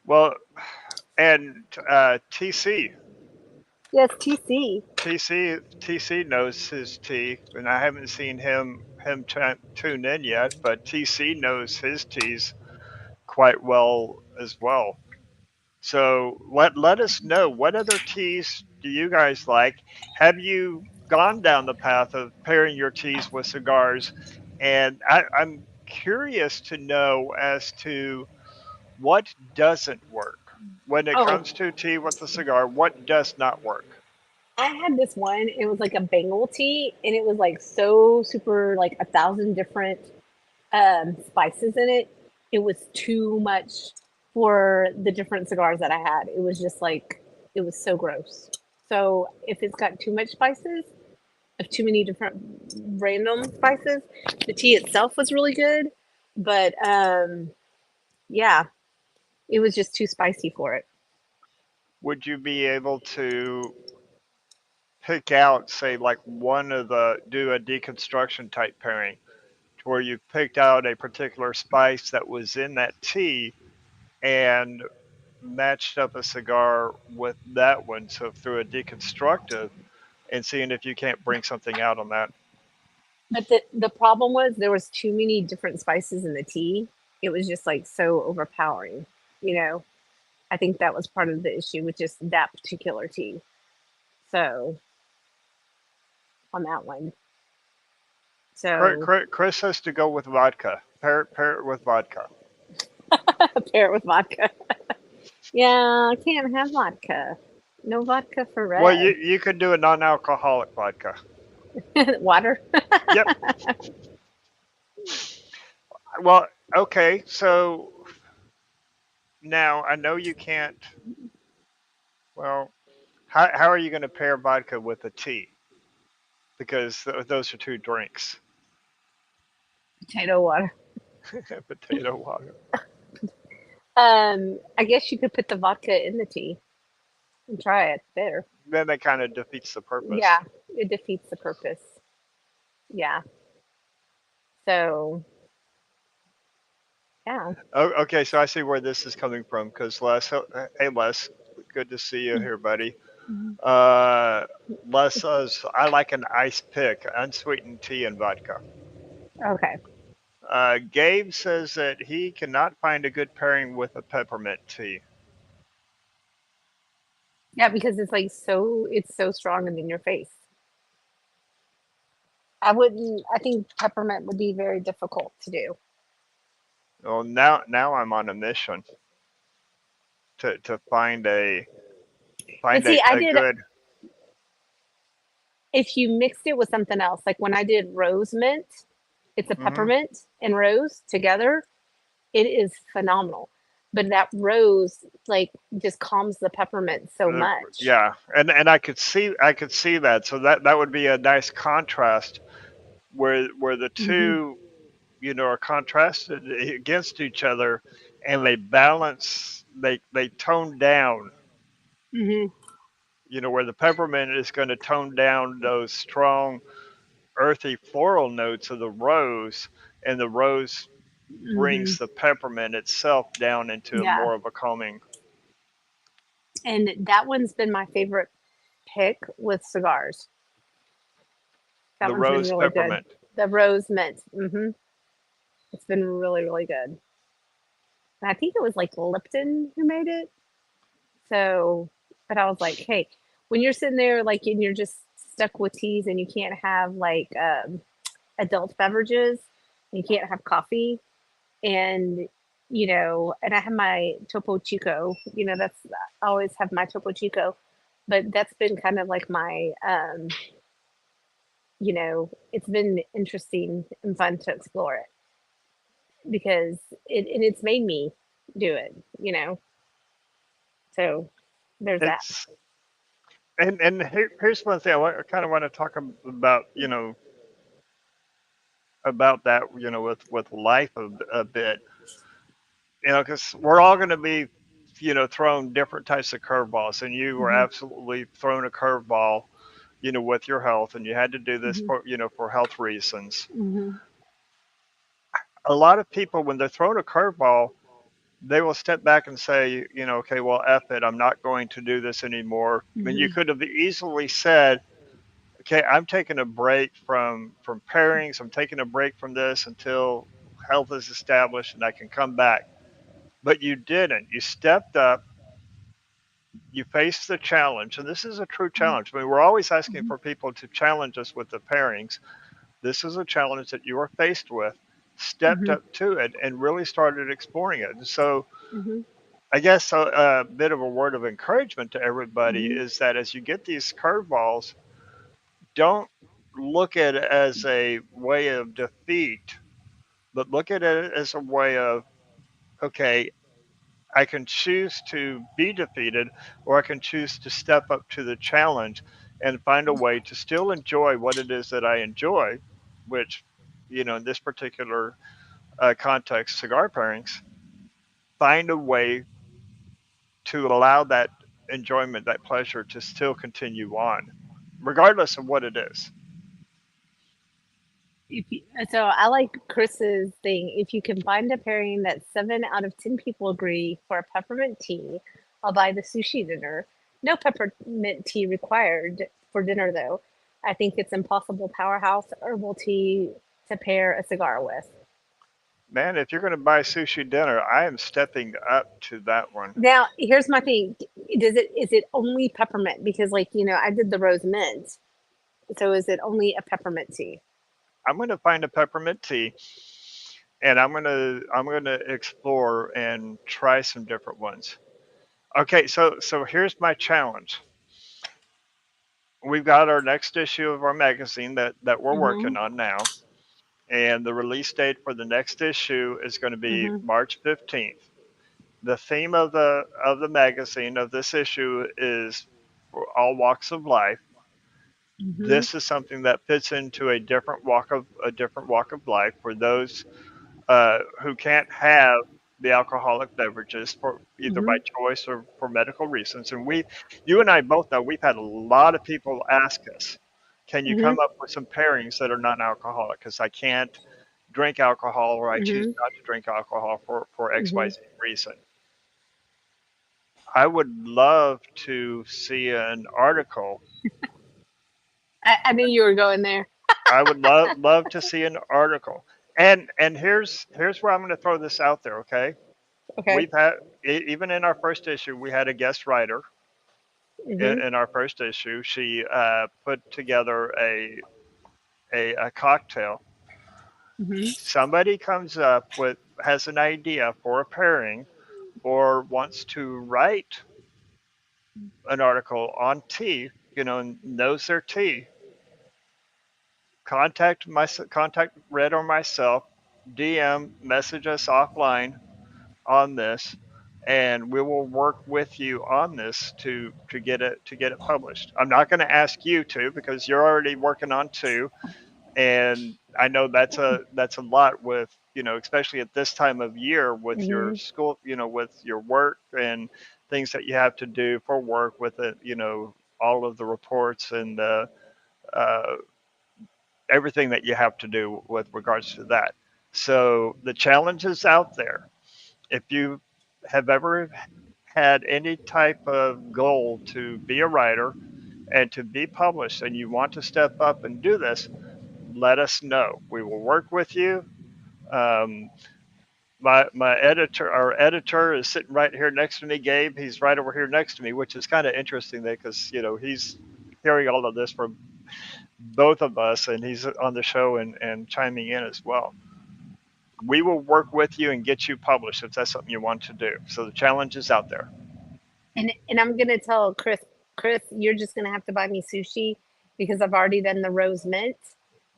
[SPEAKER 1] Well, and TC,
[SPEAKER 2] Yes, TC.
[SPEAKER 1] TC knows his tea, and I haven't seen him tune in yet, but TC knows his teas quite well as well. So let us know, what other teas do you guys like? Have you gone down the path of pairing your teas with cigars? And I'm curious to know as to what doesn't work when it
[SPEAKER 2] Oh,
[SPEAKER 1] comes to tea with a cigar. What does not work?
[SPEAKER 2] I had this one. It was like a Bengal tea, and it was like so super like 1,000 different spices in it. It was too much for the different cigars that I had. It was just like it was so gross. So if it's got too much spices, of too many different random spices, the tea itself was really good, but yeah, it was just too spicy for it.
[SPEAKER 1] Would you be able to pick out, say, like do a deconstruction type pairing, to where you picked out a particular spice that was in that tea and matched up a cigar with that one. So through a deconstructive and seeing if you can't bring something out on that.
[SPEAKER 2] But the problem was there was too many different spices in the tea. It was just like so overpowering, you know. I think that was part of the issue with just that particular tea. So on that one. So
[SPEAKER 1] Chris has to go with vodka. Pair it with vodka.
[SPEAKER 2] pair it with vodka. Yeah, I can't have vodka. No vodka for
[SPEAKER 1] Well,
[SPEAKER 2] red.
[SPEAKER 1] you could do a non-alcoholic vodka.
[SPEAKER 2] Water.
[SPEAKER 1] Yep. Well, okay. So now I know you can't. Well, how are you going to pair vodka with a tea? Because those are two drinks.
[SPEAKER 2] Potato water.
[SPEAKER 1] Potato water.
[SPEAKER 2] I guess you could put the vodka in the tea and try it there.
[SPEAKER 1] Then that kind of defeats the purpose.
[SPEAKER 2] Yeah, it defeats the purpose. Yeah. So, yeah.
[SPEAKER 1] Oh, okay, so I see where this is coming from. Because Les, hey Les, good to see you here, buddy.
[SPEAKER 2] Mhm.
[SPEAKER 1] Uh, Les says I like an ice pick, unsweetened tea and vodka.
[SPEAKER 2] Okay.
[SPEAKER 1] Gabe says that he cannot find a good pairing with a peppermint tea.
[SPEAKER 2] Yeah, because it's like it's so strong and in your face. I wouldn't, I think peppermint would be very difficult to do.
[SPEAKER 1] Well, now I'm on a mission to
[SPEAKER 2] But
[SPEAKER 1] find
[SPEAKER 2] see, I
[SPEAKER 1] a
[SPEAKER 2] did,
[SPEAKER 1] good.
[SPEAKER 2] if you mixed it with something else, like when I did rose mint, it's a
[SPEAKER 1] Hmm.
[SPEAKER 2] peppermint and rose together. It is phenomenal. But that rose, like, just calms the peppermint so much.
[SPEAKER 1] Yeah, and I could see that. So that would be a nice contrast where the
[SPEAKER 2] Hmm.
[SPEAKER 1] two are contrasted against each other, and they balance. They tone down.
[SPEAKER 2] Hmm.
[SPEAKER 1] Where the peppermint is going to tone down those strong earthy floral notes of the rose, and the rose
[SPEAKER 2] Hmm.
[SPEAKER 1] brings the peppermint itself down into
[SPEAKER 2] Yeah.
[SPEAKER 1] more of a calming.
[SPEAKER 2] And that one's been my favorite pick with cigars. That
[SPEAKER 1] The
[SPEAKER 2] one's been
[SPEAKER 1] rose
[SPEAKER 2] really good.
[SPEAKER 1] peppermint.
[SPEAKER 2] The rose mint. It's been really, really good. And I think it was like Lipton who made it. So, but I was like, hey, when you're sitting there, like, and you're just stuck with teas and you can't have like adult beverages, and you can't have coffee, and and I have my Topo Chico. That's I always have my Topo Chico, but that's been kind of like my it's been interesting and fun to explore it because it's made me do it. So there's that.
[SPEAKER 1] It's and here's one thing I kind of want to talk about. About that. With life a bit. Because we're all going to be, thrown different types of curveballs, and you were
[SPEAKER 2] Hmm.
[SPEAKER 1] absolutely thrown a curveball, with your health, and you had to do this
[SPEAKER 2] Hmm.
[SPEAKER 1] for health reasons.
[SPEAKER 2] Hmm.
[SPEAKER 1] A lot of people, when they're thrown a curveball, they will step back and say, okay, well, F it, I'm not going to do this anymore. I mean, you
[SPEAKER 2] Hmm.
[SPEAKER 1] could have easily said, okay, I'm taking a break from pairings, I'm taking a break from this until health is established and I can come back. But you didn't. You stepped up, you faced the challenge, and this is a true challenge. I mean, we're always asking
[SPEAKER 2] Hmm.
[SPEAKER 1] for people to challenge us with the pairings. This is a challenge that you were faced with, stepped
[SPEAKER 2] Hmm.
[SPEAKER 1] up to it, and really started exploring it. And so,
[SPEAKER 2] Hmm.
[SPEAKER 1] I guess a bit of a word of encouragement to everybody
[SPEAKER 2] Hmm.
[SPEAKER 1] is that as you get these curveballs, don't look at it as a way of defeat, but look at it as a way of, okay, I can choose to be defeated, or I can choose to step up to the challenge and find a way to still enjoy what it is that I enjoy, which, in this particular context, cigar pairings, find a way to allow that enjoyment, that pleasure to still continue on, regardless of what it is.
[SPEAKER 2] If you, so I like Chris's thing. If you can find a pairing that 7 out of 10 people agree for a peppermint tea, I'll buy the sushi dinner. No peppermint tea required for dinner, though. I think it's impossible powerhouse herbal tea to pair a cigar with.
[SPEAKER 1] Man, if you're going to buy sushi dinner, I am stepping up to that one.
[SPEAKER 2] Now, here's my thing. Is it only peppermint? Because I did the rose mint. So is it only a peppermint tea?
[SPEAKER 1] I'm going to find a peppermint tea, and I'm going to explore and try some different ones. Okay, so here's my challenge. We've got our next issue of our magazine that we're
[SPEAKER 2] Mm-hmm.
[SPEAKER 1] working on now, and the release date for the next issue is going to be
[SPEAKER 2] Mm-hmm.
[SPEAKER 1] March 15th. The theme of the magazine of this issue is for all walks of life.
[SPEAKER 2] Mm-hmm.
[SPEAKER 1] This is something that fits into a different walk of life for those who can't have the alcoholic beverages for either by
[SPEAKER 2] Mm-hmm.
[SPEAKER 1] choice or for medical reasons. And you and I both know we've had a lot of people ask us, "Can you
[SPEAKER 2] Mm-hmm.
[SPEAKER 1] come up with some pairings that are non-alcoholic?" Because I can't drink alcohol or I choose
[SPEAKER 2] Mm-hmm.
[SPEAKER 1] not to drink alcohol for X Y
[SPEAKER 2] Mm-hmm.
[SPEAKER 1] Z reason. I would love to see an article.
[SPEAKER 2] I knew you were going there.
[SPEAKER 1] I would love to see an article. And here's where I'm going to throw this out there. Okay,
[SPEAKER 2] Okay.
[SPEAKER 1] we've had even in our first issue, we had a guest writer
[SPEAKER 2] Mm-hmm.
[SPEAKER 1] in our first issue. She put together a cocktail.
[SPEAKER 2] Mm-hmm.
[SPEAKER 1] Somebody comes up with has an idea for a pairing or wants to write an article on tea, knows their tea. Contact Red or myself, DM, message us offline on this, and we will work with you on this to get it published. I'm not going to ask you to because you're already working on two, and I know that's a lot with especially at this time of year with your
[SPEAKER 2] Mm-hmm.
[SPEAKER 1] school, with your work and things that you have to do for work with it, all of the reports and uh, everything that you have to do with regards to that. So the challenge is out there. If you have ever had any type of goal to be a writer and to be published and you want to step up and do this, let us know. We will work with you. Um, our editor is sitting right here next to me, Gabe. He's right over here next to me, which is kind of interesting because he's hearing all of this from both of us, and he's on the show and chiming in as well. We will work with you and get you published if that's something you want to do. So the challenge is out there.
[SPEAKER 2] And I'm gonna tell Chris, you're just gonna have to buy me sushi because I've already done the rose mint.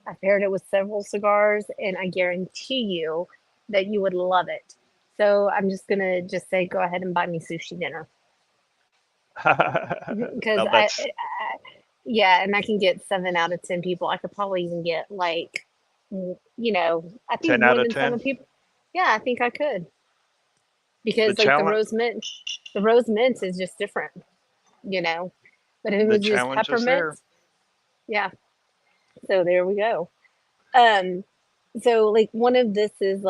[SPEAKER 2] I paired it with several cigars, and I guarantee you that you would love it. So I'm just gonna just say, go ahead and buy me sushi dinner because
[SPEAKER 1] Now that's
[SPEAKER 2] yeah, and I can get 7 out of 10 people. I could probably even get I think
[SPEAKER 1] 10 out
[SPEAKER 2] more
[SPEAKER 1] of
[SPEAKER 2] than
[SPEAKER 1] 10.
[SPEAKER 2] 7 people. Yeah, I think I could
[SPEAKER 1] The
[SPEAKER 2] because like
[SPEAKER 1] challenge
[SPEAKER 2] the rose mint is just different, you know. But if it
[SPEAKER 1] the
[SPEAKER 2] was just
[SPEAKER 1] challenge is
[SPEAKER 2] peppermint,
[SPEAKER 1] there.
[SPEAKER 2] yeah. So there we go. Um, so like one of this is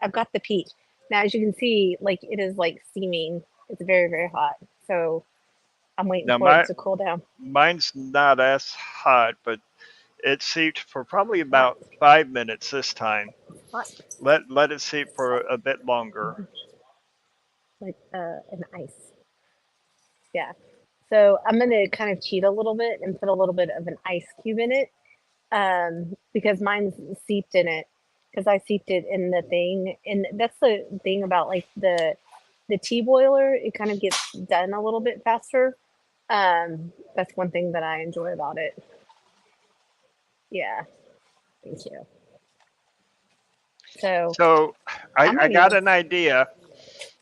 [SPEAKER 2] I've got the peach. Now as you can see, like it is like steaming. It's very, very hot. So I'm waiting
[SPEAKER 1] Now
[SPEAKER 2] for it to cool down.
[SPEAKER 1] mine's not as hot, but it seeped for probably
[SPEAKER 2] Hot.
[SPEAKER 1] about 5 minutes this time.
[SPEAKER 2] Hot.
[SPEAKER 1] Let it seep for a bit longer.
[SPEAKER 2] Like an ice. Yeah. So I'm gonna kind of cheat a little bit and put a little bit of an ice cube in it. Because mine's seeped in it because I seeped it in the thing, and that's the thing about like the tea boiler. It kind of gets done a little bit faster. That's one thing that I enjoy about it. Yeah, thank you. So
[SPEAKER 1] So
[SPEAKER 2] I
[SPEAKER 1] I
[SPEAKER 2] might
[SPEAKER 1] got
[SPEAKER 2] even.
[SPEAKER 1] an idea,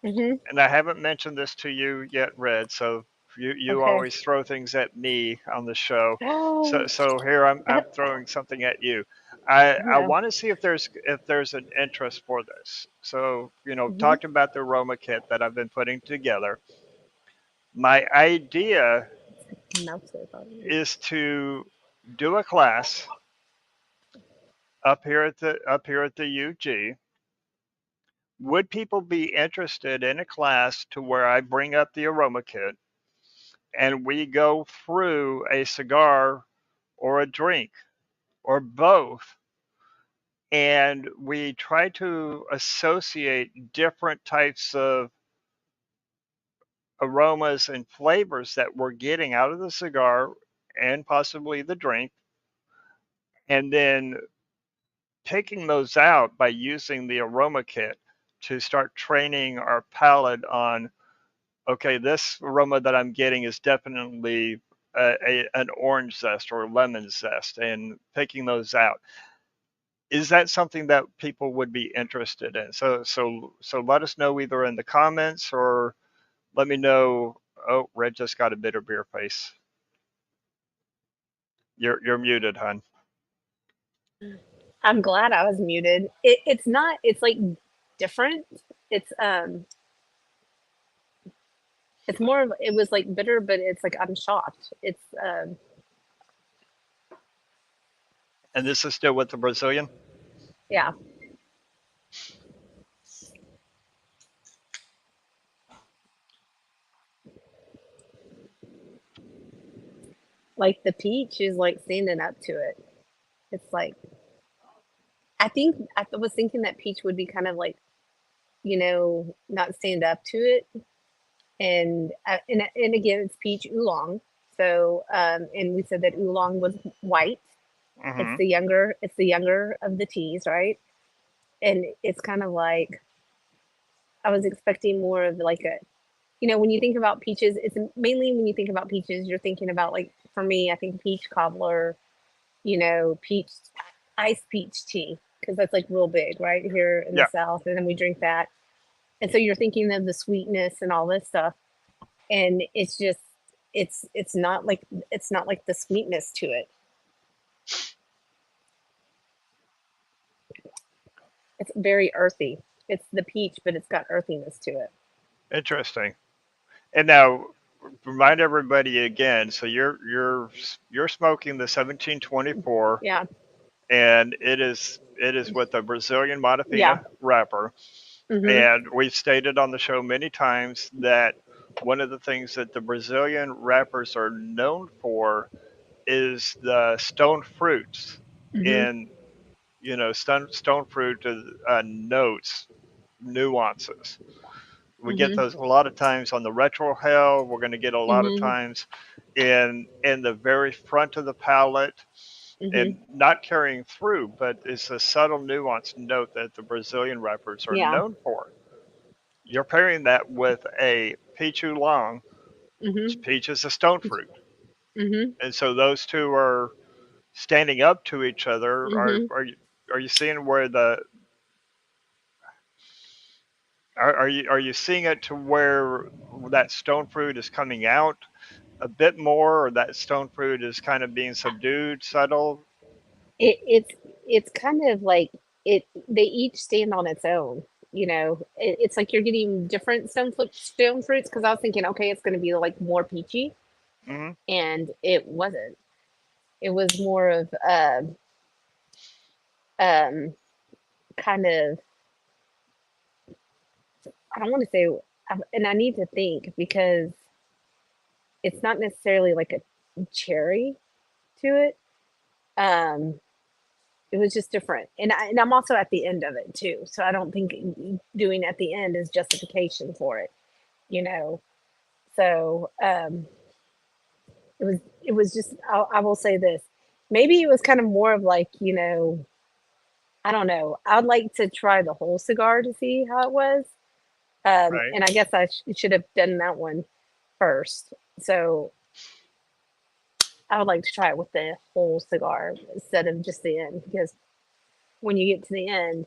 [SPEAKER 2] Hmm.
[SPEAKER 1] and I haven't mentioned this to you yet, Red. So you
[SPEAKER 2] Okay.
[SPEAKER 1] always throw things at me on the show. So
[SPEAKER 2] Oh,
[SPEAKER 1] so here I'm throwing something at you. I
[SPEAKER 2] no.
[SPEAKER 1] want to see if there's an interest for this. So
[SPEAKER 2] Hmm.
[SPEAKER 1] talked about the aroma kit that I've been putting together. My idea
[SPEAKER 2] Melted on me.
[SPEAKER 1] is to do a class up here at the UG. Would people be interested in a class to where I bring up the aroma kit and we go through a cigar or a drink or both, and we try to associate different types of aromas and flavors that we're getting out of the cigar and possibly the drink, and then picking those out by using the aroma kit to start training our palate on, okay, this aroma that I'm getting is definitely an orange zest or a lemon zest, and picking those out. Is that something that people would be interested in? So let us know either in the comments or let me know. Oh, Red just got a bitter beer face. You're muted, hun.
[SPEAKER 2] I'm glad I was muted. It's not. It's like different. It's um. It's more of. It was like bitter, but it's like I'm shocked. It's
[SPEAKER 1] And this is still with the Brazilian.
[SPEAKER 2] yeah. Like the peach is like standing up to it. It's like I was thinking that peach would be kind of like not stand up to it, and again it's peach oolong. So and we said that oolong was white.
[SPEAKER 1] Hmm.
[SPEAKER 2] It's the younger of the teas, right? And it's kind of like I was expecting more of like a when you think about peaches, it's mainly when you think about peaches, you're thinking about like for me, I think peach cobbler, peach iced peach tea because that's like real big right here in the
[SPEAKER 1] Yeah,
[SPEAKER 2] South, and then we drink that, and so you're thinking of the sweetness and all this stuff, and it's just it's not like the sweetness to it. It's very earthy. It's the peach, but it's got earthiness to it.
[SPEAKER 1] interesting. And now remind everybody again. So you're smoking the 1724,
[SPEAKER 2] Yeah.
[SPEAKER 1] and it is with a Brazilian
[SPEAKER 2] Yeah.
[SPEAKER 1] Modafina wrapper.
[SPEAKER 2] Mhm.
[SPEAKER 1] And we've stated on the show many times that one of the things that the Brazilian wrappers are known for is the stone fruits
[SPEAKER 2] Mhm.
[SPEAKER 1] in stone fruit notes, nuances. We get
[SPEAKER 2] Mhm.
[SPEAKER 1] those a lot of times on the retro hell. We're going to get a lot of
[SPEAKER 2] Mhm.
[SPEAKER 1] times in the very front of the palate,
[SPEAKER 2] Mhm.
[SPEAKER 1] and not carrying through, but it's a subtle nuanced note that the Brazilian wrappers are
[SPEAKER 2] Yeah.
[SPEAKER 1] known for. You're pairing that with a peach oolong.
[SPEAKER 2] Mhm.
[SPEAKER 1] Peach is a stone fruit,
[SPEAKER 2] Mhm.
[SPEAKER 1] and so those two are standing up to each other. Are
[SPEAKER 2] Mhm.
[SPEAKER 1] are you are you seeing where the are you seeing it to where that stone fruit is coming out a bit more, or that stone fruit is kind of being subdued, subtle?
[SPEAKER 2] It's kind of like they each stand on its own. It's like you're getting different stone fruits because I was thinking, okay, it's going to be like more peachy,
[SPEAKER 1] Hmm.
[SPEAKER 2] and it wasn't. It was more of um kind of I don't want to say, and I need to think because it's not necessarily like a cherry to it. Um, it was just different, and I'm also at the end of it too, so I don't think doing at the end is justification for it. You know, so it was just I will say this, maybe it was kind of more of like I don't know. I'd like to try the whole cigar to see how it was.
[SPEAKER 1] Right.
[SPEAKER 2] And I guess I should have done that one first. So I would like to try it with the whole cigar instead of just the end because when you get to the end,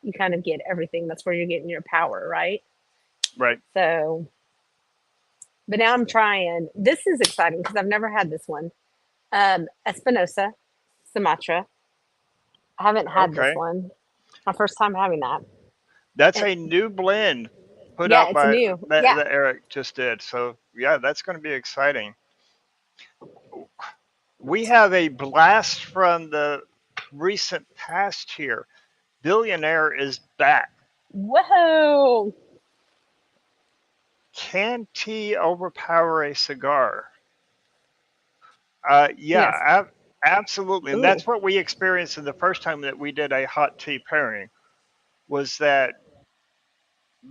[SPEAKER 2] you kind of get everything. That's where you're getting your power, right?
[SPEAKER 1] Right.
[SPEAKER 2] So, but now I'm trying. This is exciting because I've never had this one. Espinosa, Sumatra. I haven't had this
[SPEAKER 1] Okay.
[SPEAKER 2] one. My first time having that.
[SPEAKER 1] That's
[SPEAKER 2] And
[SPEAKER 1] a new blend put
[SPEAKER 2] yeah,
[SPEAKER 1] out
[SPEAKER 2] it's
[SPEAKER 1] by
[SPEAKER 2] new.
[SPEAKER 1] that,
[SPEAKER 2] Yeah.
[SPEAKER 1] that Eric just did. So yeah, that's going to be exciting. We have a blast from the recent past here. Billionaire is back.
[SPEAKER 2] Whoa!
[SPEAKER 1] Can tea overpower a cigar? Yeah,
[SPEAKER 2] Yes.
[SPEAKER 1] absolutely. And
[SPEAKER 2] Ooh.
[SPEAKER 1] that's what we experienced in the first time that we did a hot tea pairing was that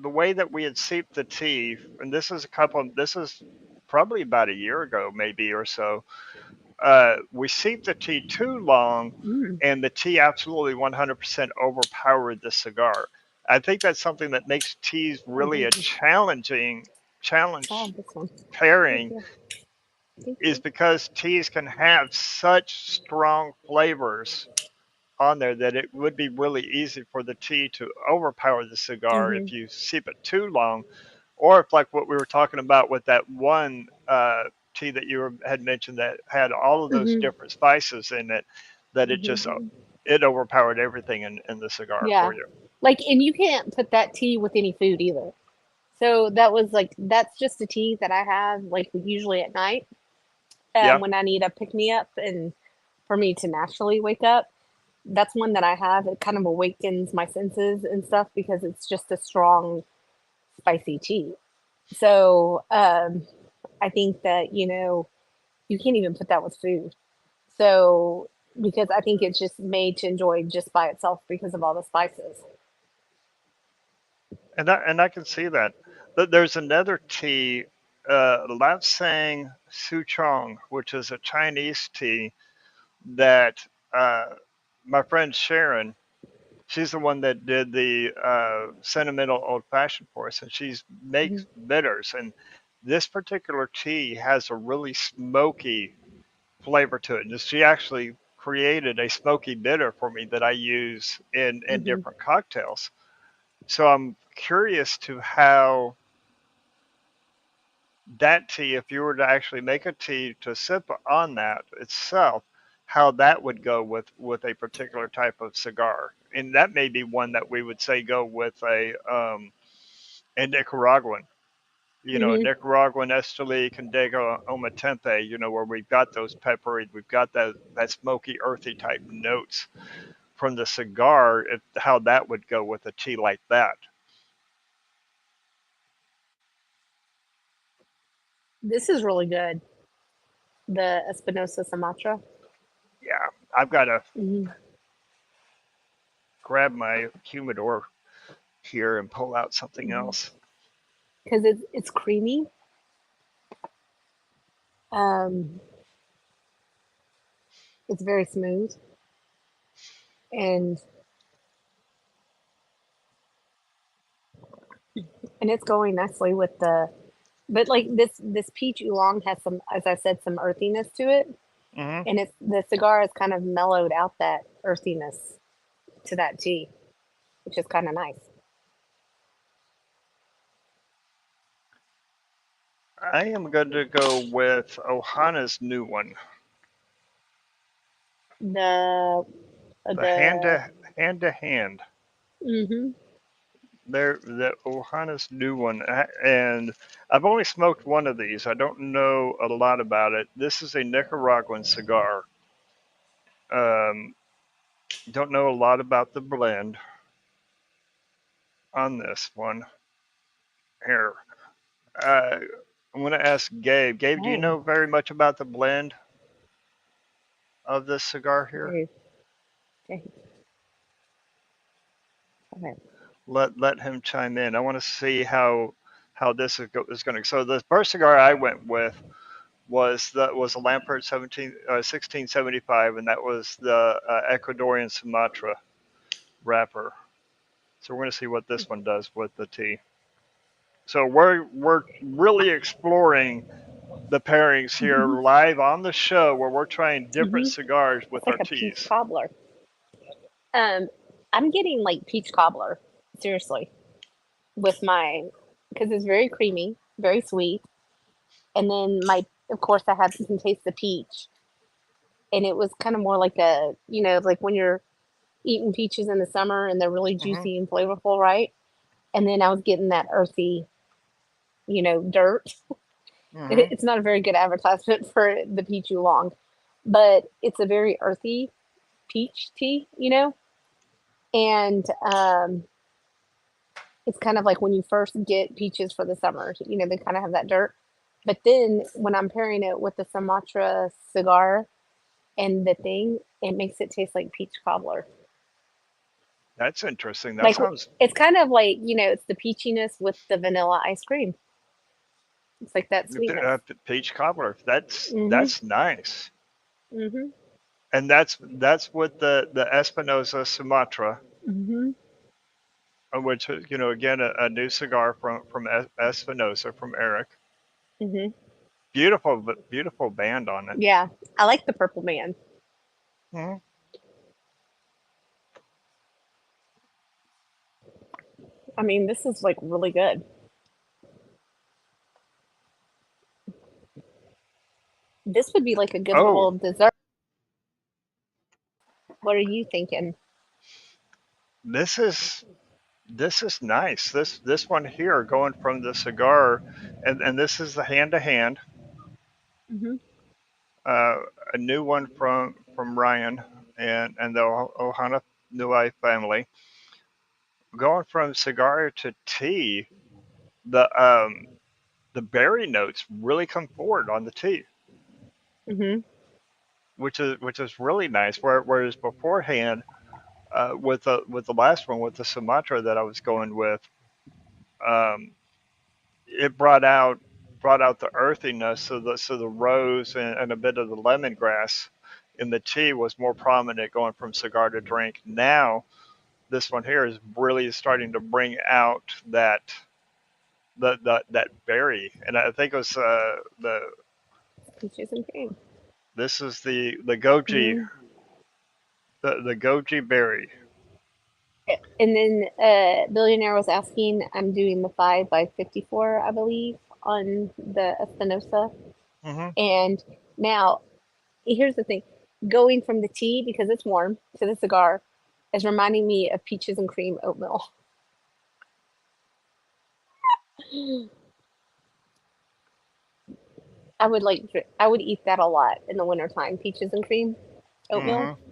[SPEAKER 1] the way that we had seeped the tea, and this is probably about a year ago, maybe or so. We seeped the tea too long,
[SPEAKER 2] Mm.
[SPEAKER 1] and the tea absolutely 100% overpowered the cigar. I think that's something that makes teas
[SPEAKER 2] Oh,
[SPEAKER 1] really a
[SPEAKER 2] thank you.
[SPEAKER 1] challenging
[SPEAKER 2] Oh,
[SPEAKER 1] challenge
[SPEAKER 2] this one. Thank
[SPEAKER 1] pairing
[SPEAKER 2] you. Thank
[SPEAKER 1] is
[SPEAKER 2] you.
[SPEAKER 1] because teas can have such strong flavors on there that it would be really easy for the tea to overpower the cigar
[SPEAKER 2] Mm-hmm.
[SPEAKER 1] if you sip it too long, or if like what we were talking about with that one tea that had mentioned that had all of those
[SPEAKER 2] Mm-hmm.
[SPEAKER 1] different spices in it, that it just
[SPEAKER 2] Mm-hmm.
[SPEAKER 1] it overpowered everything in the cigar
[SPEAKER 2] Yeah.
[SPEAKER 1] for you.
[SPEAKER 2] Like, and you can't put that tea with any food either. So that was like, that's just a tea that I have, like, usually at night,
[SPEAKER 1] Yeah,
[SPEAKER 2] when I need a pick me up and for me to naturally wake up. That's one that I have. It kind of awakens my senses and stuff because it's just a strong, spicy tea. So I think that, you can't even put that with food. So, because I think it's just made to enjoy just by itself because of all the spices.
[SPEAKER 1] and I can see that. There's another tea, Lapsang Souchong, which is a Chinese tea that my friend Sharon, she's the one that did the sentimental old fashioned for us, and she's
[SPEAKER 2] Mhm.
[SPEAKER 1] makes bitters. And this particular tea has a really smoky flavor to it. And she actually created a smoky bitter for me that I use in
[SPEAKER 2] Mhm.
[SPEAKER 1] different cocktails. So I'm curious to how that tea, if you were to actually make a tea to sip on that itself, how that would go with a particular type of cigar, and that may be one that we would say go with a Nicaraguan,
[SPEAKER 2] Mhm.
[SPEAKER 1] Nicaraguan Esteli, Condego, Ometempe, where we've got those peppery, we've got that smoky, earthy type notes from the cigar, how that would go with a tea like that.
[SPEAKER 2] This is really good. The Espinosa Sumatra.
[SPEAKER 1] Yeah, I've got to
[SPEAKER 2] Mhm.
[SPEAKER 1] grab my humidor here and pull out something
[SPEAKER 2] Mhm.
[SPEAKER 1] else.
[SPEAKER 2] Because it's creamy. Um, it's very smooth, and it's going nicely with the. But like this peach oolong has some, as I said, some earthiness to it,
[SPEAKER 1] Hmm.
[SPEAKER 2] and it's the cigar has kind of mellowed out that earthiness to that tea, which is kind of nice.
[SPEAKER 1] I am going to go with Ohana's new one,
[SPEAKER 2] The
[SPEAKER 1] the hand
[SPEAKER 2] the
[SPEAKER 1] to hand to hand.
[SPEAKER 2] hmm
[SPEAKER 1] There, the Ohana's new one, and I've only smoked one of these. I don't know a lot about it. This is a Nicaraguan cigar. Um, don't know a lot about the blend on this one. Here, uh, I'm going to ask Gabe. Gabe, do you
[SPEAKER 2] oh,
[SPEAKER 1] know very much about the blend of this cigar here?
[SPEAKER 2] very okay. Okay.
[SPEAKER 1] Let him chime in. I want to see how this is going to. So the first cigar I went with was a Lampert 1675, and that was the Ecuadorian Sumatra wrapper. So we're going to see what this one does with the tea. So we're really exploring the pairings here live on the show where we're trying different
[SPEAKER 2] hmm
[SPEAKER 1] cigars
[SPEAKER 2] It's
[SPEAKER 1] with
[SPEAKER 2] like
[SPEAKER 1] our
[SPEAKER 2] a peach
[SPEAKER 1] teas.
[SPEAKER 2] cobbler. Um, I'm getting like peach cobbler, seriously, with my because it's very creamy, very sweet, and then of course, I have can taste the peach, and it was kind of more like like when you're eating peaches in the summer and they're really
[SPEAKER 1] Hmm.
[SPEAKER 2] juicy and flavorful, right? And then I was getting that earthy, dirt.
[SPEAKER 1] Hmm.
[SPEAKER 2] It's not a very good advertisement for the peach oolong, but it's a very earthy peach tea, and it's kind of like when you first get peaches for the summer, they kind of have that dirt. But then when I'm pairing it with the Sumatra cigar and the thing, it makes it taste like peach cobbler.
[SPEAKER 1] That's interesting. That
[SPEAKER 2] Like
[SPEAKER 1] sounds
[SPEAKER 2] it's kind of like, it's the peachiness with the vanilla ice cream. It's like that sweetness.
[SPEAKER 1] peach cobbler.
[SPEAKER 2] Mhm.
[SPEAKER 1] That's nice.
[SPEAKER 2] Mhm.
[SPEAKER 1] And that's with the Espinosa Sumatra,
[SPEAKER 2] Mhm.
[SPEAKER 1] which is, again, a new cigar from Espinosa from Eric.
[SPEAKER 2] Mhm.
[SPEAKER 1] Beautiful band on it.
[SPEAKER 2] Yeah, I like the purple man.
[SPEAKER 1] Mhm.
[SPEAKER 2] I mean, this is like really good. This would be like a good
[SPEAKER 1] Oh,
[SPEAKER 2] little dessert. What are you thinking?
[SPEAKER 1] this is this is nice. This one here going from the cigar, and this is the hand to hand.
[SPEAKER 2] Mhm.
[SPEAKER 1] Uh, a new one from Ryan and the Ohana Nui family. Going from cigar to tea, the berry notes really come forward on the tea,
[SPEAKER 2] Mhm.
[SPEAKER 1] which is really nice. Whereas beforehand, with the last one with the Sumatra that I was going with, um, it brought out the earthiness. So the rose and a bit of the lemongrass in the tea was more prominent going from cigar to drink. Now this one here is really starting to bring out that berry, and I think it was the
[SPEAKER 2] Peaches and cream.
[SPEAKER 1] this is the goji
[SPEAKER 2] Mhm.
[SPEAKER 1] the goji berry.
[SPEAKER 2] And then Billionaire was asking, I'm doing the 5 by 54, I believe, on the Espinosa.
[SPEAKER 1] Hmm.
[SPEAKER 2] And now, here's the thing, going from the tea, because it's warm, to the cigar is reminding me of peaches and cream oatmeal. I would eat that a lot in the wintertime, peaches and cream oatmeal,
[SPEAKER 1] Hmm.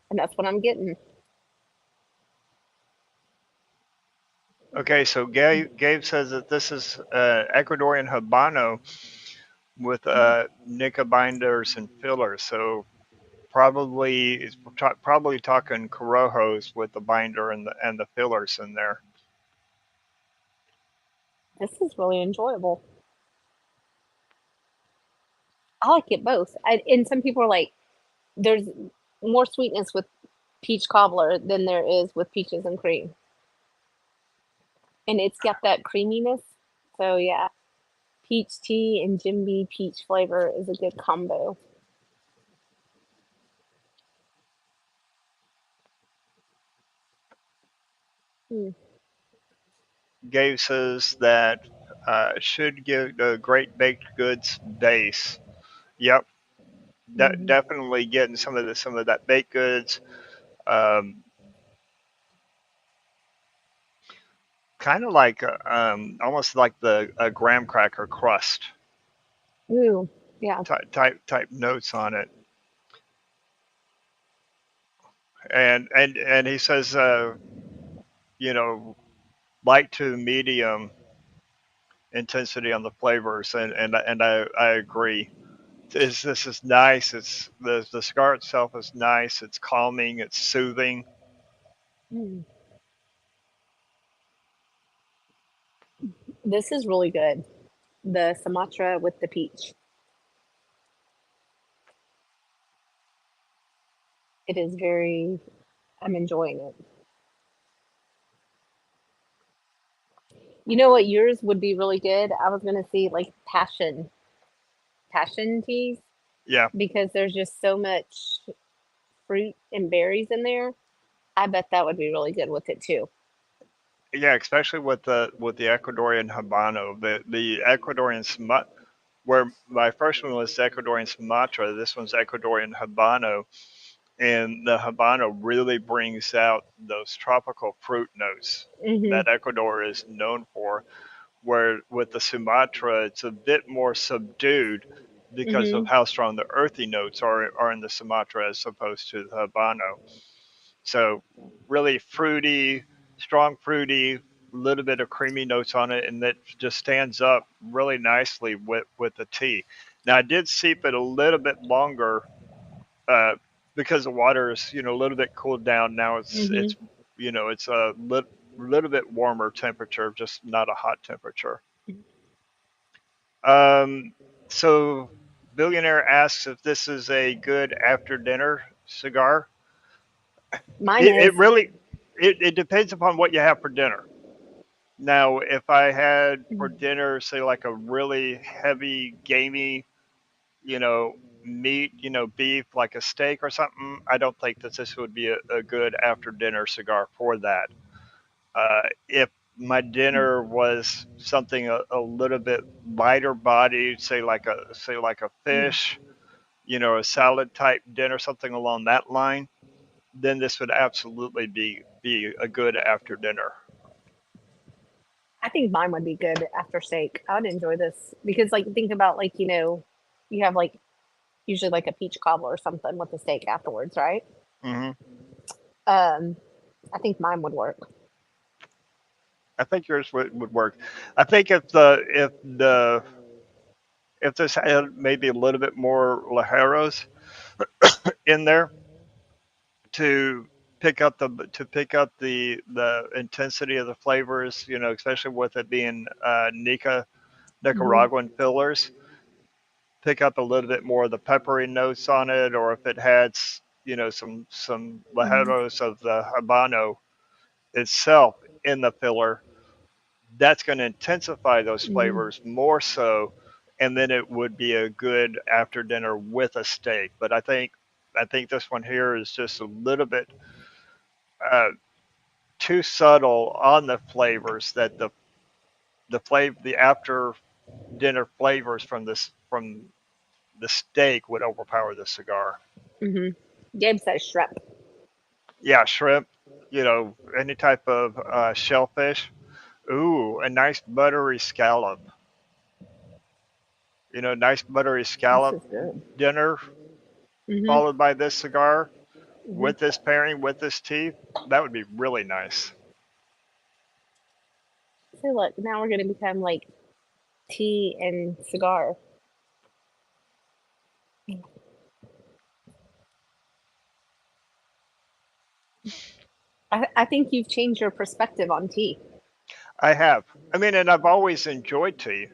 [SPEAKER 2] and that's what I'm getting.
[SPEAKER 1] Okay, so Gabe says that this is Ecuadorian Habano with Nica binders and fillers. So probably talking Corojos with the binder and the fillers in there.
[SPEAKER 2] This is really enjoyable. I like it both. And some people are like, there's more sweetness with peach cobbler than there is with peaches and cream. And it's got that creaminess. So yeah, peach tea and Jim Beam peach flavor is a good combo. Mm,
[SPEAKER 1] Gabe says that should give the great baked goods base. Yep,
[SPEAKER 2] hmm
[SPEAKER 1] definitely getting some of that baked goods. Um, kind of like almost like the graham cracker crust
[SPEAKER 2] Ooh, yeah.
[SPEAKER 1] type notes on it. And he says, you know, light to medium intensity on the flavors, and I agree. This is nice. It's the cigar itself is nice. It's calming. It's soothing.
[SPEAKER 2] Mm. This is really good. The Sumatra with the peach. It is very, I'm enjoying it. You know what yours would be really good? I was going to see like passion teas,
[SPEAKER 1] Yeah,
[SPEAKER 2] because there's just so much fruit and berries in there. I bet that would be really good with it too.
[SPEAKER 1] yeah, especially with the Ecuadorian Habano, the Ecuadorian where my first one was Ecuadorian Sumatra. This one's Ecuadorian Habano, and the Habano really brings out those tropical fruit notes
[SPEAKER 2] Hmm
[SPEAKER 1] that Ecuador is known for. Where with the Sumatra, it's a bit more subdued, because of
[SPEAKER 2] Mm-hmm.
[SPEAKER 1] how strong the earthy notes are in the Sumatra as opposed to the Habano. So really fruity, strong fruity, little bit of creamy notes on it, and that just stands up really nicely with the tea. Now I did steep it a little bit longer uh, because the water is a little bit cooled down. Now
[SPEAKER 2] Mm-hmm.
[SPEAKER 1] it's a little bit warmer temperature, just not a hot temperature. Um, so billionaire asks if this is a good after dinner cigar.
[SPEAKER 2] Mine
[SPEAKER 1] It,
[SPEAKER 2] is.
[SPEAKER 1] it really it depends upon what you have for dinner. Now, if I had for dinner, say like a really heavy, gamey, you know, meat, beef, like a steak or something, I don't think that this would be a good after dinner cigar for that. If my dinner was something a little bit lighter bodied, say like a fish, a salad type dinner, something along that line, then this would absolutely be a good after dinner.
[SPEAKER 2] I think mine would be good after steak. I would enjoy this because, like, think about like you have like usually like a peach cobbler or something with the steak afterwards, right?
[SPEAKER 1] Hmm.
[SPEAKER 2] Um, I think mine would work.
[SPEAKER 1] I think yours would work. I think if this had maybe a little bit more lajeros in there to pick up the intensity of the flavors, especially with it being
[SPEAKER 2] Hmm.
[SPEAKER 1] Nicaraguan fillers, pick up a little bit more of the peppery notes on it, or if it had some
[SPEAKER 2] Hmm.
[SPEAKER 1] lajeros of the habano itself in the filler, that's going to intensify those
[SPEAKER 2] Hmm.
[SPEAKER 1] flavors more so, and then it would be a good after dinner with a steak. But I think this one here is just a little bit uh, too subtle on the flavors that the after dinner flavors from the steak would overpower the cigar.
[SPEAKER 2] Hmm. Gabe says shrimp.
[SPEAKER 1] Yeah, shrimp, any type of shellfish. Ooh, a nice buttery scallop. Nice buttery
[SPEAKER 2] This
[SPEAKER 1] scallop
[SPEAKER 2] is good.
[SPEAKER 1] dinner
[SPEAKER 2] Hmm.
[SPEAKER 1] followed by this cigar with
[SPEAKER 2] Hmm.
[SPEAKER 1] this pairing with this tea. That would be really nice.
[SPEAKER 2] So look, now we're gonna become like tea and cigar. I think you've changed your perspective on tea.
[SPEAKER 1] I have. I mean, and I've always enjoyed tea.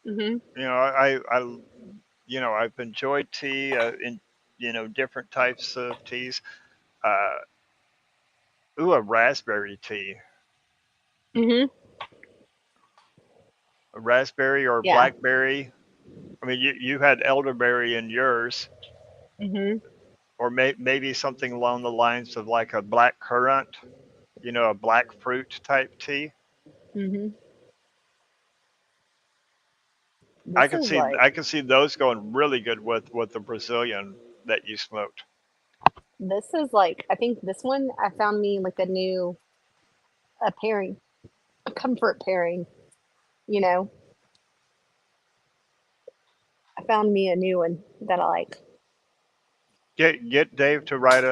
[SPEAKER 2] Hmm.
[SPEAKER 1] I've enjoyed tea in different types of teas. Uh, a raspberry tea,
[SPEAKER 2] Hmm.
[SPEAKER 1] a raspberry or
[SPEAKER 2] Yeah.
[SPEAKER 1] blackberry. I mean, you had elderberry in yours,
[SPEAKER 2] Hmm.
[SPEAKER 1] or maybe something along the lines of like a black currant, a black fruit type tea.
[SPEAKER 2] Hmm.
[SPEAKER 1] I
[SPEAKER 2] This
[SPEAKER 1] could
[SPEAKER 2] is
[SPEAKER 1] see
[SPEAKER 2] like
[SPEAKER 1] I could see those going really good with the Brazilian that you smoked.
[SPEAKER 2] I think this one I found me like a new a pairing, a comfort pairing. You know, I found me a new one that I like.
[SPEAKER 1] Get Dave to write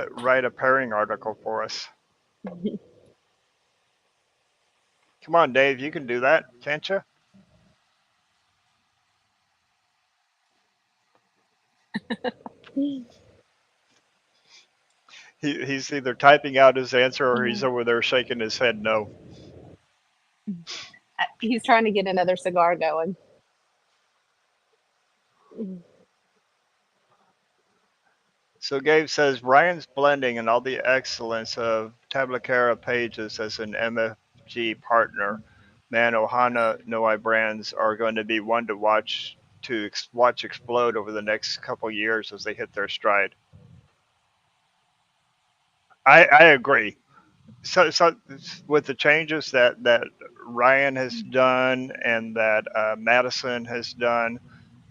[SPEAKER 1] a pairing article for us. Come on, Dave, you can do that, can't you? He's either typing out his answer or he's over there shaking his head no.
[SPEAKER 2] He's trying to get another cigar going.
[SPEAKER 1] So Gabe says Ryan's blending and all the excellence of Tablacara Pages as an MFG partner. Man, Ohana Noai brands are going to be one to watch explode over the next couple years as they hit their stride. I agree. So with the changes that Ryan has done and that Madison has done,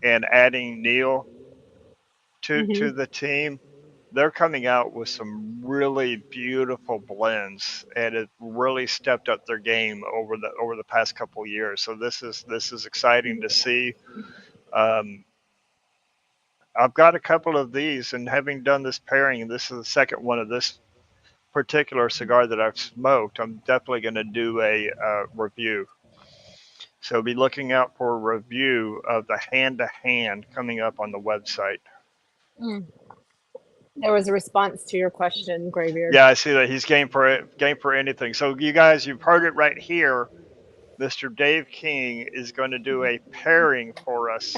[SPEAKER 1] and adding Neil
[SPEAKER 2] Hmm.
[SPEAKER 1] to the team, they're coming out with some really beautiful blends, and it really stepped up their game over the past couple years. So this is exciting to see. Um, I've got a couple of these, and having done this pairing, this is the second one of this particular cigar that I've smoked. I'm definitely going to do a review. So be looking out for a review of the hand to hand coming up on the website.
[SPEAKER 2] Mm. There was a response to your question, Graybeard.
[SPEAKER 1] Yeah, I see that he's game for it, game for anything. So you guys, you've heard it right here. Mr. Dave King is going to do a pairing for us.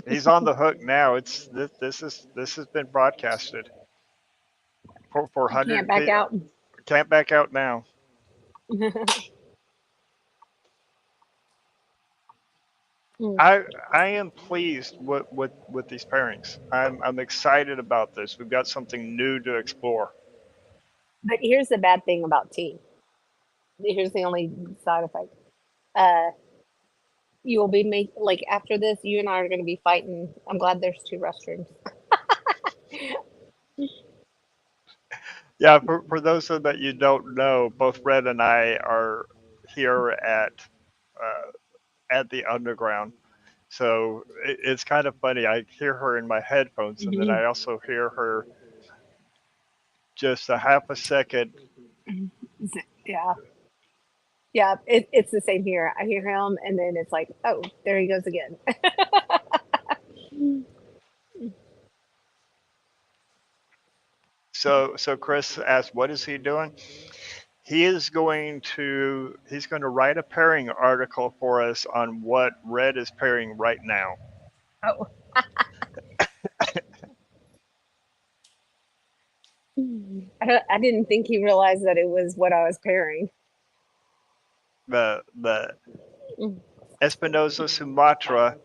[SPEAKER 1] He's on the hook now. It's this has been broadcasted for
[SPEAKER 2] You can't
[SPEAKER 1] 100
[SPEAKER 2] back
[SPEAKER 1] people.
[SPEAKER 2] out.
[SPEAKER 1] Can't back out now.
[SPEAKER 2] Mm.
[SPEAKER 1] I am pleased with these pairings. I'm excited about this. We've got something new to explore.
[SPEAKER 2] But here's the bad thing about tea. Here's the only side effect. Uh, you will be make like after this, you and I are going to be fighting. I'm glad there's two restrooms.
[SPEAKER 1] Yeah, for those of that you don't know, both Red and I are here uh, at the underground. So it's kind of funny. I hear her in my headphones, and then
[SPEAKER 2] Mhm.
[SPEAKER 1] I also hear her just a half a second.
[SPEAKER 2] Yeah, yeah. It's the same here. I hear him, and then it's like, oh, there he goes again.
[SPEAKER 1] So Chris asked, "What is he doing?" He's going to write a pairing article for us on what Red is pairing right now.
[SPEAKER 2] Oh, I didn't think he realized that it was what I was pairing.
[SPEAKER 1] The
[SPEAKER 2] Mm.
[SPEAKER 1] Espinosa Sumatra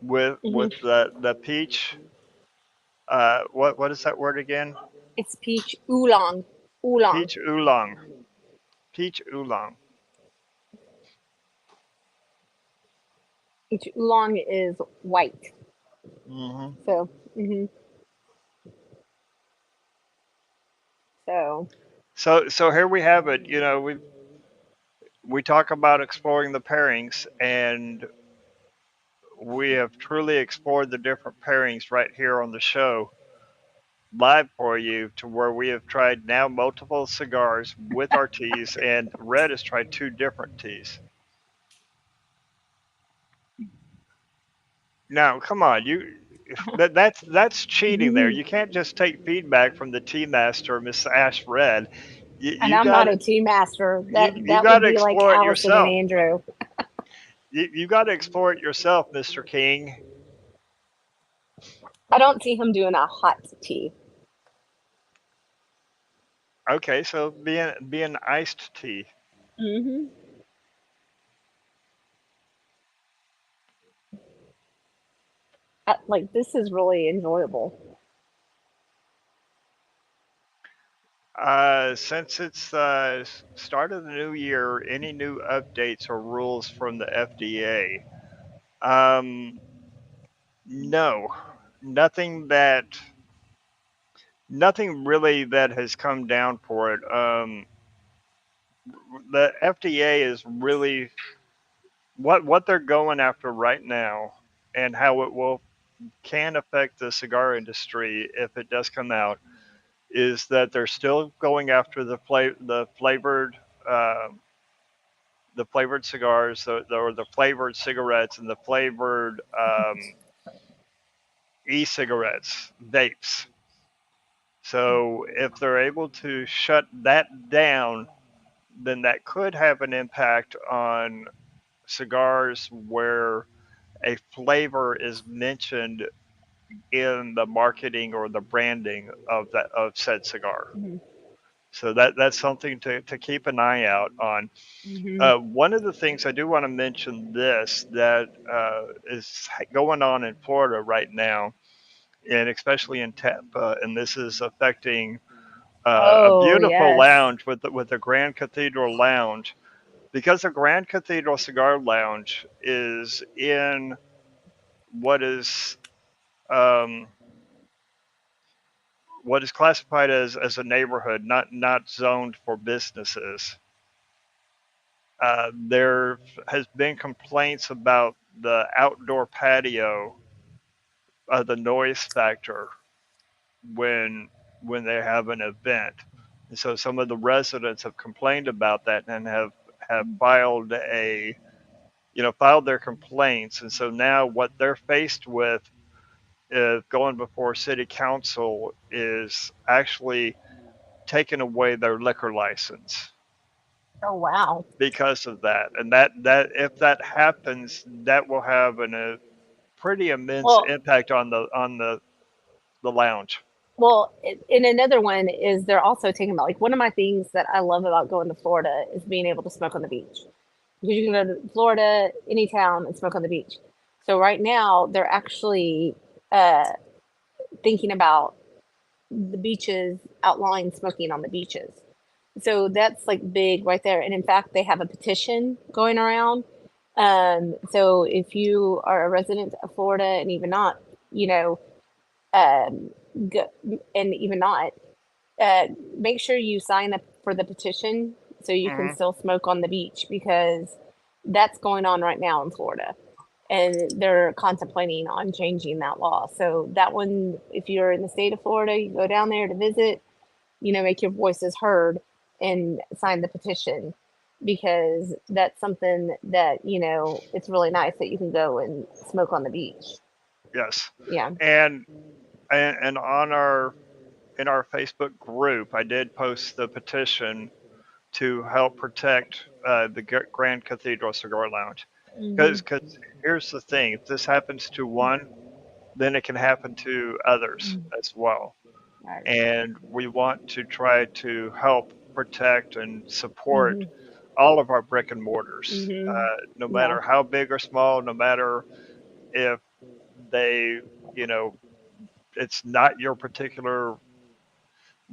[SPEAKER 1] with
[SPEAKER 2] Mhm.
[SPEAKER 1] the peach. What is that word again?
[SPEAKER 2] It's peach oolong. Oolong.
[SPEAKER 1] Peach oolong. Peach oolong.
[SPEAKER 2] Peach oolong is white.
[SPEAKER 1] Hmm.
[SPEAKER 2] So, so
[SPEAKER 1] So here we have it. You know, we talk about exploring the pairings, and we have truly explored the different pairings right here on the show live for you, to where we have tried now multiple cigars with our teas, and Red has tried two different teas. Now, come on, that's cheating. There, you can't just take feedback from the tea master, Miss Ash Red. You,
[SPEAKER 2] and
[SPEAKER 1] you
[SPEAKER 2] I'm
[SPEAKER 1] got
[SPEAKER 2] not
[SPEAKER 1] to
[SPEAKER 2] a tea master.
[SPEAKER 1] you
[SPEAKER 2] That
[SPEAKER 1] got
[SPEAKER 2] would
[SPEAKER 1] to
[SPEAKER 2] be like
[SPEAKER 1] explore it
[SPEAKER 2] Allison and
[SPEAKER 1] yourself.
[SPEAKER 2] Andrew.
[SPEAKER 1] You got to explore it yourself, Mister King.
[SPEAKER 2] I don't see him doing a hot tea.
[SPEAKER 1] Okay, so being iced tea.
[SPEAKER 2] Hmm. Like this is really enjoyable.
[SPEAKER 1] Since it's start of the new year, any new updates or rules from the FDA? Um, no, nothing that nothing really that has come down for it. The FDA is really what they're going after right now, and how it will can affect the cigar industry if it does come out, is that they're still going after uh, the flavored cigars, or the flavored cigarettes, and the flavored e-cigarettes, vapes. So if they're able to shut that down, then that could have an impact on cigars where a flavor is mentioned in the marketing or the branding of said cigar.
[SPEAKER 2] Hmm.
[SPEAKER 1] So that's something to keep an eye out on.
[SPEAKER 2] Hmm.
[SPEAKER 1] One of the things I do want to mention this that is going on in Florida right now, and especially in Tampa, and this is affecting a
[SPEAKER 2] Oh
[SPEAKER 1] beautiful
[SPEAKER 2] yes.
[SPEAKER 1] lounge with the Grand Cathedral Lounge, because the Grand Cathedral Cigar Lounge is in what is um, what is classified as a neighborhood, not zoned for businesses. There has been complaints about the outdoor patio the noise factor when they have an event. And so some of the residents have complained about that and have filed a filed their complaints. And so now what they're faced with is going before city council is actually taking away their liquor license
[SPEAKER 2] Oh, wow.
[SPEAKER 1] because of that. And that if that happens, that will have a pretty immense
[SPEAKER 2] Well,
[SPEAKER 1] impact on the lounge.
[SPEAKER 2] and another one is they're also taking about like one of my things that I love about going to Florida is being able to smoke on the beach because you can go to Florida, any town, and smoke on the beach. So right now they're actually uh, thinking about the beaches, outlawing smoking on the beaches. So that's like big right there. And in fact, they have a petition going around. So if you are a resident of Florida and even not, you know, um, go, and even not, uh, make sure you sign up for the petition so you can
[SPEAKER 1] Hmm.
[SPEAKER 2] still smoke on the beach because that's going on right now in Florida. And they're contemplating on changing that law. So that one, if you're in the state of Florida, you go down there to visit, make your voices heard and sign the petition because that's something that, it's really nice that you can go and smoke on the beach.
[SPEAKER 1] Yes,
[SPEAKER 2] Yeah.
[SPEAKER 1] and and on our in our Facebook group, I did post the petition to help protect the Grand Cathedral Cigar Lounge.
[SPEAKER 2] Hmm.
[SPEAKER 1] Because here's the thing: if this happens to one, then it can happen to others as well.
[SPEAKER 2] Right.
[SPEAKER 1] And we want to try to help protect and support
[SPEAKER 2] Hmm.
[SPEAKER 1] all of our brick and mortars,
[SPEAKER 2] Hmm.
[SPEAKER 1] no
[SPEAKER 2] Yeah.
[SPEAKER 1] matter how big or small, no matter if they, you know, it's not your particular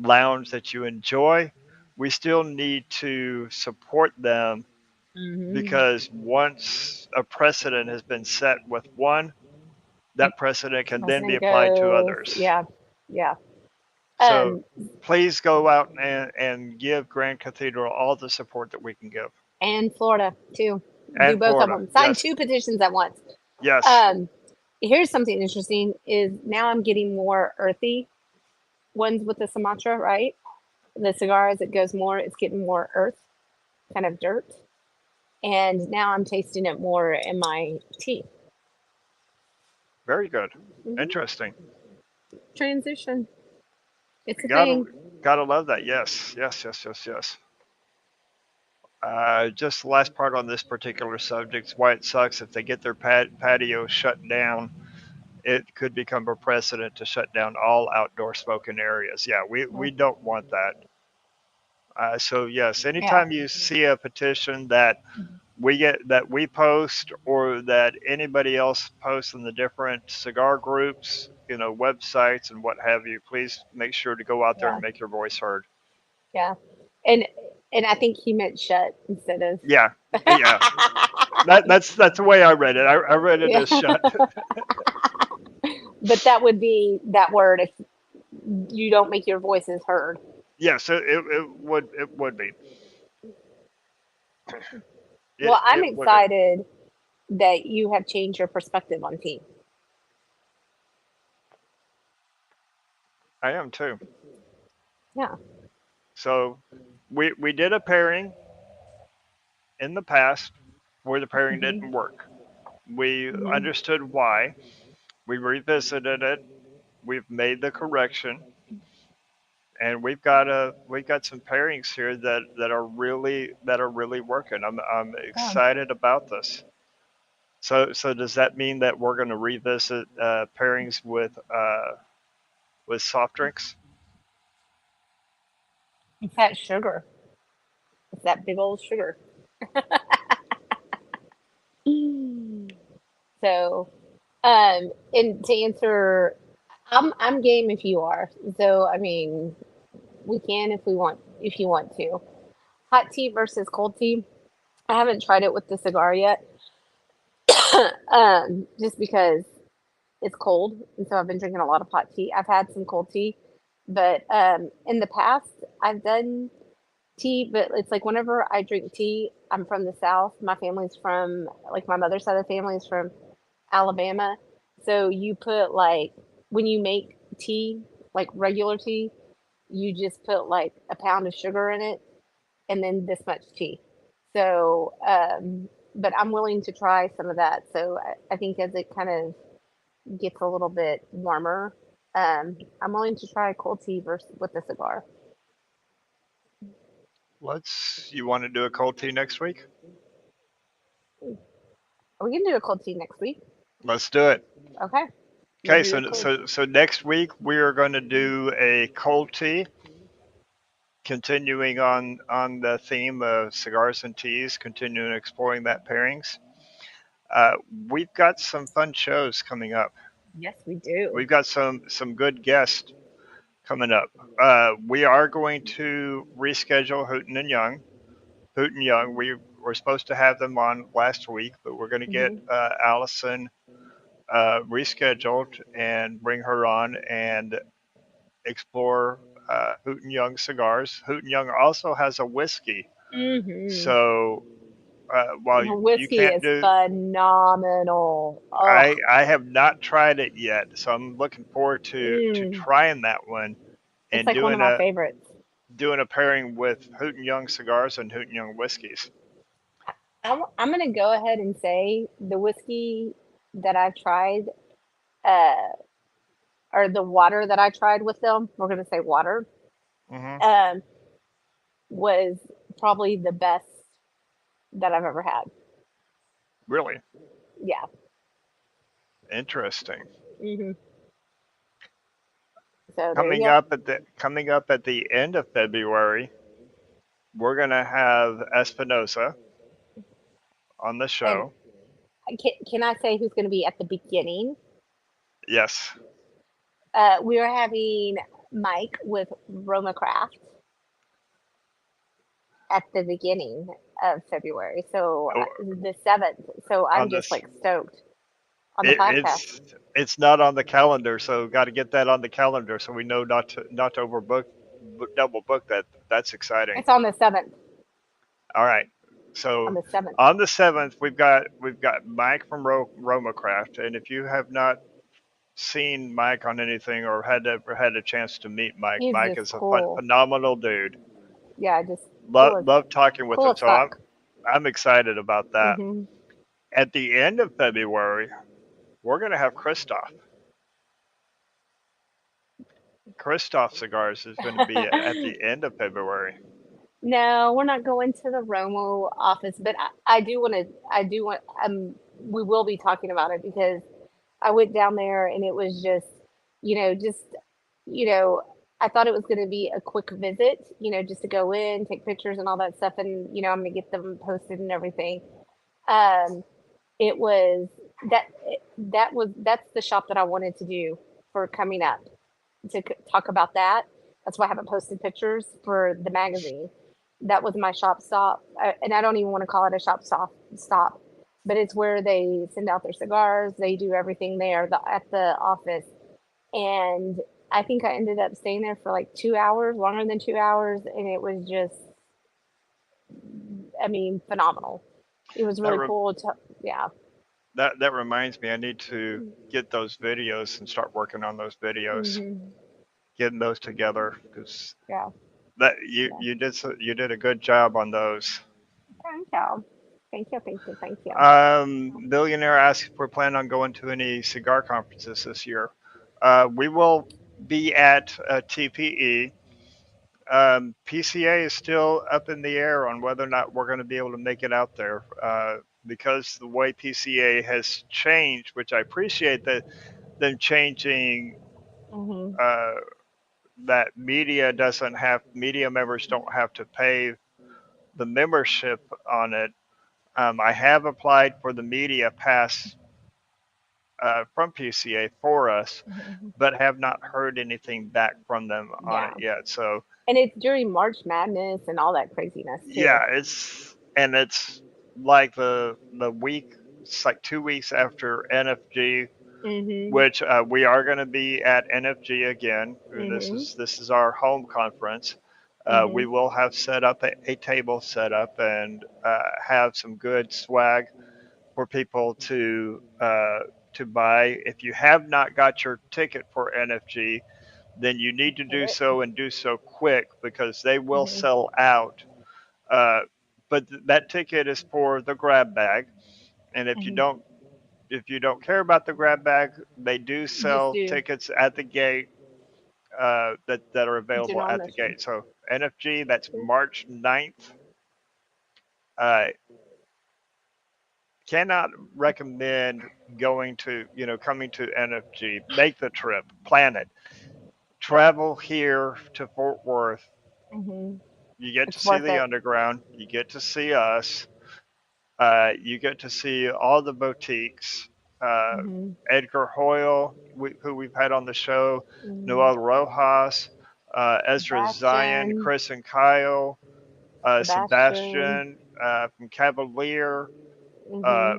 [SPEAKER 1] lounge that you enjoy, we still need to support them
[SPEAKER 2] Hmm.
[SPEAKER 1] because once a precedent has been set with one, that precedent can then be
[SPEAKER 2] President
[SPEAKER 1] applied to
[SPEAKER 2] goes.
[SPEAKER 1] others.
[SPEAKER 2] Yeah. Yeah.
[SPEAKER 1] So
[SPEAKER 2] Um,
[SPEAKER 1] please go out and give Grand Cathedral all the support that we can give.
[SPEAKER 2] and Florida too. Do
[SPEAKER 1] And
[SPEAKER 2] both of
[SPEAKER 1] Florida,
[SPEAKER 2] them. Sign
[SPEAKER 1] yes,
[SPEAKER 2] two petitions at once.
[SPEAKER 1] yes,
[SPEAKER 2] Um, Here's something interesting: is now I'm getting more earthy ones with the Sumatra, right? The cigar as it goes more, it's getting more earth, kind of dirt. And now I'm tasting it more in my tea.
[SPEAKER 1] very good,
[SPEAKER 2] Hmm.
[SPEAKER 1] interesting.
[SPEAKER 2] Transition. It's a
[SPEAKER 1] Gotta
[SPEAKER 2] thing.
[SPEAKER 1] gotta love that. Yes, yes, yes, yes, yes. Just the last part on this particular subject, why it sucks if they get their patio shut down, it could become a precedent to shut down all outdoor smoking areas. Yeah, we don't want that. So yes,
[SPEAKER 2] Yeah.
[SPEAKER 1] anytime you see a petition that we post or that anybody else posts in the different cigar groups, websites and what have you, please make sure to go out there
[SPEAKER 2] Yeah.
[SPEAKER 1] and make your voice heard.
[SPEAKER 2] Yeah. And and I think he meant shut instead of
[SPEAKER 1] Yeah, yeah. That's the way I read it. I read it
[SPEAKER 2] yeah.
[SPEAKER 1] as shut.
[SPEAKER 2] But that would be that word if you don't make your voices heard.
[SPEAKER 1] Yes, it would be.
[SPEAKER 2] Well, I'm
[SPEAKER 1] It would be.
[SPEAKER 2] excited that you have changed your perspective on tea.
[SPEAKER 1] I am too.
[SPEAKER 2] Yeah.
[SPEAKER 1] So we did a pairing in the past where the pairing didn't
[SPEAKER 2] Hmm.
[SPEAKER 1] work. We
[SPEAKER 2] Hmm.
[SPEAKER 1] understood why. We revisited it. We've made the correction, and we've got some pairings here that are really working. I'm
[SPEAKER 2] Yeah.
[SPEAKER 1] excited about this. So does that mean that we're going to revisit pairings with soft drinks?
[SPEAKER 2] It's that sugar. It's that big old sugar. So, and to answer, I'm game if you are. So, I mean, we can if you want to. Hot tea versus cold tea. I haven't tried it with the cigar yet, just because it's cold, and so I've been drinking a lot of hot tea. I've had some cold tea, but in the past I've done tea, but it's like whenever I drink tea, I'm from the South. My family's from like my mother's side of the family is from Alabama. So you put like when you make tea, like regular tea, you just put like a pound of sugar in it and then this much tea. So, but I'm willing to try some of that. So I think as it kind of gets a little bit warmer, I'm willing to try cold tea versus with a cigar.
[SPEAKER 1] You want to do a cold tea next week?
[SPEAKER 2] We can do a cold tea next week.
[SPEAKER 1] Let's do it.
[SPEAKER 2] Okay, we'll
[SPEAKER 1] Okay,
[SPEAKER 2] do a cold.
[SPEAKER 1] so next week we are going to do a cold tea, continuing on the theme of cigars and teas, continuing exploring that pairings. Uh, we've got some fun shows coming up.
[SPEAKER 2] Yes, we do.
[SPEAKER 1] We've got some good guests coming up. We are going to reschedule Hooten and Young. Hooten Young, we were supposed to have them on last week, but we're going to get
[SPEAKER 2] Hmm.
[SPEAKER 1] Allison rescheduled and bring her on and explore Hooten Young cigars. Hooten Young also has a whiskey,
[SPEAKER 2] Hmm.
[SPEAKER 1] so while
[SPEAKER 2] The
[SPEAKER 1] you
[SPEAKER 2] whiskey
[SPEAKER 1] can't
[SPEAKER 2] is
[SPEAKER 1] do,
[SPEAKER 2] phenomenal. Oh,
[SPEAKER 1] I have not tried it yet, so I'm looking forward to
[SPEAKER 2] mm,
[SPEAKER 1] trying that one
[SPEAKER 2] it's
[SPEAKER 1] and
[SPEAKER 2] like one of my favorites.
[SPEAKER 1] doing a pairing with Hooten Young cigars and Hooten Young whiskeys.
[SPEAKER 2] I'm gonna go ahead and say the whiskey that I've tried, uh, or the water that I tried with them. We're gonna say water.
[SPEAKER 1] Hmm.
[SPEAKER 2] Um, was probably the best that I've ever had.
[SPEAKER 1] Really
[SPEAKER 2] Yeah.
[SPEAKER 1] interesting.
[SPEAKER 2] Hmm. So there you go.
[SPEAKER 1] Coming up at the end of February, we're gonna have Espinosa on the
[SPEAKER 2] And
[SPEAKER 1] show.
[SPEAKER 2] can I say who's gonna be at the beginning?
[SPEAKER 1] Yes.
[SPEAKER 2] We are having Mike with Roma Craft at the beginning of February. So
[SPEAKER 1] Oh,
[SPEAKER 2] the 7th. So I'm
[SPEAKER 1] on
[SPEAKER 2] just
[SPEAKER 1] this,
[SPEAKER 2] like stoked on the podcast.
[SPEAKER 1] it's not on the calendar, so got to get that on the calendar so we know not to overbook, double book that. That's exciting.
[SPEAKER 2] It's on the 7th.
[SPEAKER 1] All right.
[SPEAKER 2] On
[SPEAKER 1] So
[SPEAKER 2] the 7th.
[SPEAKER 1] on the 7th, we've got Mike from RomaCraft, and if you have not seen Mike on anything or had a chance to meet Mike,
[SPEAKER 2] He's
[SPEAKER 1] Mike
[SPEAKER 2] just
[SPEAKER 1] is a
[SPEAKER 2] cool.
[SPEAKER 1] phenomenal dude.
[SPEAKER 2] Yeah, just
[SPEAKER 1] Love talking with
[SPEAKER 2] cool
[SPEAKER 1] him.
[SPEAKER 2] as
[SPEAKER 1] So
[SPEAKER 2] fuck.
[SPEAKER 1] I'm excited about that.
[SPEAKER 2] Hmm.
[SPEAKER 1] At the end of February, we're gonna have Christoph. Christoph Cigars is going to be at the end of February.
[SPEAKER 2] No, we're not going to the Romo office, but I do want to. I do want. We will be talking about it because I went down there and it was just, just, you know, I thought it was going to be a quick visit, just to go in, take pictures and all that stuff, and I'm gonna get them posted and everything. Um, it was that that's the shop that I wanted to do for coming up to talk about that. That's why I haven't posted pictures for the magazine. That was my shop stop, and I don't even want to call it a shop stop, but it's where they send out their cigars. They do everything there at the office, and I think I ended up staying there for like 2 hours, longer than 2 hours, and it was just, I mean, phenomenal. It was
[SPEAKER 1] That
[SPEAKER 2] really
[SPEAKER 1] re-
[SPEAKER 2] cool to, yeah.
[SPEAKER 1] that reminds me, I need to get those videos and start working on those videos,
[SPEAKER 2] Hmm.
[SPEAKER 1] getting those together because
[SPEAKER 2] Yeah.
[SPEAKER 1] that
[SPEAKER 2] Yeah.
[SPEAKER 1] you did a good job on those.
[SPEAKER 2] Thank you. Thank you. Thank you. Thank you.
[SPEAKER 1] Billionaire asked if we're planning on going to any cigar conferences this year. We will be at TPE. PCA is still up in the air on whether or not we're going to be able to make it out there because the way PCA has changed, which I appreciate that them changing
[SPEAKER 2] Hmm.
[SPEAKER 1] uh, that media members don't have to pay the membership on it. I have applied for the media pass from PCA for us,
[SPEAKER 2] Hmm.
[SPEAKER 1] but have not heard anything back from them on it
[SPEAKER 2] Yeah.
[SPEAKER 1] yet. So
[SPEAKER 2] And it's during March Madness and all that craziness too.
[SPEAKER 1] yeah, it's like the week, it's like 2 weeks after NFG,
[SPEAKER 2] Hmm.
[SPEAKER 1] which we are going to be at NFG again. And
[SPEAKER 2] Hmm.
[SPEAKER 1] this is our home conference.
[SPEAKER 2] Hmm.
[SPEAKER 1] We will have set up a table set up and have some good swag for people to to buy. If you have not got your ticket for NFG, then you need to
[SPEAKER 2] Get
[SPEAKER 1] do
[SPEAKER 2] it?
[SPEAKER 1] so and do so quick because they will
[SPEAKER 2] Hmm.
[SPEAKER 1] sell out. Uh, but that ticket is for the grab bag, and
[SPEAKER 2] Hmm.
[SPEAKER 1] if you don't care about the grab bag, they do
[SPEAKER 2] Just
[SPEAKER 1] sell
[SPEAKER 2] do
[SPEAKER 1] tickets at the gate that are available
[SPEAKER 2] general
[SPEAKER 1] at the
[SPEAKER 2] admission.
[SPEAKER 1] gate. So NFG, that's March 9th. Uh, cannot recommend going to, coming to NFG. Make the trip, plan it.
[SPEAKER 2] Yep.
[SPEAKER 1] Travel here to Fort Worth.
[SPEAKER 2] Hmm.
[SPEAKER 1] You get to
[SPEAKER 2] It's
[SPEAKER 1] see
[SPEAKER 2] worth
[SPEAKER 1] the
[SPEAKER 2] it.
[SPEAKER 1] underground. You get to see us. You get to see all the boutiques. Uh,
[SPEAKER 2] Hmm.
[SPEAKER 1] Edgar Hoyle, who we've had on the show,
[SPEAKER 2] Hmm.
[SPEAKER 1] Noel Rojas, Ezra Zion,
[SPEAKER 2] Sebastian.
[SPEAKER 1] Chris and Kyle,
[SPEAKER 2] Sebastian.
[SPEAKER 1] Sebastian from Cavalier. Uh,
[SPEAKER 2] Hmm.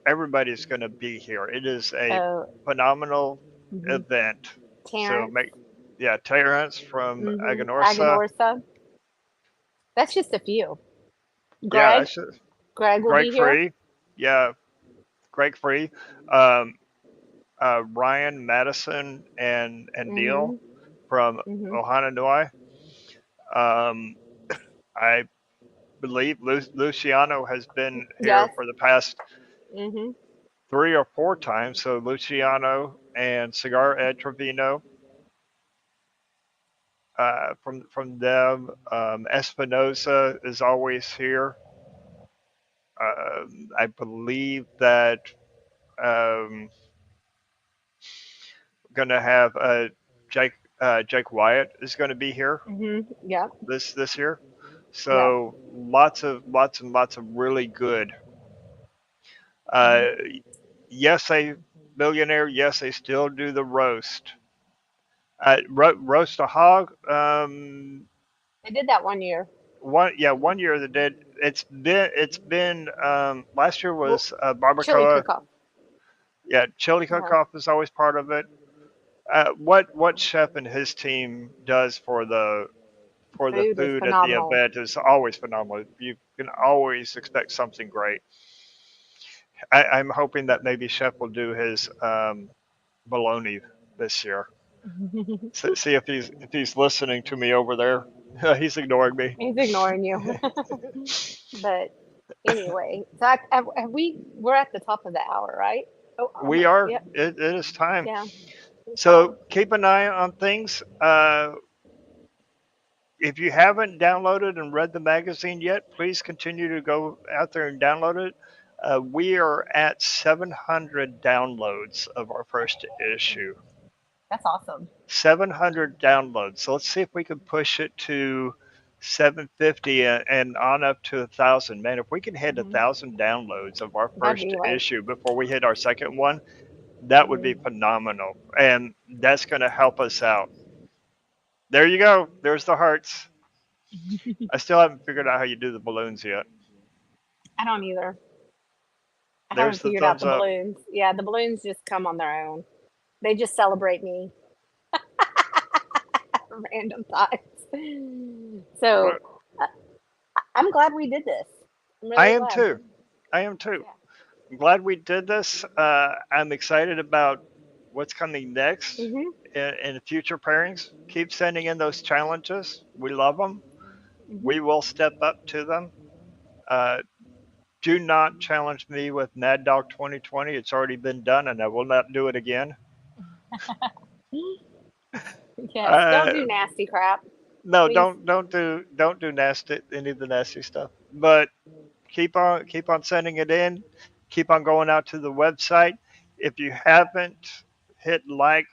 [SPEAKER 1] everybody's going to be here. It is a
[SPEAKER 2] So,
[SPEAKER 1] phenomenal
[SPEAKER 2] hmm,
[SPEAKER 1] event. So
[SPEAKER 2] Terrence.
[SPEAKER 1] yeah, Terrence from
[SPEAKER 2] Hmm.
[SPEAKER 1] Aganorsa.
[SPEAKER 2] Aganorsa. That's just a few.
[SPEAKER 1] Yeah,
[SPEAKER 2] Greg.
[SPEAKER 1] that's just,
[SPEAKER 2] Greg will be
[SPEAKER 1] Greg
[SPEAKER 2] here.
[SPEAKER 1] Free. Yeah, Greg Free. Um, Ryan Madison and Neil
[SPEAKER 2] Hmm.
[SPEAKER 1] from
[SPEAKER 2] Hmm.
[SPEAKER 1] Ohananui. Um, I believe Luciano has been here
[SPEAKER 2] Yes.
[SPEAKER 1] for the past
[SPEAKER 2] Hmm.
[SPEAKER 1] 3 or 4 times. So Luciano and Cigar Ed Trevino from them. Espinosa is always here. I believe that um, going to have Jake Jake Wyatt is going to be here
[SPEAKER 2] Hmm. Yep.
[SPEAKER 1] this year.
[SPEAKER 2] Yep.
[SPEAKER 1] So lots and lots of really good. Uh,
[SPEAKER 2] Hmm.
[SPEAKER 1] yes, they millionaire. Yes, they still do the roast. Roast a hog.
[SPEAKER 2] I did that 1 year.
[SPEAKER 1] One year they did. It's been last year
[SPEAKER 2] Well,
[SPEAKER 1] was
[SPEAKER 2] chili
[SPEAKER 1] barbacoa.
[SPEAKER 2] cook-off.
[SPEAKER 1] Yeah, chili
[SPEAKER 2] Uh-huh.
[SPEAKER 1] cook-off is always part of it. What chef and his team does for the
[SPEAKER 2] Food is
[SPEAKER 1] food at the
[SPEAKER 2] phenomenal.
[SPEAKER 1] event is always phenomenal. You can always expect something great. I'm hoping that maybe Chef will do his bologna this year. See if he's listening to me over there. He's ignoring me.
[SPEAKER 2] He's ignoring you. But anyway, so have we're at the top of the hour, right? Oh,
[SPEAKER 1] We
[SPEAKER 2] almost.
[SPEAKER 1] are.
[SPEAKER 2] Yep.
[SPEAKER 1] It is time.
[SPEAKER 2] Yeah. It's
[SPEAKER 1] So
[SPEAKER 2] time.
[SPEAKER 1] keep an eye on things. If you haven't downloaded and read the magazine yet, please continue to go out there and download it. We are at 700 downloads of our first issue.
[SPEAKER 2] That's awesome.
[SPEAKER 1] 700 downloads. So let's see if we can push it to 750 and on up to 1,000. Man, if we can hit a
[SPEAKER 2] Hmm.
[SPEAKER 1] 1,000 downloads of our
[SPEAKER 2] That'd
[SPEAKER 1] first
[SPEAKER 2] be like.
[SPEAKER 1] issue before we hit our second one, that would be
[SPEAKER 2] Hmm.
[SPEAKER 1] phenomenal. And that's going to help us out. There you go. There's the hearts. I still haven't figured out how you do the balloons yet.
[SPEAKER 2] I don't either. I
[SPEAKER 1] There's
[SPEAKER 2] haven't
[SPEAKER 1] the
[SPEAKER 2] figured out
[SPEAKER 1] thumbs
[SPEAKER 2] the
[SPEAKER 1] up.
[SPEAKER 2] balloons. Yeah, the balloons just come on their own. They just celebrate me random times. So
[SPEAKER 1] Well,
[SPEAKER 2] uh, I'm glad we did this. I'm
[SPEAKER 1] I
[SPEAKER 2] really
[SPEAKER 1] am
[SPEAKER 2] glad.
[SPEAKER 1] too. I am too.
[SPEAKER 2] Yeah.
[SPEAKER 1] I'm glad we did this. I'm excited about what's coming next
[SPEAKER 2] Hmm.
[SPEAKER 1] in future pairings. Keep sending in those challenges. We love them.
[SPEAKER 2] Hmm.
[SPEAKER 1] We will step up to them. Uh, do not challenge me with Mad Dog 2020. It's already been done, and I will not do it again.
[SPEAKER 2] Yes. Don't
[SPEAKER 1] Uh,
[SPEAKER 2] do nasty crap,
[SPEAKER 1] no,
[SPEAKER 2] please.
[SPEAKER 1] don't do nasty any of the nasty stuff. But keep on sending it in. Keep on going out to the website. If you haven't hit like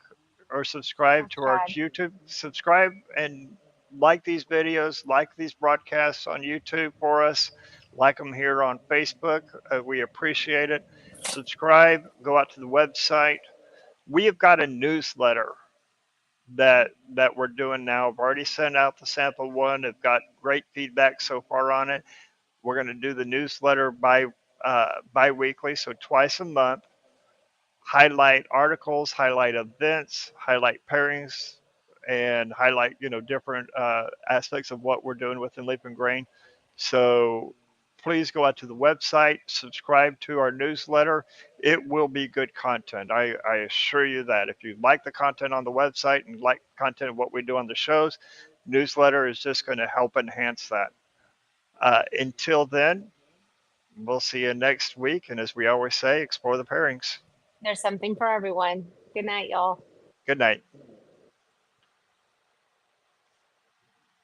[SPEAKER 1] or subscribe to our
[SPEAKER 2] Subscribe.
[SPEAKER 1] YouTube, subscribe and like these videos, like these broadcasts on YouTube for us, like them here on Facebook. We appreciate it. Subscribe, go out to the website. We have got a newsletter that we're doing now. I've already sent out the sample one. I've got great feedback so far on it. We're going to do the newsletter bi-weekly, so twice a month. Highlight articles, highlight events, highlight pairings, and highlight different aspects of what we're doing within Leap and Grain. So please go out to the website, subscribe to our newsletter. It will be good content. I assure you that. If you like the content on the website and like content of what we do on the shows, newsletter is just going to help enhance that. Until then, we'll see you next week. And as we always say, explore the pairings.
[SPEAKER 2] There's something for everyone. Good night, y'all.
[SPEAKER 1] Good night.